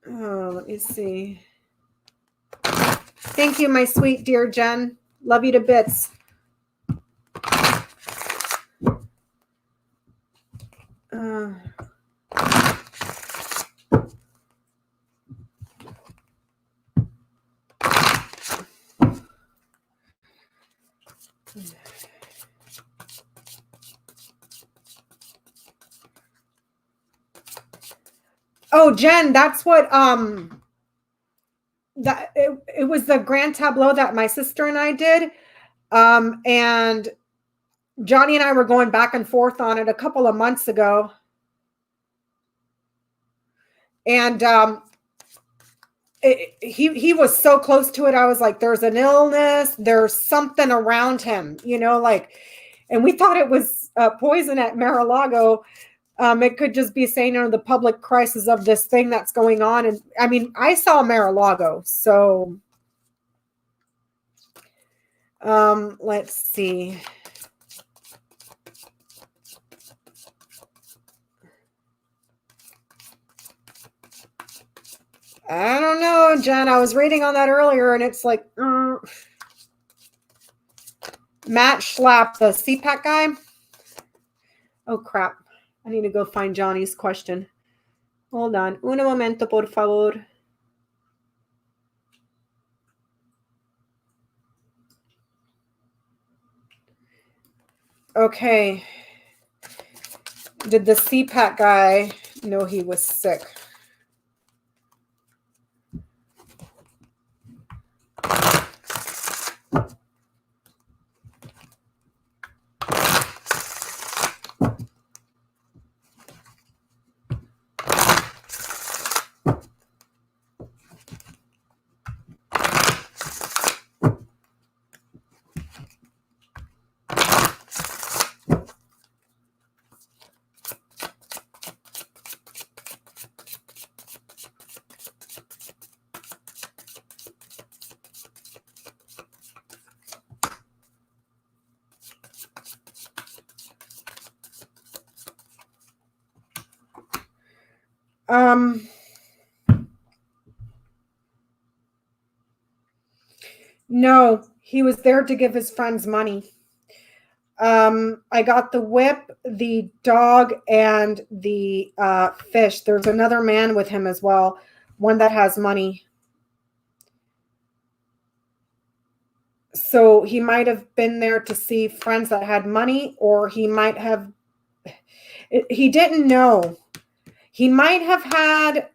Oh, let me see. Thank you, my sweet dear Jen. Love you to bits. Oh, Jen, that's what it was the grand tableau that my sister and I did. And Johnny and I were going back and forth on it a couple of months ago. And he was so close to it. I was like, there's an illness, there's something around him, like, and we thought it was poison at Mar-a-Lago. It could just be saying, the public crisis of this thing that's going on. And I mean, I saw Mar-a-Lago, so let's see. I don't know, Jen. I was reading on that earlier, and it's like Matt Schlapp, the CPAC guy. Oh, crap. I need to go find Johnny's question. Hold on. Un momento, por favor. Okay. Did the CPAC guy know he was sick? No, he was there to give his friends money. I got the whip, the dog, and the fish. There's another man with him as well, one that has money. So he might have been there to see friends that had money, or he might have, he didn't know. He might have had,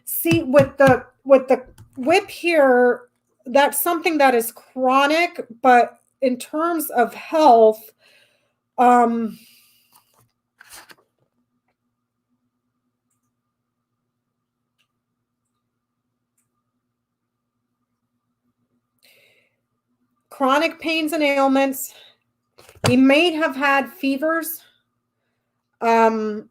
see, with the whip here, that's something that is chronic, but in terms of health, chronic pains and ailments. He may have had fevers. For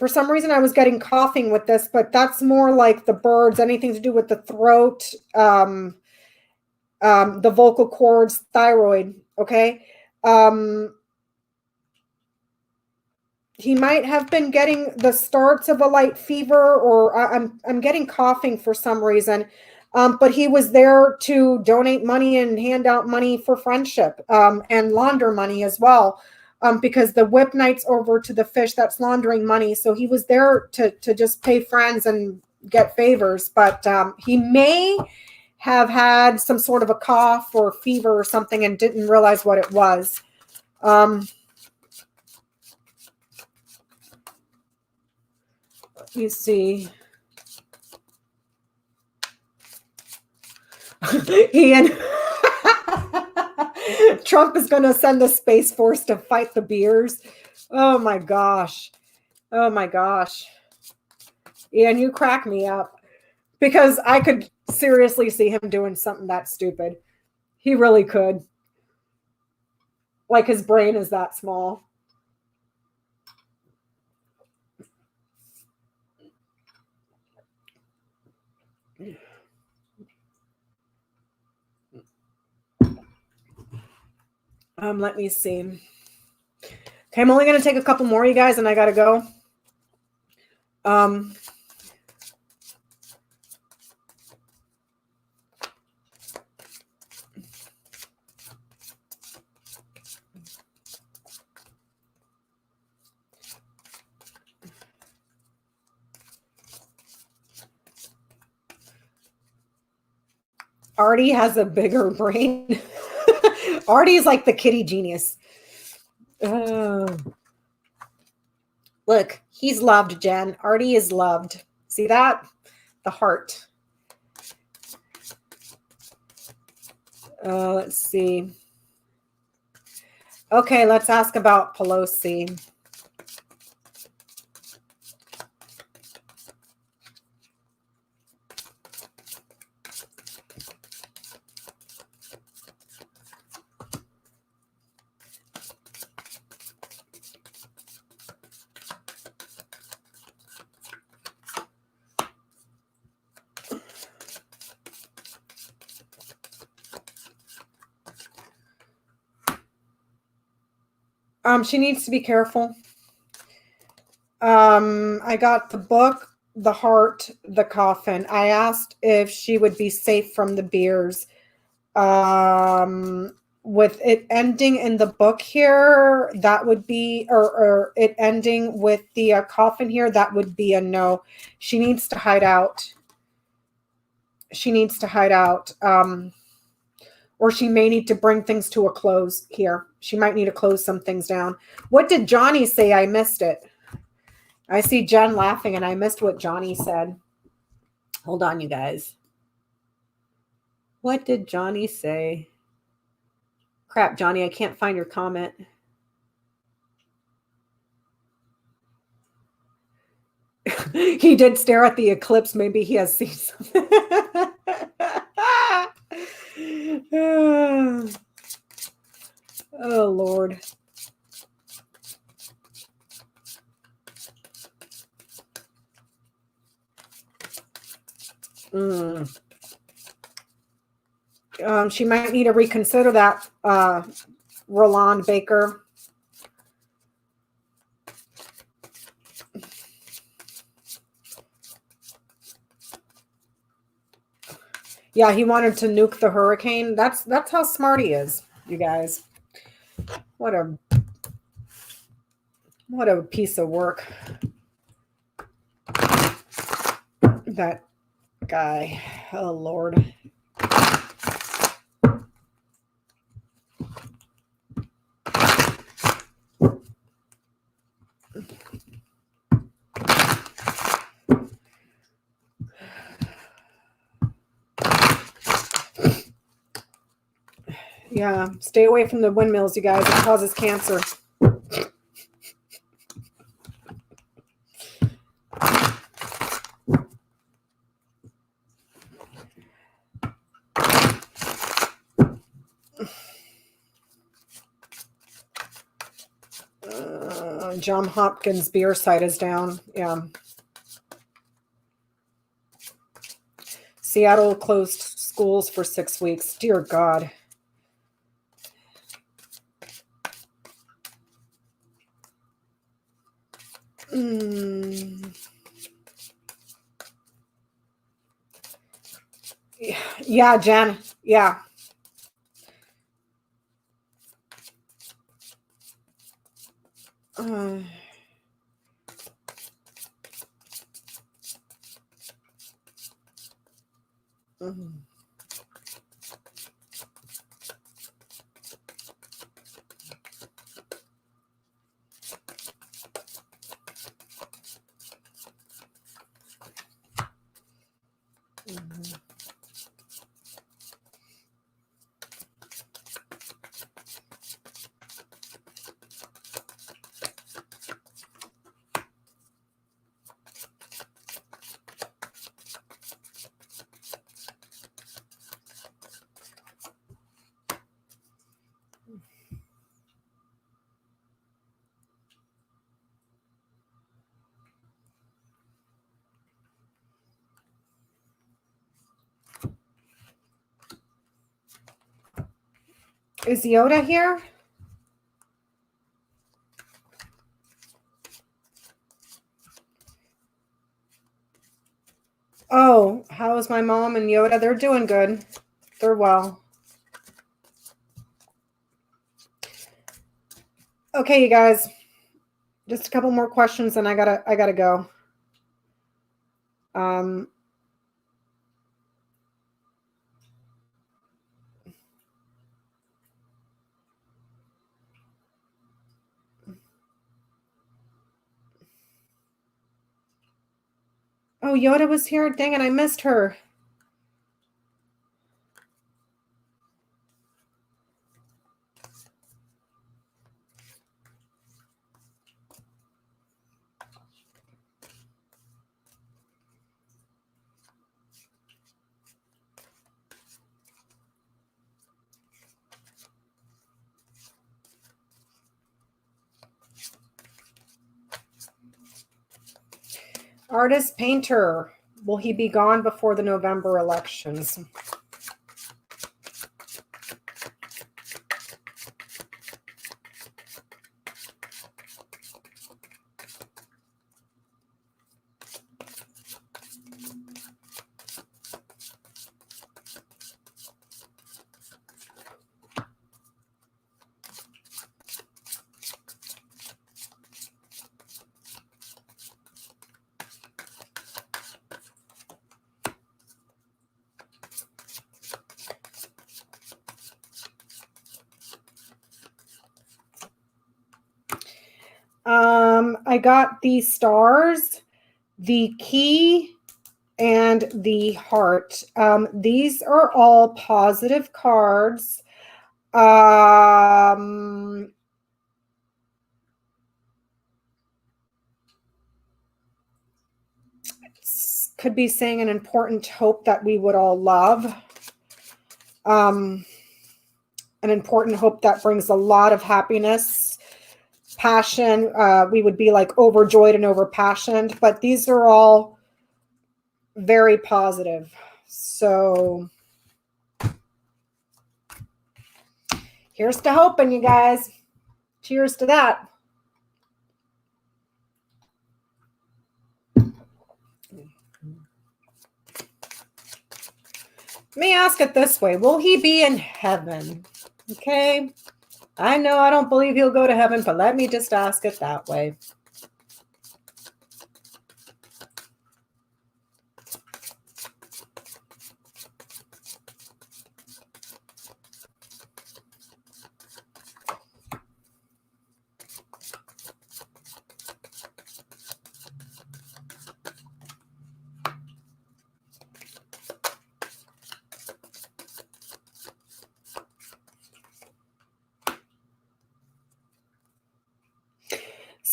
some reason, I was getting coughing with this, but that's more like the birds, anything to do with the throat, the vocal cords, thyroid. Okay. He might have been getting the starts of a light fever, or I'm getting coughing for some reason. But he was there to donate money and hand out money for friendship, and launder money as well, because the whip night's over to the fish that's laundering money. So he was there to just pay friends and get favors. But he may have had some sort of a cough or fever or something and didn't realize what it was. You see, Ian, Trump is going to send the Space Force to fight the beers. Oh my gosh. Oh my gosh. Ian, you crack me up, because I could seriously see him doing something that stupid. He really could. Like, his brain is that small. Let me see. Okay, I'm only going to take a couple more, you guys, and I got to go. Artie has a bigger brain. Artie is like the kitty genius. Look, he's loved, Jen. Artie is loved. See that? The heart. Let's see. Okay, let's ask about Pelosi. She needs to be careful. I got the book, the heart, the coffin. I asked if she would be safe from the beers. With it ending in the book here, that would be, or it ending with the coffin here, that would be a no. She needs to hide out. She needs to hide out. Or she may need to bring things to a close here. She might need to close some things down. What did Johnny say? I missed it. I see Jen laughing and I missed what Johnny said. Hold on, you guys. What did Johnny say? Crap, Johnny, I can't find your comment. He did stare at the eclipse. Maybe he has seen something. Oh, Lord. She might need to reconsider that, Roland Baker. Yeah, he wanted to nuke the hurricane. That's how smart he is, you guys. What a piece of work. That guy. Oh, Lord. Yeah, stay away from the windmills, you guys. It causes cancer. John Hopkins beer site is down. Yeah. Seattle closed schools for 6 weeks. Dear God. Yeah, Jen. Yeah. Is Yoda here? Oh, how's my mom and Yoda? They're doing good. They're well. Okay, you guys. Just a couple more questions and I gotta go. Oh, Yoda was here. Dang it, I missed her. Artist, painter. Will he be gone before the November elections? I got the stars, the key, and the heart. These are all positive cards. Could be saying an important hope that we would all love. An important hope that brings a lot of happiness, passion. We would be like overjoyed and overpassioned, but these are all very positive. So here's to hoping, you guys. Cheers to that. Let me ask it this way. Will he be in heaven? Okay. I know I don't believe he'll go to heaven, but let me just ask it that way.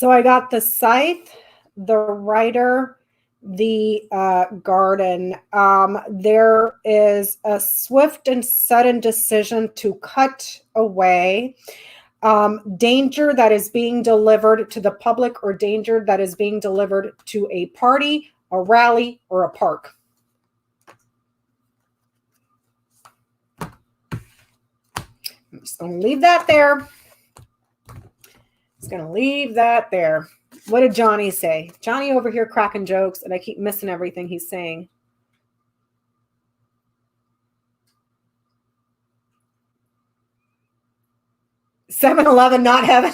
So I got the scythe, the rider, the garden. There is a swift and sudden decision to cut away. Danger that is being delivered to the public, or danger that is being delivered to a party, a rally, or a park. I'm just going to leave that there. Just going to leave that there. What did Johnny say? Johnny over here cracking jokes, and I keep missing everything he's saying. $7-Eleven, not heaven.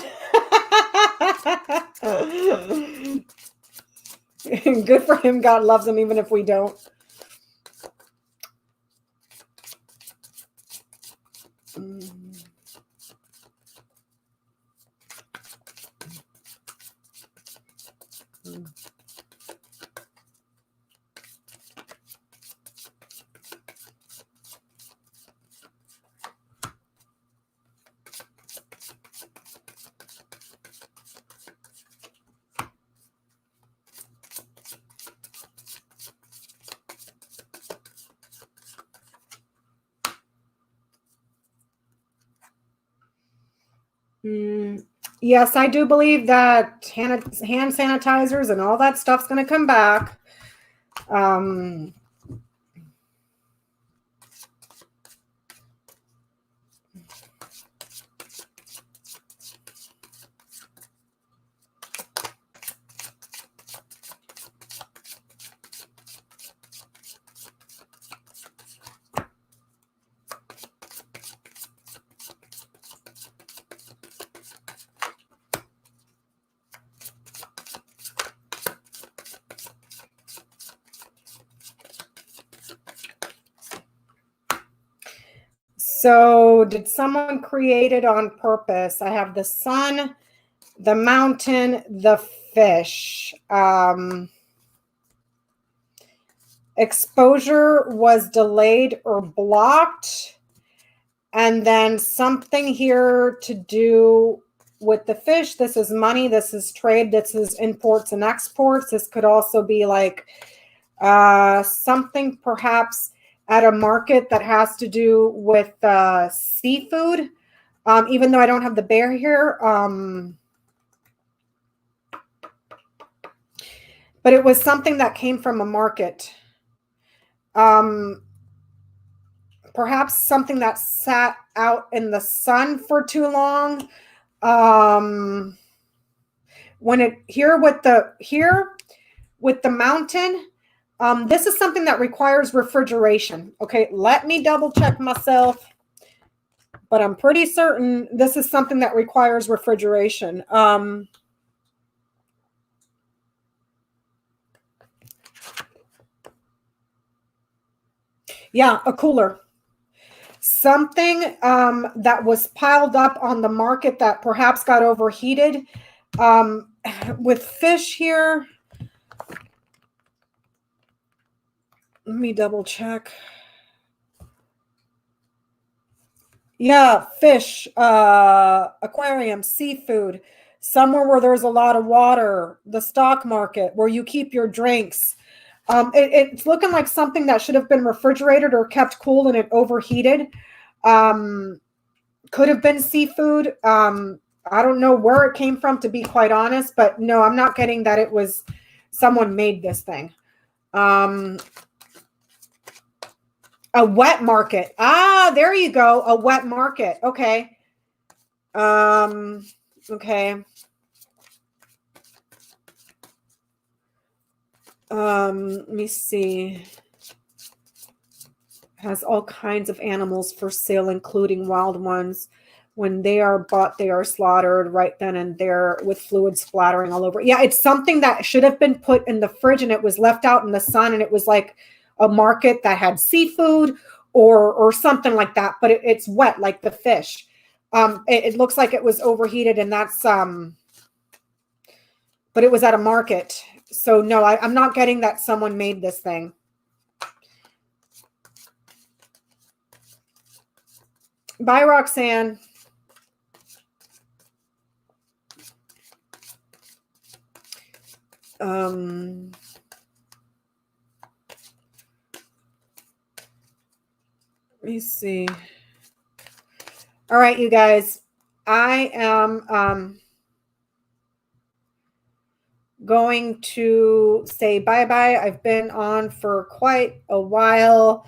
Good for him. God loves him, even if we don't. Yes, I do believe that hand sanitizers and all that stuff's going to come back. So did someone create it on purpose? I have the sun, the mountain, the fish. Exposure was delayed or blocked. And then something here to do with the fish. This is money. This is trade. This is imports and exports. This could also be like something perhaps at a market that has to do with seafood, even though I don't have the bear here. But it was something that came from a market. Perhaps something that sat out in the sun for too long. When it here with the mountain, this is something that requires refrigeration. Okay, let me double check myself, but I'm pretty certain this is something that requires refrigeration. Yeah, a cooler. Something that was piled up on the market that perhaps got overheated. With fish here, let me double check. Yeah, fish, aquarium, seafood, somewhere where there's a lot of water, the stock market, where you keep your drinks. It's looking like something that should have been refrigerated or kept cool and it overheated. Could have been seafood. I don't know where it came from, to be quite honest, but no, I'm not getting that it was someone made this thing. A wet market. Ah, there you go. A wet market. Okay. Okay. Let me see. Has all kinds of animals for sale, including wild ones. When they are bought, they are slaughtered right then and there with fluid splattering all over. Yeah, it's something that should have been put in the fridge and it was left out in the sun, and it was like a market that had seafood or something like that, but it's wet like the fish. It looks like it was overheated, and that's but it was at a market. So no, I'm not getting that someone made this thing. Bye, Roxanne. Let me see. All right, you guys. I am going to say bye-bye. I've been on for quite a while.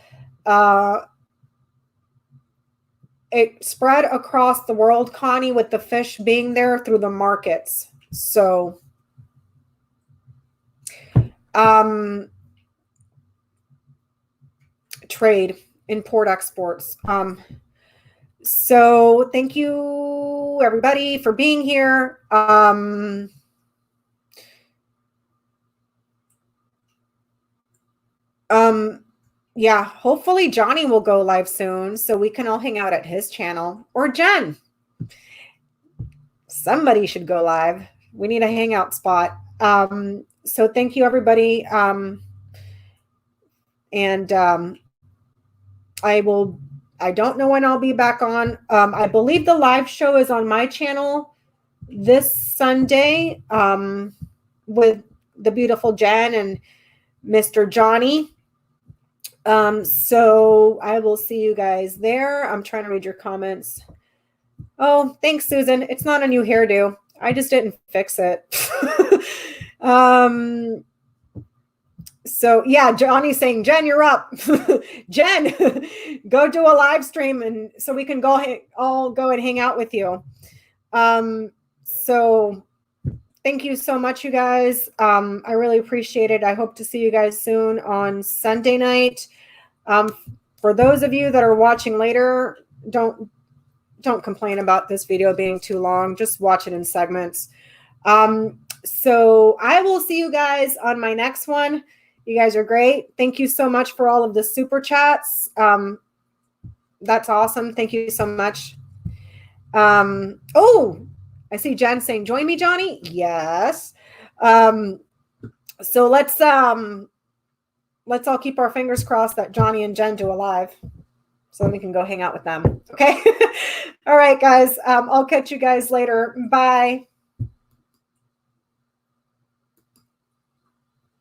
It spread across the world, Connie, with the fish being there through the markets. So trade, import, exports. So thank you, everybody, for being here. Yeah, hopefully Johnny will go live soon so we can all hang out at his channel. Or Jen. Somebody should go live. We need a hangout spot. So thank you, everybody. I don't know when I'll be back on. I believe the live show is on my channel this Sunday with the beautiful Jen and Mr. Johnny. So I will see you guys there. I'm trying to read your comments. Oh, thanks, Susan. It's not a new hairdo. I just didn't fix it. So yeah, Johnny's saying, Jen, you're up. Jen, go do a live stream and so we can all go and hang out with you. So thank you so much, you guys. I really appreciate it. I hope to see you guys soon on Sunday night. For those of you that are watching later, don't complain about this video being too long. Just watch it in segments. So I will see you guys on my next one. You guys are great. Thank you so much for all of the super chats. That's awesome. Thank you so much. Oh, I see Jen saying, join me, Johnny. Yes. So let's all keep our fingers crossed that Johnny and Jen do a live so we can go hang out with them. Okay. All right, guys. I'll catch you guys later. Bye.